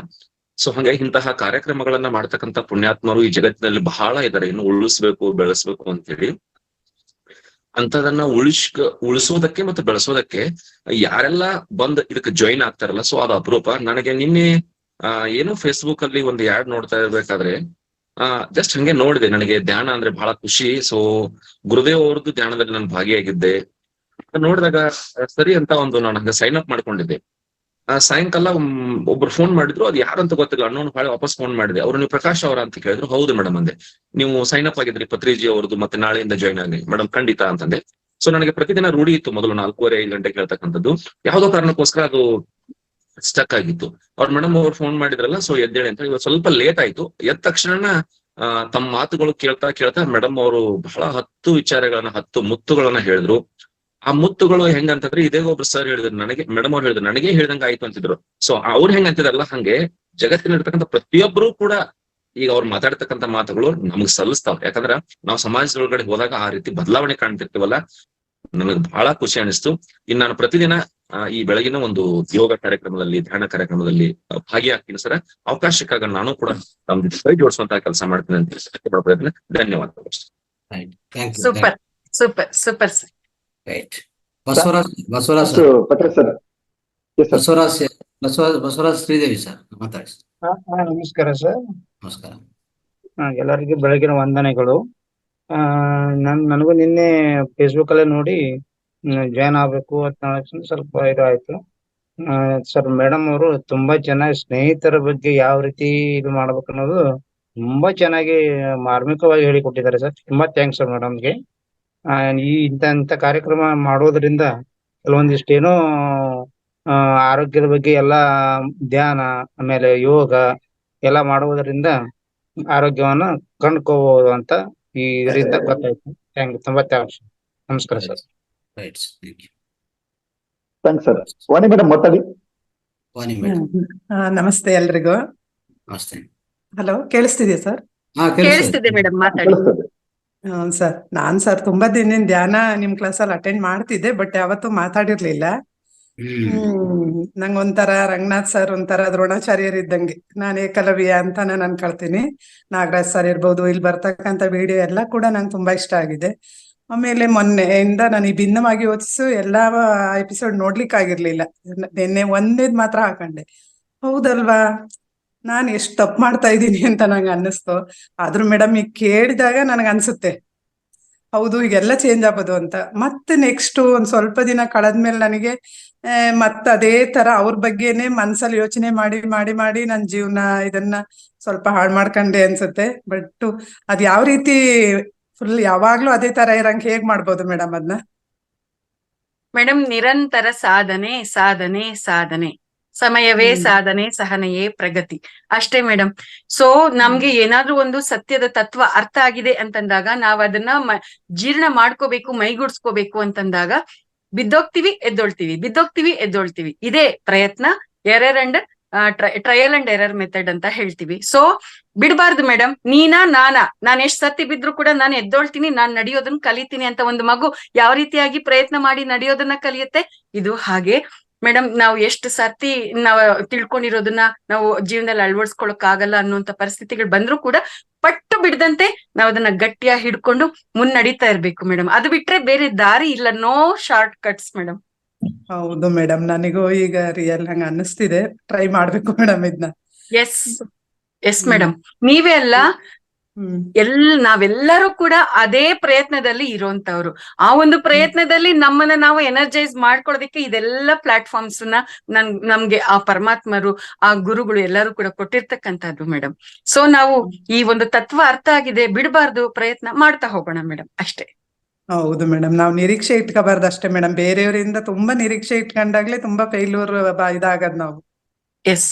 ಸೊ ಹಾಗಾಗಿ ಇಂತಹ ಕಾರ್ಯಕ್ರಮಗಳನ್ನ ಮಾಡ್ತಕ್ಕಂಥ ಪುಣ್ಯಾತ್ಮರು ಈ ಜಗತ್ತಿನಲ್ಲಿ ಬಹಳ ಇದ್ದಾರೆ. ಇನ್ನು ಉಳಿಸ್ಬೇಕು, ಬೆಳೆಸ್ಬೇಕು ಅಂತ ಹೇಳಿ. ಅಂತದನ್ನ ಉಳಿಸೋದಕ್ಕೆ ಮತ್ತು ಬೆಳೆಸೋದಕ್ಕೆ ಯಾರೆಲ್ಲ ಬಂದ್ ಇದಕ್ಕೆ ಜಾಯಿನ್ ಆಗ್ತಾರಲ್ಲ, ಸೊ ಅದು ಅಪರೂಪ. ನನಗೆ ನಿನ್ನೆ ಏನೋ ಫೇಸ್ಬುಕ್ ಅಲ್ಲಿ ಒಂದು ಆಡ್ ನೋಡ್ತಾ ಇರ್ಬೇಕಾದ್ರೆ ಜಸ್ಟ್ ಹಂಗೆ ನೋಡಿದೆ. ನನಗೆ ಧ್ಯಾನ ಅಂದ್ರೆ ಬಹಳ ಖುಷಿ. ಸೊ ಗುರುದೇವ್ ಅವ್ರದ್ದು ಧ್ಯಾನದಲ್ಲಿ ನಾನು ಭಾಗಿಯಾಗಿದ್ದೆ. ನೋಡಿದಾಗ ಸರಿ ಅಂತ ನಾನು ಹಂಗೆ ಸೈನ್ ಅಪ್ ಮಾಡ್ಕೊಂಡಿದ್ದೆ. ಸಾಯಂಕಾಲ ಒಬ್ರು ಫೋನ್ ಮಾಡಿದ್ರು, ಅದು ಯಾರಂತ ಗೊತ್ತಿಲ್ಲ, ಅಣ್ಣವ್ನು ಭಾಳ ವಾಪಸ್ ಫೋನ್ ಮಾಡಿದೆ. ಅವ್ರು ನೀವು ಪ್ರಕಾಶ್ ಅವರ ಅಂತ ಕೇಳಿದ್ರು. ಹೌದು ಮೇಡಮ್ ಅಂದೆ. ನೀವು ಸೈನ್ ಅಪ್ ಆಗಿದ್ರಿ ಪತ್ರಿಜಿ ಅವ್ರದ್ದು, ಮತ್ತೆ ನಾಳೆಯಿಂದ ಜಾಯ್ನ್ ಆಗಿ. ಮೇಡಮ್ ಖಂಡಿತ ಅಂತಂದೆ. ಸೊ ನನಗೆ ಪ್ರತಿದಿನ ರೂಢಿ ಇತ್ತು ಮೊದಲು 4:30-5 ಗಂಟೆಗೆ ಹೇಳ್ತಕ್ಕಂಥದ್ದು. ಯಾವುದೋ ಕಾರಣಕ್ಕೋಸ್ಕರ ಅದು ಸ್ಟಕ್ ಆಗಿತ್ತು. ಅವ್ರ ಮೇಡಮ್ ಅವ್ರು ಫೋನ್ ಮಾಡಿದ್ರಲ್ಲ, ಸೊ ಎದ್ದೇಳಿ ಅಂತ. ಇವತ್ತು ಸ್ವಲ್ಪ ಲೇಟ್ ಆಯ್ತು. ಎದ್ದ ತಕ್ಷಣ ತಮ್ಮ ಮಾತುಗಳು ಕೇಳ್ತಾ ಕೇಳ್ತಾ ಮೇಡಮ್ ಅವರು ಬಹಳ 10 ವಿಚಾರಗಳನ್ನ 10 ಮುತ್ತುಗಳನ್ನ ಹೇಳಿದ್ರು. ಆ ಮುತ್ತುಗಳು ಹೆಂಗಂತಂದ್ರೆ, ಇದೇ ಒಬ್ರು ಸರ್ ಹೇಳಿದ್ರು ನನಗೆ, ಮೇಡಮ್ ಅವ್ರು ಹೇಳಿದ್ರು ನನಗೆ ಹೇಳ್ದಂಗ ಆಯ್ತು ಅಂತಿದ್ರು. ಸೊ ಅವ್ರು ಹೆಂಗಂತಿದಾರಲ್ಲ, ಹಂಗೆ ಜಗತ್ತಿನಲ್ಲಿರ್ತಕ್ಕಂಥ ಪ್ರತಿಯೊಬ್ಬರು ಕೂಡ ಈಗ ಅವ್ರು ಮಾತಾಡ್ತಕ್ಕಂಥ ಮಾತುಗಳು ನಮಗ್ ಸಲ್ಲಿಸ್ತಾವ್. ಯಾಕಂದ್ರ ನಾವು ಸಮಾಜದೊಳಗಡೆ ಹೋದಾಗ ಆ ರೀತಿ ಬದಲಾವಣೆ ಕಾಣ್ತಿರ್ತೀವಲ್ಲ, ನನಗೆ ಬಹಳ ಖುಷಿ ಅನಿಸ್ತು. ಇನ್ನು ನಾನು ಪ್ರತಿದಿನ ಈ ಬೆಳಗಿನ ಒಂದು ಯೋಗ ಕಾರ್ಯಕ್ರಮದಲ್ಲಿ, ಧ್ಯಾನ ಕಾರ್ಯಕ್ರಮದಲ್ಲಿ ಭಾಗಿಯಾಗ್ತೀನಿ ಸರ್. ಅವಕಾಶಕ್ಕಾಗ ನಾನು ಕೂಡ ನಮ್ಮ ಜೊತೆ ಕೈ ಜೋಡಿಸುವಂತಹ ಕೆಲಸ ಮಾಡ್ತೀನಿ ಅಂತ ಪ್ರಯತ್ನ. ಧನ್ಯವಾದಗಳು. Super super super sir. Right. Basavaraj Patel sir. Basavaraj Sridevi sir ಮಾತಾಡಿ. ನಮಸ್ಕಾರ ಸರ್. ನಮಸ್ಕಾರ. ಎಲ್ಲರಿಗೂ ಬೆಳಗಿನ ವಂದನೆಗಳು. ನನಗೂ ನಿನ್ನೆ ಫೇಸ್ಬುಕ್ ಅಲ್ಲೇ ನೋಡಿ ಜಾಯ್ನ್ ಆಗ್ಬೇಕು ಅಂತ ಸ್ವಲ್ಪ ಇದಾಯ್ತು ಸರ್. ಮೇಡಮ್ ಅವರು ತುಂಬಾ ಚೆನ್ನಾಗಿ ಸ್ನೇಹಿತರ ಬಗ್ಗೆ ಯಾವ ರೀತಿ ಇದು ಮಾಡ್ಬೇಕು ಅನ್ನೋದು ತುಂಬಾ ಚೆನ್ನಾಗಿ ಮಾರ್ಮಿಕವಾಗಿ ಹೇಳಿಕೊಟ್ಟಿದ್ದಾರೆ ಸರ್. ತುಂಬಾ ಥ್ಯಾಂಕ್ಸ್ ಸರ್ ಮೇಡಮ್ಗೆ. ಇಂಥ ಕಾರ್ಯಕ್ರಮ ಮಾಡೋದ್ರಿಂದ ಕೆಲವೊಂದಿಷ್ಟೇನೋ ಆರೋಗ್ಯದ ಬಗ್ಗೆ ಎಲ್ಲ ಧ್ಯಾನ, ಆಮೇಲೆ ಯೋಗ ಎಲ್ಲ ಮಾಡುವುದರಿಂದ ಆರೋಗ್ಯವನ್ನ ಕಂಡ್ಕೋಬಹುದು ಅಂತ ಇದರಿಂದ ಗೊತ್ತಾಯ್ತು. ತುಂಬಾ ಥ್ಯಾಂಕ್ಸ್. ನಮಸ್ಕಾರ sir. Thanks sir. Vani madam ಮಾತಾಡಿ. ವಾಣಿ ಮೇಡಮ್ ನಮಸ್ತೆ ಎಲ್ರಿಗೂ. ನಮಸ್ತೆ. ಹಲೋ, ಕೇಳಿಸ್ತಿದ್ಯಾ ಸರ್? ಕೇಳಿಸ್ತಿದೆ ಮೇಡಮ್, ಮಾತಾಡಿ. ಸರ್, ನಾನ್ ತುಂಬಾ ದಿನದಿಂದ ಧ್ಯಾನ ನಿಮ್ ಕ್ಲಾಸಲ್ಲಿ ಅಟೆಂಡ್ ಮಾಡ್ತಿದ್ದೆ, ಬಟ್ ಯಾವತ್ತೂ ಮಾತಾಡಿರ್ಲಿಲ್ಲ. ನಂಗೊಂಥರ ರಂಗನಾಥ್ ಸರ್ ಒಂಥರ ದ್ರೋಣಾಚಾರ್ಯರ್ ಇದ್ದಂಗೆ. ನಾನು ಏಕಲವ್ಯ ಅಂತ ನಾನು ಅನ್ಕೊಳ್ತೀನಿ. ನಾಗರಾಜ್ ಸರ್ ಇರ್ಬೋದು, ಇಲ್ಲಿ ಬರ್ತಕ್ಕಂಥ ವಿಡಿಯೋ ಎಲ್ಲ ಕೂಡ ನಂಗೆ ತುಂಬಾ ಇಷ್ಟ ಆಗಿದೆ. ಆಮೇಲೆ ಮೊನ್ನೆಯಿಂದ ನಾನು ಈ ಭಿನ್ನವಾಗಿ ಯೋಚಿಸು ಎಲ್ಲಾ ಎಪಿಸೋಡ್ ನೋಡ್ಲಿಕ್ಕೆ ಆಗಿರ್ಲಿಲ್ಲ. ನಿನ್ನೆ ಒಂದೇದ್ ಮಾತ್ರ ಹಾಕೊಂಡೆ. ಹೌದಲ್ವಾ, ನಾನ್ ಎಷ್ಟ್ ತಪ್ಪು ಮಾಡ್ತಾ ಇದ್ದೀನಿ ಅಂತ ನಂಗೆ ಅನ್ನಿಸ್ತು. ಆದ್ರೂ ಮೇಡಮ್ ಈಗ ಕೇಳಿದಾಗ ನನಗೆ ಅನ್ಸುತ್ತೆ, ಹೌದು ಈಗೆಲ್ಲ ಚೇಂಜ್ ಆಗ್ಬೋದು ಅಂತ. ಮತ್ತೆ ನೆಕ್ಸ್ಟ್ ಒಂದ್ ಸ್ವಲ್ಪ ದಿನ ಕಳೆದ್ಮೇಲೆ ನನಗೆ ಮತ್ತ ಅದೇ ತರ ಅವ್ರ ಬಗ್ಗೆನೆ ಮನ್ಸಲ್ಲಿ ಯೋಚನೆ ಮಾಡಿ ಮಾಡಿ ಮಾಡಿ ನನ್ ಜೀವನ ಇದನ್ನ ಸ್ವಲ್ಪ ಹಾಳು ಮಾಡ್ಕೊಂಡೆ ಅನ್ಸುತ್ತೆ. ಬಟ್ ಅದ್ ಯಾವ ರೀತಿ ಫುಲ್ ಯಾವಾಗ್ಲೂ ಅದೇ ತರ ಇರಂಗ್ ಹೇಗ್ ಮಾಡ್ಬೋದು ಮೇಡಮ್ ಅದನ್ನ? ಮೇಡಮ್, ನಿರಂತರ ಸಾಧನೆ ಸಾಧನೆ ಸಾಧನೆ, ಸಮಯವೇ ಸಾಧನೆ, ಸಹನೆಯೇ ಪ್ರಗತಿ, ಅಷ್ಟೇ ಮೇಡಮ್. ಸೊ ನಮ್ಗೆ ಏನಾದ್ರೂ ಒಂದು ಸತ್ಯದ ತತ್ವ ಅರ್ಥ ಆಗಿದೆ ಅಂತಂದಾಗ ನಾವ್ ಅದನ್ನ ಜೀರ್ಣ ಮಾಡ್ಕೋಬೇಕು, ಮೈಗೂಡ್ಸ್ಕೋಬೇಕು ಅಂತಂದಾಗ ಬಿದ್ದೋಗ್ತಿವಿ, ಎದ್ದೊಳ್ತೀವಿ, ಬಿದ್ದೋಗ್ತಿವಿ, ಎದ್ದೊಳ್ತೀವಿ. ಇದೇ ಪ್ರಯತ್ನ, ಟ್ರಯಲ್ ಅಂಡ್ ಎರರ್ ಮೆಥಡ್ ಅಂತ ಹೇಳ್ತೀವಿ. So ಬಿಡ್ಬಾರ್ದು madam. ನಾನ್ ಎಷ್ಟ್ ಸತಿ ಬಿದ್ರು ಕೂಡ ನಾನು ಎದ್ದೊಳ್ತೀನಿ, ನಾನ್ ನಡೆಯೋದನ್ನ ಕಲಿತೀನಿ ಅಂತ ಒಂದು ಮಗು ಯಾವ ರೀತಿಯಾಗಿ ಪ್ರಯತ್ನ ಮಾಡಿ ನಡೆಯೋದನ್ನ ಕಲಿಯುತ್ತೆ, ಇದು ಹಾಗೆ ಮೇಡಮ್. ನಾವು ಎಷ್ಟು ಸರ್ತಿ ನಾವು ತಿಳ್ಕೊಂಡಿರೋದನ್ನ ನಾವು ಜೀವನದಲ್ಲಿ ಅಳವಡಿಸ್ಕೊಳಕ್ ಆಗಲ್ಲ ಅನ್ನುವಂತ ಪರಿಸ್ಥಿತಿಗಳು ಬಂದ್ರು ಕೂಡ ಪಟ್ಟು ಬಿಡದಂತೆ ನಾವ್ ಅದನ್ನ ಗಟ್ಟಿಯಾಗಿ ಹಿಡ್ಕೊಂಡು ಮುನ್ನಡೀತಾ ಇರ್ಬೇಕು ಮೇಡಮ್. ಅದು ಬಿಟ್ರೆ ಬೇರೆ ದಾರಿ ಇಲ್ಲ. No short cuts madam. ಹೌದು ಮೇಡಮ್, ನನಗೂ ಈಗ ರಿಯಲ್ ಹಂಗ ಅನ್ನಿಸ್ತಿದೆ. ಟ್ರೈ ಮಾಡ್ಬೇಕು ಮೇಡಮ್ ಇದನ್ನ. ಎಸ್ ಎಸ್ ಮೇಡಮ್, ನೀವೇ ಅಲ್ಲ, ನಾವೆಲ್ಲರೂ ಕೂಡ ಅದೇ ಪ್ರಯತ್ನದಲ್ಲಿ ಇರೋಂತವ್ರು. ಆ ಒಂದು ಪ್ರಯತ್ನದಲ್ಲಿ ನಮ್ಮನ್ನ ನಾವು ಎನರ್ಜೈಸ್ ಮಾಡ್ಕೊಳ್ಳೋದಕ್ಕೆ ಇದೆಲ್ಲ ಪ್ಲಾಟ್ಫಾರ್ಮ್ಸ್ ನಮ್ಗೆ ಆ ಪರಮಾತ್ಮರು, ಆ ಗುರುಗಳು ಎಲ್ಲರೂ ಕೂಡ ಕೊಟ್ಟಿರ್ತಕ್ಕಂಥದ್ದು ಮೇಡಮ್. ಸೊ ನಾವು ಈ ಒಂದು ತತ್ವ ಅರ್ಥ ಆಗಿದೆ, ಬಿಡಬಾರ್ದು, ಪ್ರಯತ್ನ ಮಾಡ್ತಾ ಹೋಗೋಣ ಮೇಡಮ್, ಅಷ್ಟೇ. ಹೌದು ಮೇಡಮ್, ನಾವು ನಿರೀಕ್ಷೆ ಇಟ್ಕೋಬಾರ್ದು ಅಷ್ಟೇ ಮೇಡಮ್. ಬೇರೆಯವರಿಂದ ತುಂಬಾ ನಿರೀಕ್ಷೆ ಇಟ್ಕೊಂಡಾಗ್ಲೇ ತುಂಬಾ ಫೇಲ್ಯೂರ್ ಇದಾಗದ್ ನಾವು. ಎಸ್,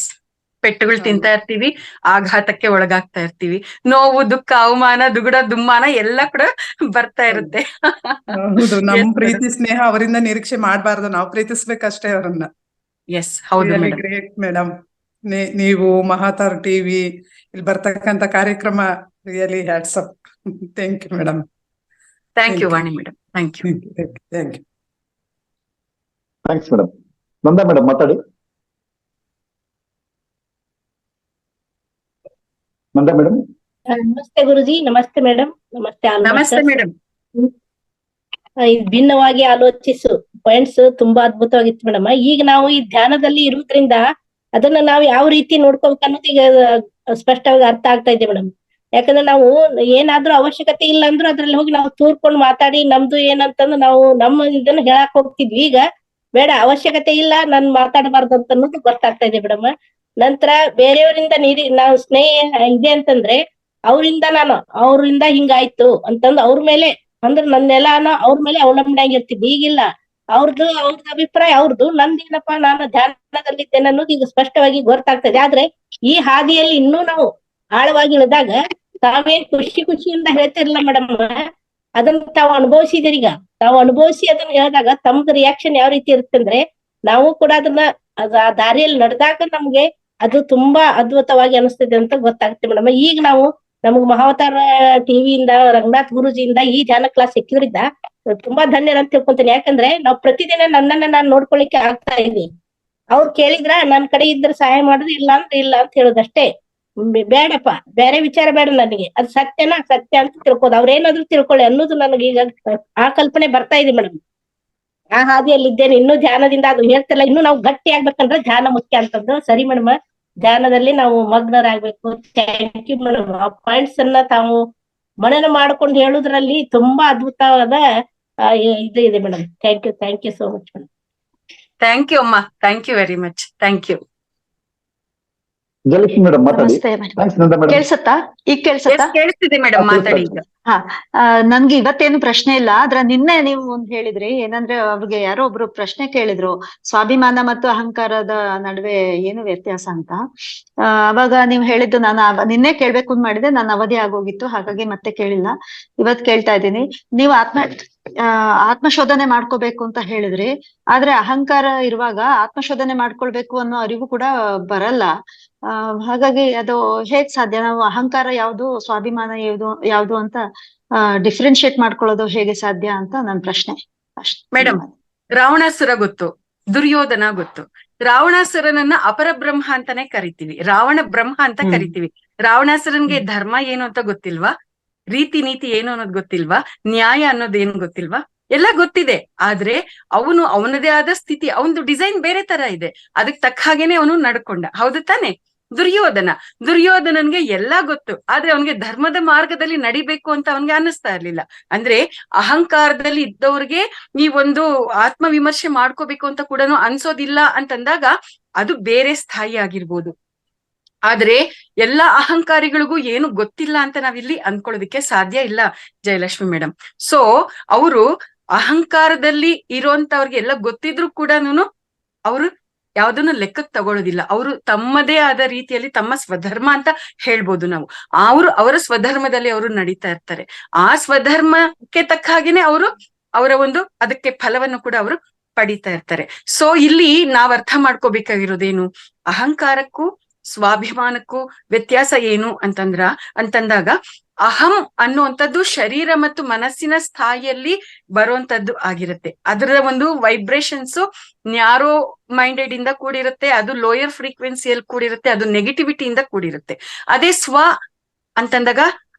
ಪೆಟ್ಟುಗಳು ತಿಂತಾ ಇರ್ತೀವಿ, ಆಘಾತಕ್ಕೆ ಒಳಗಾಗ್ತಾ ಇರ್ತೀವಿ, ನೋವು, ದುಃಖ, ಅವಮಾನ, ದುಗುಡ, ದುಮ್ಮಾನ ಎಲ್ಲ ಕೂಡ ಬರ್ತಾ ಇರುತ್ತೆ. ಹೌದು, ನಮ್ ಪ್ರೀತಿ ಸ್ನೇಹ ಅವರಿಂದ ನಿರೀಕ್ಷೆ ಮಾಡ್ಬಾರ್ದು, ನಾವು ಪ್ರೀತಿಸ್ಬೇಕಷ್ಟೇ ಅವರನ್ನ. ಎಸ್, ಹೌದು ಮೇಡಮ್. Great madam. ನೀವು ಮಹಾತಾರ್ ಟಿವಿ ಇಲ್ಲಿ ಬರ್ತಕ್ಕಂತ ಕಾರ್ಯಕ್ರಮ really hats up. Thank you madam. Thank you Vani madam, thank you. Thank you. Thanks madam. Nanda madam ಮಾತಾಡಿ. ನಂದಾ ಮೇಡಮ್. ನಮಸ್ತೆ ಗುರುಜಿ. ನಮಸ್ತೆ ಮೇಡಮ್. ನಮಸ್ತೆ. ನಮಸ್ತೆ ಮೇಡಮ್. ಭಿನ್ನವಾಗಿ ಆಲೋಚಿಸು ಪಾಯಿಂಟ್ಸ್ ತುಂಬಾ ಅದ್ಭುತವಾಗಿತ್ತು ಮೇಡಮ್. ಈಗ ನಾವು ಈ ಧ್ಯಾನದಲ್ಲಿ ಇರುವುದ್ರಿಂದ ಅದನ್ನ ನಾವು ಯಾವ ರೀತಿ ನೋಡ್ಕೋಬೇಕು ಅನ್ನೋದು ಈಗ ಸ್ಪಷ್ಟವಾಗಿ ಅರ್ಥ ಆಗ್ತಾ ಇದೆ ಮೇಡಮ್. ಯಾಕಂದ್ರೆ ನಾವು ಏನಾದ್ರೂ ಅವಶ್ಯಕತೆ ಇಲ್ಲ ಅಂದ್ರೂ ಅದ್ರಲ್ಲಿ ಹೋಗಿ ನಾವು ತೂರ್ಕೊಂಡು ಮಾತಾಡಿ ನಮ್ದು ಏನಂತಂದು ನಾವು ನಮ್ಮ ಇದನ್ನ ಹೇಳಕ್ ಹೋಗ್ತಿದ್ವಿ. ಈಗ ಬೇಡ, ಅವಶ್ಯಕತೆ ಇಲ್ಲ, ನಾನ್ ಮಾತಾಡಬಾರ್ದು ಅಂತ ಅನ್ನೋದು ಗೊತ್ತಾಗ್ತಾ ಇದೆ ಮೇಡಮ್. ನಂತರ ಬೇರೆಯವರಿಂದ ನಾವು ಸ್ನೇಹ ಇದೆ ಅಂತಂದ್ರೆ ಅವರಿಂದ ಹಿಂಗಾಯ್ತು ಅಂತಂದು ಅವ್ರ ಮೇಲೆ ಅಂದ್ರೆ ನನ್ನೆಲ್ಲಾನ ಅವ್ರ ಮೇಲೆ ಅವಲಂಬನೆ ಆಗಿರ್ತಿದ್ವಿ. ಈಗಿಲ್ಲ, ಅವ್ರದ್ದು ಅಭಿಪ್ರಾಯ ಅವ್ರದ್ದು, ನಂದೇನಪ್ಪಾ ನಾನು ಧ್ಯಾನದಲ್ಲಿದ್ದೇನೆ ಅನ್ನೋದು ಈಗ ಸ್ಪಷ್ಟವಾಗಿ ಗೊತ್ತಾಗ್ತದೆ. ಆದ್ರೆ ಈ ಹಾದಿಯಲ್ಲಿ ಇನ್ನೂ ನಾವು ಆಳವಾಗಿ ಇಳಿದಾಗ ತಾವೇನ್ ಖುಷಿಯಿಂದ ಹೇಳ್ತಿರ್ಲಿಲ್ಲ ಮೇಡಮ್, ಅದನ್ನ ತಾವು ಅನುಭವಿಸಿದಿರಿ. ಈಗ ತಾವು ಅನುಭವಿಸಿ ಅದನ್ನ ಹೇಳಿದಾಗ ತಮ್ದು ರಿಯಾಕ್ಷನ್ ಯಾವ ರೀತಿ ಇರುತ್ತೆ ಅಂದ್ರೆ, ನಾವು ಕೂಡ ಅದನ್ನ ಆ ದಾರಿಯಲ್ಲಿ ನಡೆದಾಗ ನಮ್ಗೆ ಅದು ತುಂಬಾ ಅದ್ಭುತವಾಗಿ ಅನಿಸ್ತದೆ ಅಂತ ಗೊತ್ತಾಗುತ್ತೆ ಮೇಡಮ್. ಈಗ ನಮಗ್ ಮಹಾವತಾರ ಟಿವಿಯಿಂದ ರಂಗನಾಥ್ ಗುರುಜಿಯಿಂದ ಈ ಧ್ಯಾನ ಕ್ಲಾಸ್ ಸಿಕ್ಕಿದ್ರಿಂದ ತುಂಬಾ ಧನ್ಯರಂತ ತಿಳ್ಕೊಂತೀನಿ. ಯಾಕಂದ್ರೆ ನಾವು ಪ್ರತಿದಿನ ನನ್ನನ್ನ ನಾನು ನೋಡ್ಕೊಳಿಕ್ಕೆ ಆಗ್ತಾ ಇದೀನಿ. ಅವ್ರು ಕೇಳಿದ್ರ ನನ್ ಕಡೆ ಇದ್ರೆ ಸಹಾಯ ಮಾಡುದು, ಇಲ್ಲ ಅಂದ್ರೆ ಇಲ್ಲ ಅಂತ ಹೇಳುದಷ್ಟೇ. ಬೇಡಪ್ಪ, ಬೇರೆ ವಿಚಾರ ಬೇಡ ನನಗೆ, ಅದು ಸತ್ಯನ ಸತ್ಯ ಅಂತ ತಿಳ್ಕೋದು, ಅವ್ರೇನಾದ್ರೂ ತಿಳ್ಕೊಳ್ಳಿ ಅನ್ನೋದು ನನಗೆ ಈಗ ಆ ಕಲ್ಪನೆ ಬರ್ತಾ ಇದೆ ಮೇಡಮ್. ಆ ಹಾದಿಯಲ್ಲಿ ಇದ್ದೇನೆ. ಇನ್ನೂ ಧ್ಯಾನದಿಂದ ಅದು ಹೇಳ್ತಿಲ್ಲ, ಇನ್ನು ನಾವು ಗಟ್ಟಿ ಆಗ್ಬೇಕಂದ್ರೆ ಧ್ಯಾನ ಮುಖ್ಯ ಅಂತಂದು. ಸರಿ ಮೇಡಮ್, ಧ್ಯಾನದಲ್ಲಿ ನಾವು ಮಗ್ನರಾಗ್ಬೇಕು. Thank you madam. ಆ ಪಾಯಿಂಟ್ಸ್ ಅನ್ನ ತಾವು ಮನನ ಮಾಡ್ಕೊಂಡು ಹೇಳುದ್ರಲ್ಲಿ ತುಂಬಾ ಅದ್ಭುತವಾದ ಇದು ಇದೆ madam. Thank you so much madam. Thank you ಅಮ್ಮ, thank you very much, thank you. Jayalakshmi madam ಮಾತಾಡಿ. ನಮಸ್ತೆ ಮೇಡಮ್. Thanks Nanda madam. ಕೇಳ್ಸತ್ತಾ? ಈಗ ಕೇಳ್ಸತ್ತಾ? ಕೇಳಿಸ್ತಿದೆ ಮೇಡಮ್, ಮಾತಾಡಿ ಈಗ. ನನ್ಗೆ ಇವತ್ತೇನು ಪ್ರಶ್ನೆ ಇಲ್ಲ, ಆದ್ರೆ ನಿನ್ನೆ ನೀವು ಒಂದ್ ಹೇಳಿದ್ರಿ, ಏನಂದ್ರೆ ಅವ್ರಿಗೆ ಯಾರೋ ಒಬ್ರು ಪ್ರಶ್ನೆ ಕೇಳಿದ್ರು, ಸ್ವಾಭಿಮಾನ ಮತ್ತು ಅಹಂಕಾರದ ನಡುವೆ ಏನು ವ್ಯತ್ಯಾಸ ಅಂತ. ಅವಾಗ ನೀವು ಹೇಳಿದ್ದು ನಾನು ನಿನ್ನೆ ಕೇಳ್ಬೇಕು ಅಂತ ಮಾಡಿದೆ, ನಾನು ಅವಧಿ ಆಗೋಗಿತ್ತು, ಹಾಗಾಗಿ ಮತ್ತೆ ಕೇಳಿಲ್ಲ. ಇವತ್ ಕೇಳ್ತಾ ಇದ್ದೀನಿ. ನೀವು ಆತ್ಮಶೋಧನೆ ಮಾಡ್ಕೋಬೇಕು ಅಂತ ಹೇಳಿದ್ರಿ, ಆದ್ರೆ ಅಹಂಕಾರ ಇರುವಾಗ ಆತ್ಮಶೋಧನೆ ಮಾಡ್ಕೊಳ್ಬೇಕು ಅನ್ನೋ ಅರಿವು ಕೂಡ ಬರಲ್ಲ. ಹಾಗಾಗಿ ಅದು ಹೇಗ್ ಸಾಧ್ಯ? ನಾವು ಅಹಂಕಾರ ಯಾವ್ದು, ಸ್ವಾಭಿಮಾನ ಯಾವ್ದು ಅಂತ ಡಿಫ್ರೆನ್ಶಿಯೇಟ್ ಮಾಡ್ಕೊಳ್ಳೋದು ಹೇಗೆ ಸಾಧ್ಯ ಅಂತ ನನ್ನ ಪ್ರಶ್ನೆ ಅಷ್ಟೇ ಮೇಡಮ್. ರಾವಣಾಸುರ ಗೊತ್ತು, ದುರ್ಯೋಧನ ಗೊತ್ತು. ರಾವಣಾಸುರನನ್ನ ಅಪರಬ್ರಹ್ಮ ಅಂತಾನೆ ಕರಿತೀವಿ, ರಾವಣ ಬ್ರಹ್ಮ ಅಂತ ಕರಿತೀವಿ. ರಾವಣಾಸುರನ್ಗೆ ಧರ್ಮ ಏನು ಅಂತ ಗೊತ್ತಿಲ್ವಾ? ರೀತಿ ನೀತಿ ಏನು ಅನ್ನೋದು ಗೊತ್ತಿಲ್ವಾ? ನ್ಯಾಯ ಅನ್ನೋದು ಏನು ಗೊತ್ತಿಲ್ವಾ? ಎಲ್ಲ ಗೊತ್ತಿದೆ. ಆದ್ರೆ ಅವನದೇ ಆದ ಸ್ಥಿತಿ, ಅವನದು ಡಿಸೈನ್ ಬೇರೆ ತರ ಇದೆ, ಅದಕ್ ತಕ್ಕ ಹಾಗೇನೆ ಅವನು ನಡ್ಕೊಂಡ. ಹೌದು ತಾನೆ? ದುರ್ಯೋಧನನ್ಗೆ ಎಲ್ಲಾ ಗೊತ್ತು, ಆದ್ರೆ ಅವನ್ಗೆ ಧರ್ಮದ ಮಾರ್ಗದಲ್ಲಿ ನಡಿಬೇಕು ಅಂತ ಅವನ್ಗೆ ಅನ್ನಿಸ್ತಾ ಇರ್ಲಿಲ್ಲ. ಅಂದ್ರೆ ಅಹಂಕಾರದಲ್ಲಿ ಇದ್ದವ್ರಿಗೆ ಈ ಒಂದು ಆತ್ಮವಿಮರ್ಶೆ ಮಾಡ್ಕೋಬೇಕು ಅಂತ ಕೂಡ ಅನ್ಸೋದಿಲ್ಲ ಅಂತಂದಾಗ ಅದು ಬೇರೆ ಸ್ಥಾಯಿ ಆಗಿರ್ಬೋದು. ಆದ್ರೆ ಎಲ್ಲಾ ಅಹಂಕಾರಿಗಳಿಗೂ ಏನು ಗೊತ್ತಿಲ್ಲ ಅಂತ ನಾವಿಲ್ಲಿ ಅನ್ಕೊಳ್ಳೋದಿಕ್ಕೆ ಸಾಧ್ಯ ಇಲ್ಲ ಜಯಲಕ್ಷ್ಮಿ ಮೇಡಮ್. ಸೊ ಅವರು ಅಹಂಕಾರದಲ್ಲಿ ಇರೋಂತವ್ರಿಗೆ ಎಲ್ಲ ಗೊತ್ತಿದ್ರು ಕೂಡ ಅವರು ಯಾವ್ದನ್ನ ಲೆಕ್ಕಕ್ಕೆ ತಗೊಳ್ಳೋದಿಲ್ಲ. ಅವರು ತಮ್ಮದೇ ಆದ ರೀತಿಯಲ್ಲಿ ತಮ್ಮ ಸ್ವಧರ್ಮ ಅಂತ ಹೇಳ್ಬೋದು ನಾವು. ಅವರ ಸ್ವಧರ್ಮದಲ್ಲಿ ಅವರು ನಡೀತಾ ಇರ್ತಾರೆ. ಆ ಸ್ವಧರ್ಮಕ್ಕೆ ತಕ್ಕ ಹಾಗೇನೆ ಅವರ ಒಂದು ಅದಕ್ಕೆ ಫಲವನ್ನು ಕೂಡ ಅವರು ಪಡಿತಾ ಇರ್ತಾರೆ. ಸೊ ಇಲ್ಲಿ ನಾವ್ ಅರ್ಥ ಮಾಡ್ಕೋಬೇಕಾಗಿರೋದೇನು, ಅಹಂಕಾರಕ್ಕೂ ಸ್ವಾಭಿಮಾನಕ್ಕೂ ವ್ಯತ್ಯಾಸ ಏನು ಅಂತಂದಾಗ ಅಹಂ ಅನ್ನುವಂಥದ್ದು ಶರೀರ ಮತ್ತು ಮನಸ್ಸಿನ ಸ್ಥಾಯಿಯಲ್ಲಿ ಬರುವಂತದ್ದು ಆಗಿರುತ್ತೆ. ಅದರ ಒಂದು ವೈಬ್ರೇಷನ್ಸ್ ನ್ಯಾರೋ ಮೈಂಡೆಡ್ ಇಂದ ಕೂಡಿರುತ್ತೆ, ಅದು ಲೋಯರ್ ಫ್ರೀಕ್ವೆನ್ಸಿಯಲ್ಲಿ ಕೂಡಿರುತ್ತೆ, ಅದು ನೆಗೆಟಿವಿಟಿಯಿಂದ ಕೂಡಿರುತ್ತೆ. ಅದೇ ಸ್ವ ಅಂತಂದಾಗ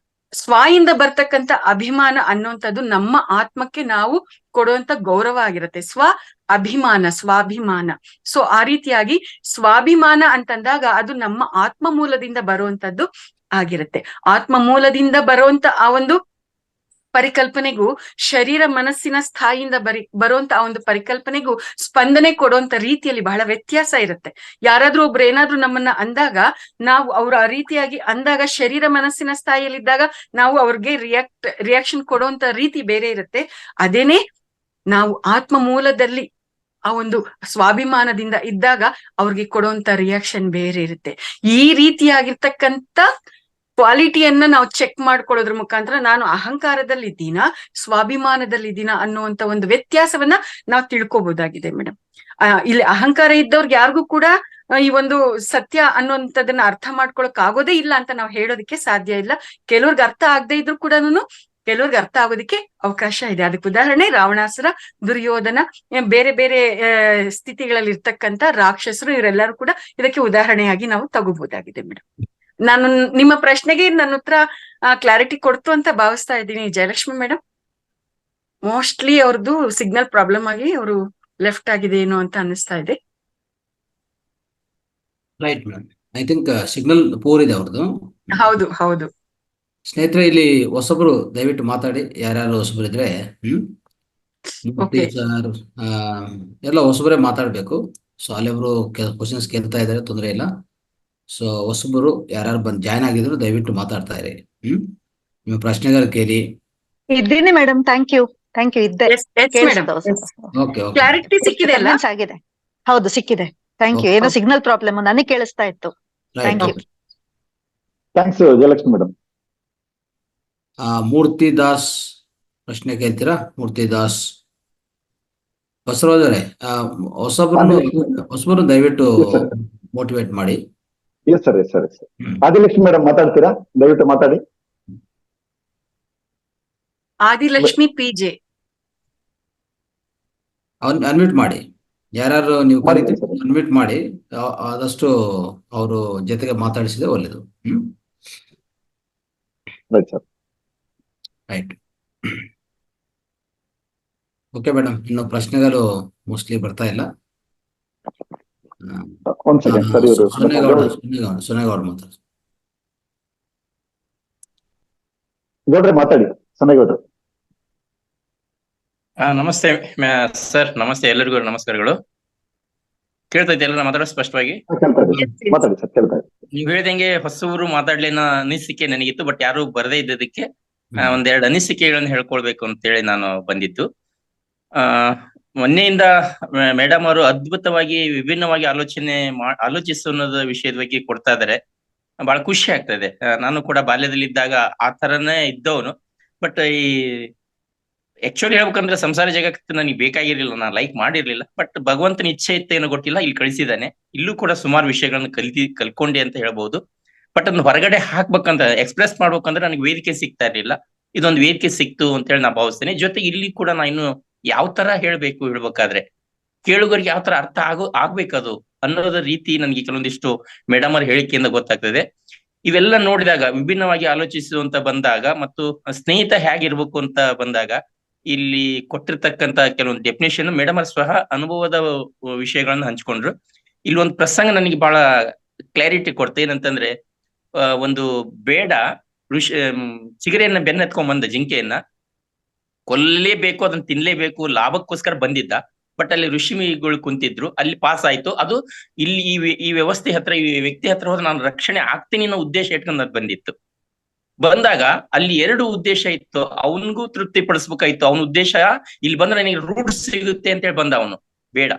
ಸ್ವಾಯಿಂದ ಬರ್ತಕ್ಕಂಥ ಅಭಿಮಾನ ಅನ್ನುವಂಥದ್ದು ನಮ್ಮ ಆತ್ಮಕ್ಕೆ ನಾವು ಕೊಡುವಂತ ಗೌರವ ಆಗಿರುತ್ತೆ. ಸ್ವಾಭಿಮಾನ. ಸೊ ಆ ರೀತಿಯಾಗಿ ಸ್ವಾಭಿಮಾನ ಅಂತಂದಾಗ ಅದು ನಮ್ಮ ಆತ್ಮ ಮೂಲದಿಂದ ಬರುವಂತದ್ದು ಆಗಿರುತ್ತೆ. ಆತ್ಮ ಮೂಲದಿಂದ ಬರುವಂತ ಆ ಒಂದು ಪರಿಕಲ್ಪನೆಗೂ ಶರೀರ ಮನಸ್ಸಿನ ಸ್ಥಾಯಿಯಿಂದ ಬರುವಂತ ಆ ಒಂದು ಪರಿಕಲ್ಪನೆಗೂ ಸ್ಪಂದನೆ ಕೊಡುವಂತ ರೀತಿಯಲ್ಲಿ ಬಹಳ ವ್ಯತ್ಯಾಸ ಇರುತ್ತೆ. ಯಾರಾದ್ರೂ ಒಬ್ರು ಏನಾದ್ರೂ ನಮ್ಮನ್ನ ಅಂದಾಗ ನಾವು ಅವ್ರು ಆ ರೀತಿಯಾಗಿ ಅಂದಾಗ ಶರೀರ ಮನಸ್ಸಿನ ಸ್ಥಾಯಿಯಲ್ಲಿದ್ದಾಗ ನಾವು ಅವ್ರಿಗೆ ರಿಯಾಕ್ಷನ್ ಕೊಡುವಂತ ರೀತಿ ಬೇರೆ ಇರುತ್ತೆ. ಅದೇನೆ ನಾವು ಆತ್ಮ ಮೂಲದಲ್ಲಿ ಆ ಒಂದು ಸ್ವಾಭಿಮಾನದಿಂದ ಇದ್ದಾಗ ಅವ್ರಿಗೆ ಕೊಡುವಂತ ರಿಯಾಕ್ಷನ್ ಬೇರೆ ಇರುತ್ತೆ. ಈ ರೀತಿಯಾಗಿರ್ತಕ್ಕಂಥ ಕ್ವಾಲಿಟಿಯನ್ನ ನಾವು ಚೆಕ್ ಮಾಡ್ಕೊಳ್ಳೋದ್ರ ಮುಖಾಂತರ ನಾನು ಅಹಂಕಾರದಲ್ಲಿ ಇದ್ದೀನಾ ಸ್ವಾಭಿಮಾನದಲ್ಲಿ ಇದ್ದೀನಾ ಅನ್ನುವಂತ ಒಂದು ವ್ಯತ್ಯಾಸವನ್ನ ನಾವು ತಿಳ್ಕೊಬಹುದಾಗಿದೆ ಮೇಡಮ್. ಇಲ್ಲಿ ಅಹಂಕಾರ ಇದ್ದವ್ರಿಗೆ ಯಾರಿಗೂ ಕೂಡ ಈ ಒಂದು ಸತ್ಯ ಅನ್ನುವಂಥದ್ದನ್ನ ಅರ್ಥ ಮಾಡ್ಕೊಳಕ್ ಆಗೋದೇ ಇಲ್ಲ ಅಂತ ನಾವು ಹೇಳೋದಕ್ಕೆ ಸಾಧ್ಯ ಇಲ್ಲ. ಕೆಲವ್ರಿಗೆ ಅರ್ಥ ಆಗದೆ ಇದ್ರು ಕೂಡ ಕೆಲವ್ರಿಗೆ ಅರ್ಥ ಆಗೋದಿಕ್ಕೆ ಅವಕಾಶ ಇದೆ. ಅದಕ್ಕೆ ಉದಾಹರಣೆ ರಾವಣಾಸುರ, ದುರ್ಯೋಧನ, ಬೇರೆ ಬೇರೆ ಸ್ಥಿತಿಗಳಲ್ಲಿ ಇರ್ತಕ್ಕಂಥ ರಾಕ್ಷಸರು, ಇವರೆಲ್ಲರೂ ಕೂಡ ಇದಕ್ಕೆ ಉದಾಹರಣೆಯಾಗಿ ನಾವು ತಗೋಬಹುದಾಗಿದೆ ಮೇಡಮ್. ನಾನು ನಿಮ್ಮ ಪ್ರಶ್ನೆಗೆ ನನ್ನ ಉತ್ತರ ಕ್ಲಾರಿಟಿ ಕೊಡ್ತು ಅಂತ ಭಾವಿಸ್ತಾ ಇದ್ದೀನಿ ಜಯಲಕ್ಷ್ಮಿ ಮೇಡಮ್. ಮೋಸ್ಟ್ಲಿ ಅವ್ರದ್ದು ಸಿಗ್ನಲ್ ಪ್ರಾಬ್ಲಮ್ ಆಗಿ ಅವರು ಲೆಫ್ಟ್ ಆಗಿದೆ ಏನೋ ಅಂತ ಅನಿಸ್ತಾ ಇದೆ. Right madam, I think signal poor ಇದೆ ಅವ್ರದ್ದು. ಹೌದು ಹೌದು. ಸ್ನೇಹಿತರೆ, ಇಲ್ಲಿ ಹೊಸಬ್ರು ದಯವಿಟ್ಟು ಮಾತಾಡಿ, ಯಾರ್ಯಾರು ಹೊಸಬ್ರು ಇದ್ರೆ. ಮೂರ್ತಿ Okay. ಸರ್, ಎಲ್ಲ ಹೊಸಬರೇ ಮಾತಾಡ್ಬೇಕು. ಸೊ ಅಲ್ಲಿಬ್ರು ಕ್ವಶನ್ಸ್ ಕೇಳ್ತಾ ಇದಾರೆ, ತೊಂದರೆ ಇಲ್ಲ. ಸೊ ಹೊಸಬರು ಯಾರ್ಯಾರು ಬಂದು ಜಾಯ್ನ್ ಆಗಿದ್ರು ದಯವಿಟ್ಟು ಮಾತಾಡ್ತಾ ಇರಿ. ನಿಮ್ಮ ಪ್ರಶ್ನೆಗಳು ಕೇಳಿ. ಇದ್ದೀನಿ ಮೇಡಮ್, ಥ್ಯಾಂಕ್ ಯು ಇದ್ದೆ. Yes, yes, madam. Yes. Okay okay clarity ಸಿಕ್ಕಿದೆ ಅಲ್ಲ? Convince ಆಗಿದೆ. ಹೌದು, ಸಿಕ್ಕಿದೆ. Thank you. ಏನೋ ಸಿಗ್ನಲ್ ಪ್ರಾಬ್ಲಮ್ ನನಗೆ ಕೇಳಿಸ್ತಾ ಇತ್ತು. Right. Thank you. Thanks Jayalakshmi madam. Murthy Das ಪ್ರಶ್ನೆ ಕೇಳ್ತೀರಾ? ಮೂರ್ತಿ ದಾಸ್. ಬಸವರಾಜ್ ಅವರೇ, ಹೊಸಬರು ದಯವಿಟ್ಟು Yes, sir. ಮೋಟಿವೇಟ್ ಮಾಡಿ. Yes sir, yes sir, yes sir. Adilakshmi madam ಮಾತಾಡ್ತೀರಾ? ದಯವಿಟ್ಟು ಮಾತಾಡಿ. ಆದಿಲಕ್ಷ್ಮಿ ಪಿ.ಜೆ. ಅನ್ಮ್ಯೂಟ್ ಮಾಡಿ. ಯಾರು ನೀವು ಮಾಡಿದ್ದೀನಿ ಕರೀತೀರಿ sir. ಅನ್ಮ್ಯೂಟ್ ಮಾಡಿ. ಆದಷ್ಟು ಅವರು ಜೊತೆಗೆ ಮಾತಾಡಿಸಿದ್ರೆ ಒಳ್ಳೇದು. Right sir. Right. Okay madam, ಇನ್ನು ಪ್ರಶ್ನೆಗಳು ಮೋಸ್ಟ್ಲಿ ಬರ್ತಾ ಇಲ್ಲ. ಒಂದ್ ಸೆಕೆಂಡ್ ಸರ್, ಇವರು ಸೊನ್ನೇಗೌಡ ಮಾತಾಡ್ತಾರೆ. ಗೌಡ್ರೆ ಮಾತಾಡಿ, ಸೊನ್ನೇಗೌಡ್ರೆ. ನಮಸ್ತೆ ಸರ್, ನಮಸ್ತೆ ಎಲ್ಲರಿಗೂ ನಮಸ್ಕಾರಗಳು. ಕೇಳ್ತೈತೆ ಎಲ್ಲ ಮಾತಾಡೋ ಸ್ಪಷ್ಟವಾಗಿ? ಕೇಳ್ತಾ ಇದ್ದೀನಿ, ಮಾತಾಡಿ ಸರ್, ಕೇಳ್ತಾ ಇದ್ದೀನಿ. ನೀವ್ ಹೇಳ್ದಂಗೆ ಹೊಸವರು ಮಾತಾಡ್ಲಿನ ಅನಿಸಿಕೆ ನನಗಿತ್ತು, ಬಟ್ ಯಾರು ಬರದೇ ಇದ್ದದಕ್ಕೆ ಒಂದೆರಡು ಅನಿಸಿಕೆಗಳನ್ನ ಹೇಳ್ಕೊಳ್ಬೇಕು ಅಂತೇಳಿ ನಾನು ಬಂದಿದ್ದು. ಮೊನ್ನೆಯಿಂದ ಮೇಡಮ್ ಅವರು ಅದ್ಭುತವಾಗಿ ವಿಭಿನ್ನವಾಗಿ ಆಲೋಚಿಸೋದ ವಿಷಯದ ಬಗ್ಗೆ ಕೊಡ್ತಾ ಇದಾರೆ. ಬಹಳ ಖುಷಿ ಆಗ್ತಾ ಇದೆ. ನಾನು ಕೂಡ ಬಾಲ್ಯದಲ್ಲಿ ಇದ್ದಾಗ ಆ ತರನೇ ಇದ್ದವನು. ಬಟ್ ಈ ಆಕ್ಚುಲಿ ಹೇಳ್ಬೇಕಂದ್ರೆ ಸಂಸಾರ ಜಗತ್ತು ನನಗೆ ಬೇಕಾಗಿರ್ಲಿಲ್ಲ, ನಾನು ಲೈಕ್ ಮಾಡಿರ್ಲಿಲ್ಲ. ಬಟ್ ಭಗವಂತನ ಇಚ್ಛೆ ಇತ್ತೇನೋ ಗೊತ್ತಿಲ್ಲ, ಇಲ್ಲಿ ಕಳಿಸಿದಾನೆ. ಇಲ್ಲೂ ಕೂಡ ಸುಮಾರು ವಿಷಯಗಳನ್ನ ಕಲ್ಕೊಂಡೆ ಅಂತ ಹೇಳ್ಬಹುದು. ಬಟ್ ಅದನ್ನ ಹೊರಗಡೆ ಹಾಕ್ಬೇಕಂತ, ಎಕ್ಸ್ಪ್ರೆಸ್ ಮಾಡ್ಬೇಕಂದ್ರೆ ನನಗೆ ವೇದಿಕೆ ಸಿಗ್ತಾ ಇರ್ಲಿಲ್ಲ. ಇದೊಂದು ವೇದಿಕೆ ಸಿಕ್ತು ಅಂತ ಹೇಳಿ ನಾ ಭಾವಿಸ್ತೇನೆ. ಜೊತೆಗೆ ಇಲ್ಲಿ ಕೂಡ ನಾ ಇನ್ನು ಯಾವ ತರ ಹೇಳ್ಬೇಕಾದ್ರೆ ಕೇಳುಗರಿಗೆ ಯಾವ ತರ ಅರ್ಥ ಆಗ್ಬೇಕದು ಅನ್ನೋದ ರೀತಿ ನನಗೆ ಕೆಲವೊಂದಿಷ್ಟು ಮೇಡಮ್ ಅವ್ರ ಹೇಳಿಕೆಯಿಂದ ಗೊತ್ತಾಗ್ತದೆ. ಇವೆಲ್ಲ ನೋಡಿದಾಗ, ವಿಭಿನ್ನವಾಗಿ ಆಲೋಚಿಸುವಂತ ಬಂದಾಗ, ಮತ್ತು ಸ್ನೇಹಿತ ಹೇಗಿರ್ಬೇಕು ಅಂತ ಬಂದಾಗ, ಇಲ್ಲಿ ಕೊಟ್ಟಿರ್ತಕ್ಕಂತ ಕೆಲವೊಂದು ಡೆಫಿನೇಷನ್ ಮೇಡಮ್ ಅವ್ರ ಸ್ವಹ ಅನುಭವದ ವಿಷಯಗಳನ್ನ ಹಂಚ್ಕೊಂಡ್ರು. ಇಲ್ಲಿ ಒಂದು ಪ್ರಸಂಗ ನನಗೆ ಬಹಳ ಕ್ಲಾರಿಟಿ ಕೊಡ್ತಾ. ಏನಂತಂದ್ರೆ, ಒಂದು ಬೇಡ ಚಿಗರೆಯನ್ನ ಬೆನ್ನತ್ಕೊಂಡ್ ಬಂದ ಜಿಂಕೆಯನ್ನ ಕೊಲ್ಲೇಬೇಕು, ಅದನ್ನ ತಿನ್ಲೇಬೇಕು, ಲಾಭಕ್ಕೋಸ್ಕರ ಬಂದಿದ್ದ. ಬಟ್ ಅಲ್ಲಿ ಋಷಿಗಳು ಕುಂತಿದ್ರು, ಅಲ್ಲಿ ಪಾಸ್ ಆಯ್ತು. ಅದು ಇಲ್ಲಿ ಈ ವ್ಯವಸ್ಥೆ ಹತ್ರ, ಈ ವ್ಯಕ್ತಿ ಹತ್ರ ಹೋದ್ರೆ ನಾನು ರಕ್ಷಣೆ ಆಗ್ತೀನಿ ಅನ್ನೋ ಉದ್ದೇಶ ಇಟ್ಕೊಂಡು ಅದು ಬಂದಿತ್ತು. ಬಂದಾಗ ಅಲ್ಲಿ ಎರಡು ಉದ್ದೇಶ ಇತ್ತು. ಅವನಿಗೂ ತೃಪ್ತಿ ಪಡಿಸ್ಬೇಕಾಯ್ತು. ಅವನ ಉದ್ದೇಶ ಇಲ್ಲಿ ಬಂದ್ರೆ ನನಗೆ ರೂಟ್ ಸಿಗುತ್ತೆ ಅಂತ ಹೇಳಿ ಬಂದ ಅವನು. ಬೇಡ,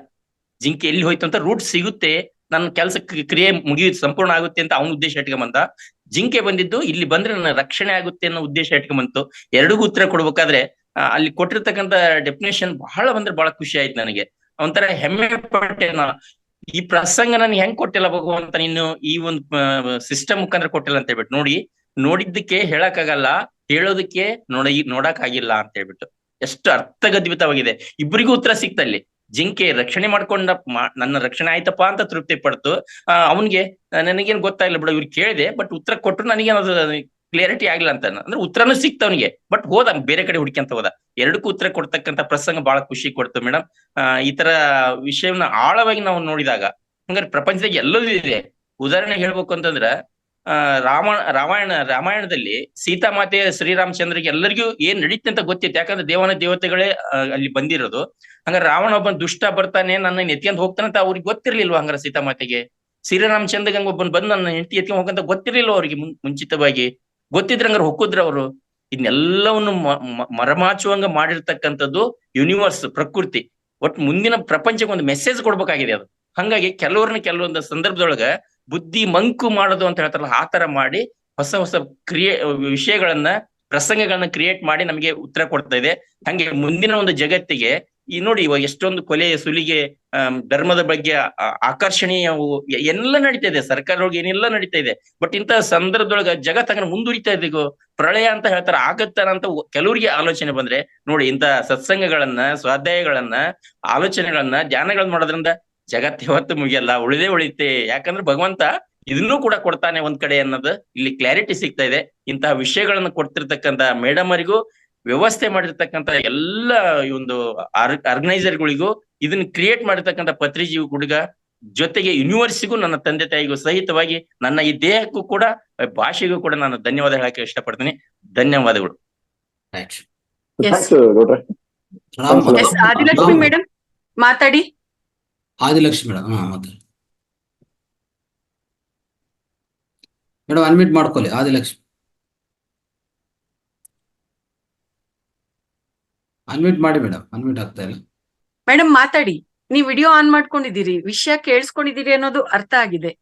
ಜಿಂಕೆ ಎಲ್ಲಿ ಹೋಯ್ತು ಅಂತ ರೂಟ್ ಸಿಗುತ್ತೆ, ನನ್ನ ಕೆಲಸ ಕ್ರಿಯೆ ಮುಗಿಯುತ್ತೆ, ಸಂಪೂರ್ಣ ಆಗುತ್ತೆ ಅಂತ ಅವನ ಉದ್ದೇಶ ಇಟ್ಕೊಂಬಂದ. ಜಿಂಕೆ ಬಂದಿದ್ದು ಇಲ್ಲಿ ಬಂದ್ರೆ ನನ್ನ ರಕ್ಷಣೆ ಆಗುತ್ತೆ ಅನ್ನೋ ಉದ್ದೇಶ ಇಟ್ಕೊಂಬಂತು. ಎರಡಿಗೂ ಉತ್ತರ ಕೊಡ್ಬೇಕಾದ್ರೆ ಅಲ್ಲಿ ಕೊಟ್ಟಿರ್ತಕ್ಕಂಥ ಡೆಫಿನೇಷನ್ ಬಹಳ ಖುಷಿ ಆಯ್ತು ನನಗೆ. ಒಂಥರ ಹೆಮ್ಮೆ ಪಟ್ಟೆ. ಈ ಪ್ರಸಂಗ ನನ್ಗೆ ಹೆಂಗ್ ಕೊಟ್ಟಿಲ್ಲ ಭಗವಂತ, ನೀನು ಈ ಒಂದು ಸಿಸ್ಟಮ್ ಮುಖಾಂತರ ಕೊಟ್ಟಿಲ್ಲ ಅಂತ ಹೇಳ್ಬಿಟ್ಟು. ನೋಡಿದ್ದಕ್ಕೆ ಹೇಳಕ್ಕಾಗಲ್ಲ, ಹೇಳೋದಕ್ಕೆ ನೋಡಕ್ ಆಗಿಲ್ಲ ಅಂತ ಹೇಳ್ಬಿಟ್ಟು ಎಷ್ಟು ಅರ್ಥಗದ್ವಿತವಾಗಿದೆ. ಇಬ್ಬರಿಗೂ ಉತ್ತರ ಸಿಕ್ತ. ಅಲ್ಲಿ ಜಿಂಕೆ ರಕ್ಷಣೆ ಮಾಡ್ಕೊಂಡ, ನನ್ನ ರಕ್ಷಣೆ ಆಯ್ತಪ್ಪ ಅಂತ ತೃಪ್ತಿ ಪಡ್ತು. ಅವನ್ಗೆ ನನಗೇನ್ ಗೊತ್ತಾಗಿಲ್ಲ ಬಿಡ, ಇವ್ರು ಕೇಳಿದೆ ಬಟ್ ಉತ್ತರ ಕೊಟ್ಟರು ನನಗೇನದು ಕ್ಲಿಯರಿಟಿ ಆಗಿಲ್ಲ ಅಂತ. ಅಂದ್ರೆ ಉತ್ತರನೂ ಸಿಕ್ತ ಅವನಿಗೆ, ಬಟ್ ಹೋದ ಬೇರೆ ಕಡೆ ಹುಡ್ಕೊಂತ ಹೋದ. ಎರಡಕ್ಕೂ ಉತ್ತರ ಕೊಡ್ತಕ್ಕಂಥ ಪ್ರಸಂಗ ಬಹಳ ಖುಷಿ ಕೊಡ್ತು ಮೇಡಮ್. ಈ ತರ ವಿಷಯವನ್ನ ಆಳವಾಗಿ ನಾವು ನೋಡಿದಾಗ, ಹಂಗಾರೆ ಪ್ರಪಂಚದಾಗ ಎಲ್ಲವೂ ಇದೆ. ಉದಾಹರಣೆಗೆ ಹೇಳ್ಬೇಕು ಅಂತಂದ್ರ, ರಾಮಾಯಣದಲ್ಲಿ ಸೀತಾಮಾತೆ ಶ್ರೀರಾಮಚಂದ್ರಿಗೆ ಎಲ್ಲರಿಗೂ ಏನ್ ನಡೀತೆ ಅಂತ ಗೊತ್ತಿತ್ತು. ಯಾಕಂದ್ರೆ ದೇವತೆಗಳೇ ಅಲ್ಲಿ ಬಂದಿರೋದು. ಹಂಗಾರೆ ರಾವಣ ಒಬ್ಬ ದುಷ್ಟ ಬರ್ತಾನೆ, ನನ್ನ ಎತ್ಕೊಂಡ್ ಹೋಗ್ತಾನೆ ಅಂತ ಅವ್ರಿಗೆ ಗೊತ್ತಿರ್ಲಿಲ್ವಾ? ಹಂಗಾರೆ ಸೀತಾಮಾತೆಗೆ ಶ್ರೀರಾಮಚಂದ್ರಗೆ ಒಬ್ಬನ್ ಬಂದು ನನ್ನ ಹೆಂಡತಿ ಎತ್ಕೊಂಡ್ ಹೋಗಂತ ಗೊತ್ತಿರ್ಲಿಲ್ಲ ಅವ್ರಿಗೆ ಮುಂಚಿತವಾಗಿ. ಗೊತ್ತಿದ್ರೆ ಹಂಗಾರೆ ಹೊಕ್ಕಿದ್ರ ಅವರು. ಇದನ್ನೆಲ್ಲವನ್ನು ಮರಮಾಚುವಂಗ ಮಾಡಿರ್ತಕ್ಕಂಥದ್ದು ಯೂನಿವರ್ಸ್, ಪ್ರಕೃತಿ. ಒಟ್ಟು ಮುಂದಿನ ಪ್ರಪಂಚಕ್ಕೆ ಒಂದು ಮೆಸೇಜ್ ಕೊಡ್ಬೇಕಾಗಿದೆ ಅದು. ಹಂಗಾಗಿ ಕೆಲವೊಂದು ಸಂದರ್ಭದೊಳಗ ಬುದ್ಧಿ ಮಂಕು ಮಾಡೋದು ಅಂತ ಹೇಳ್ತಾರಲ್ಲ, ಆ ತರ ಮಾಡಿ ಹೊಸ ವಿಷಯಗಳನ್ನ, ಪ್ರಸಂಗಗಳನ್ನ ಕ್ರಿಯೇಟ್ ಮಾಡಿ ನಮಗೆ ಉತ್ತರ ಕೊಡ್ತಾ ಇದೆ. ಹಂಗೆ ಮುಂದಿನ ಒಂದು ಜಗತ್ತಿಗೆ ಈ ನೋಡಿ, ಇವಾಗ ಎಷ್ಟೊಂದು ಕೊಲೆ ಸುಲಿಗೆ, ಧರ್ಮದ ಬಗ್ಗೆ ಆಕರ್ಷಣೀಯ ಎಲ್ಲ ನಡೀತಾ ಇದೆ, ಸರ್ಕಾರದೊಳಗೆ ಏನೆಲ್ಲ ನಡೀತಾ ಇದೆ. ಬಟ್ ಇಂತಹ ಸಂದರ್ಭದೊಳಗ ಜಗತ್ತಂಗ ಮುಂದುವರಿತಾ ಇದೆ. ಈಗ ಪ್ರಳಯ ಅಂತ ಹೇಳ್ತಾರ, ಆಗತ್ತಾರ ಅಂತ ಕೆಲವರಿಗೆ ಆಲೋಚನೆ ಬಂದ್ರೆ ನೋಡಿ, ಇಂತ ಸತ್ಸಂಗಗಳನ್ನ, ಸ್ವಾಧ್ಯಾಯಗಳನ್ನ, ಆಲೋಚನೆಗಳನ್ನ, ಧ್ಯಾನಗಳನ್ನ ಮಾಡೋದ್ರಿಂದ ಜಗತ್ತು ಯಾವತ್ತು ಮುಗಿಯಲ್ಲ, ಉಳಿಯುತ್ತೆ. ಯಾಕಂದ್ರೆ ಭಗವಂತ ಇದನ್ನೂ ಕೂಡ ಕೊಡ್ತಾನೆ ಒಂದ್ ಕಡೆ ಅನ್ನೋದು ಇಲ್ಲಿ ಕ್ಲಾರಿಟಿ ಸಿಗ್ತಾ ಇದೆ. ಇಂತಹ ವಿಷಯಗಳನ್ನ ಕೊಡ್ತಿರ್ತಕ್ಕಂತ ಮೇಡಮ್ ಅವರಿಗೂ ವ್ಯವಸ್ಥೆ ಮಾಡಿರ್ತಕ್ಕಂಥ ಎಲ್ಲ ಈ ಒಂದು ಆರ್ಗನೈಸರ್ಗಳಿಗೂ ಇದನ್ನ ಕ್ರಿಯೇಟ್ ಮಾಡಿರ್ತಕ್ಕಂಥ ಪತ್ರಿಜೀವಿ ಹುಡುಗ ಜೊತೆಗೆ ಯೂನಿವರ್ಸಿಗೂ ನನ್ನ ತಂದೆ ತಾಯಿಗೂ ಸಹಿತವಾಗಿ ನನ್ನ ಈ ದೇಹಕ್ಕೂ ಕೂಡ ಭಾಷೆಗೂ ಕೂಡ ನಾನು ಧನ್ಯವಾದ ಹೇಳಕ್ಕೆ ಇಷ್ಟಪಡ್ತೀನಿ. ಧನ್ಯವಾದಗಳು. ರೈಟ್. ಥ್ಯಾಂಕ್ಸ್ ಗೌಡ್ರೆ. ಎಸ್ ಆದಿಲಕ್ಷ್ಮಿ ಮೇಡಮ್ ಮಾತಾಡಿ. ಆದಿಲಕ್ಷ್ಮಿ ಮೇಡಮ್ ಮಾತಾಡಿ ಮೇಡಮ್, ಅನ್ಮ್ಯೂಟ್ ಮಾಡ್ಕೊಳ್ಳಿ. ಆದಿಲಕ್ಷ್ಮಿ ಅನ್ಮ್ಯೂಟ್ ಮಾಡಿ ಮೇಡಮ್, ಅನ್ಮ್ಯೂಟ್ ಆಗ್ತಾ ಇಲ್ಲ ಮೇಡಮ್ ಮಾತಾಡಿ. ನೀವು ವಿಡಿಯೋ ಆನ್ ಮಾಡ್ಕೊಂಡಿದ್ದೀರಿ, ವಿಷಯ ಕೇಳಿಸ್ಕೊಂಡಿದ್ದೀರಿ ಅನ್ನೋದು ಅರ್ಥ ಆಗಿದೆ.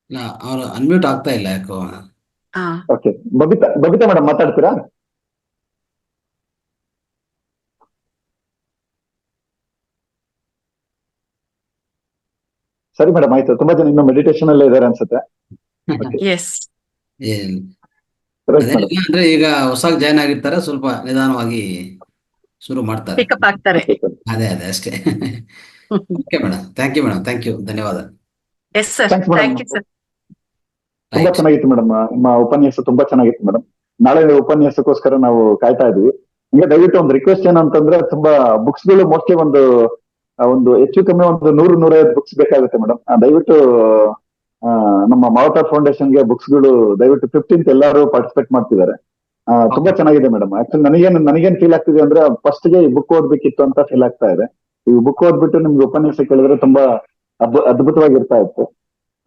ಇಲ್ಲ, ಅವ್ರು ಅನ್ಮ್ಯೂಟ್ ಆಗ್ತಾ ಇಲ್ಲ ಯಾಕೋ. ಹಾ ಓಕೆ, ಬಬಿತಾ ಮೇಡಮ್ ಮಾತಾಡ್ತೀರಾ? ಸರಿ ಮೇಡಮ್, ಆಯ್ತು. ತುಂಬಾ ಜನ ಇನ್ನು ಮೆಡಿಟೇಷನ್ ಅಲ್ಲೇ ಇದಾರೆ ಅನ್ಸುತ್ತೆ. ಎಸ್ ಅಂದ್ರೆ ಈಗ ಹೊಸಾಗಿ ಜಾಯ್ನ್ ಆಗಿರ್ತಾರೆ, ಸ್ವಲ್ಪ ನಿಧಾನವಾಗಿ ಶುರು ಮಾಡ್ತಾರೆ, ಪಿಕಪ್ ಆಗ್ತಾರೆ. ಅದೇ ಅಷ್ಟೇ. Okay madam, thank you madam, thank you, ಧನ್ಯವಾದ. Yes sir, Thanks, madam. Thank you sir. ತುಂಬಾ ಚೆನ್ನಾಗಿತ್ತು ಮೇಡಮ್, ನಿಮ್ಮ ಉಪನ್ಯಾಸ ತುಂಬಾ ಚೆನ್ನಾಗಿತ್ತು ಮೇಡಮ್. ನಾಳೆ ಉಪನ್ಯಾಸಕ್ಕೋಸ್ಕರ ನಾವು ಕಾಯ್ತಾ ಇದೀವಿ. ಈಗ ದಯವಿಟ್ಟು ಒಂದು ರಿಕ್ವೆಸ್ಟ್ ಏನಂತಂದ್ರೆ, ತುಂಬಾ ಬುಕ್ಸ್ ಗಳು ಮೋಸ್ಟ್ಲಿ ಒಂದು ಹೆಚ್ಚು ಕಮ್ಮಿ ಒಂದು 100-150 ಬುಕ್ಸ್ ಬೇಕಾಗುತ್ತೆ ಮೇಡಮ್. ದಯವಿಟ್ಟು ನಮ್ಮ ಮಾವತಾ ಫೌಂಡೇಶನ್ಗೆ ಬುಕ್ಸ್ ಗಳು ದಯವಿಟ್ಟು 15th ಎಲ್ಲರೂ ಪಾರ್ಟಿಸಿಪೇಟ್ ಮಾಡ್ತಿದ್ದಾರೆ. ತುಂಬಾ ಚೆನ್ನಾಗಿದೆ ಮೇಡಮ್. ಆಕ್ಚುಲಿ ನನಗೇನ್ ಫೀಲ್ ಆಗ್ತಿದೆ ಅಂದ್ರೆ, ಫಸ್ಟ್ ಗೆ ಈ ಬುಕ್ ಓದ್ಬೇಕಿತ್ತು ಅಂತ ಫೀಲ್ ಆಗ್ತಾ ಇದೆ. ಈ ಬುಕ್ ಓದ್ಬಿಟ್ಟು ನಿಮ್ಗೆ ಉಪನ್ಯಾಸ ಕೇಳಿದ್ರೆ ತುಂಬಾ ಅದ್ಭುತವಾಗಿರ್ತಾ ಇತ್ತು.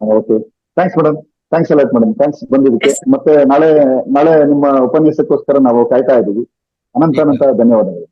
Okay, thanks madam, thanks a lot madam, thanks ಬಂದಿದ್ದಕ್ಕೆ. ಮತ್ತೆ ನಾಳೆ ನಿಮ್ಮ ಉಪನ್ಯಾಸಕ್ಕೋಸ್ಕರ ನಾವು ಕಾಯ್ತಾ ಇದ್ದೀವಿ. ಅನಂತ ಧನ್ಯವಾದಗಳು.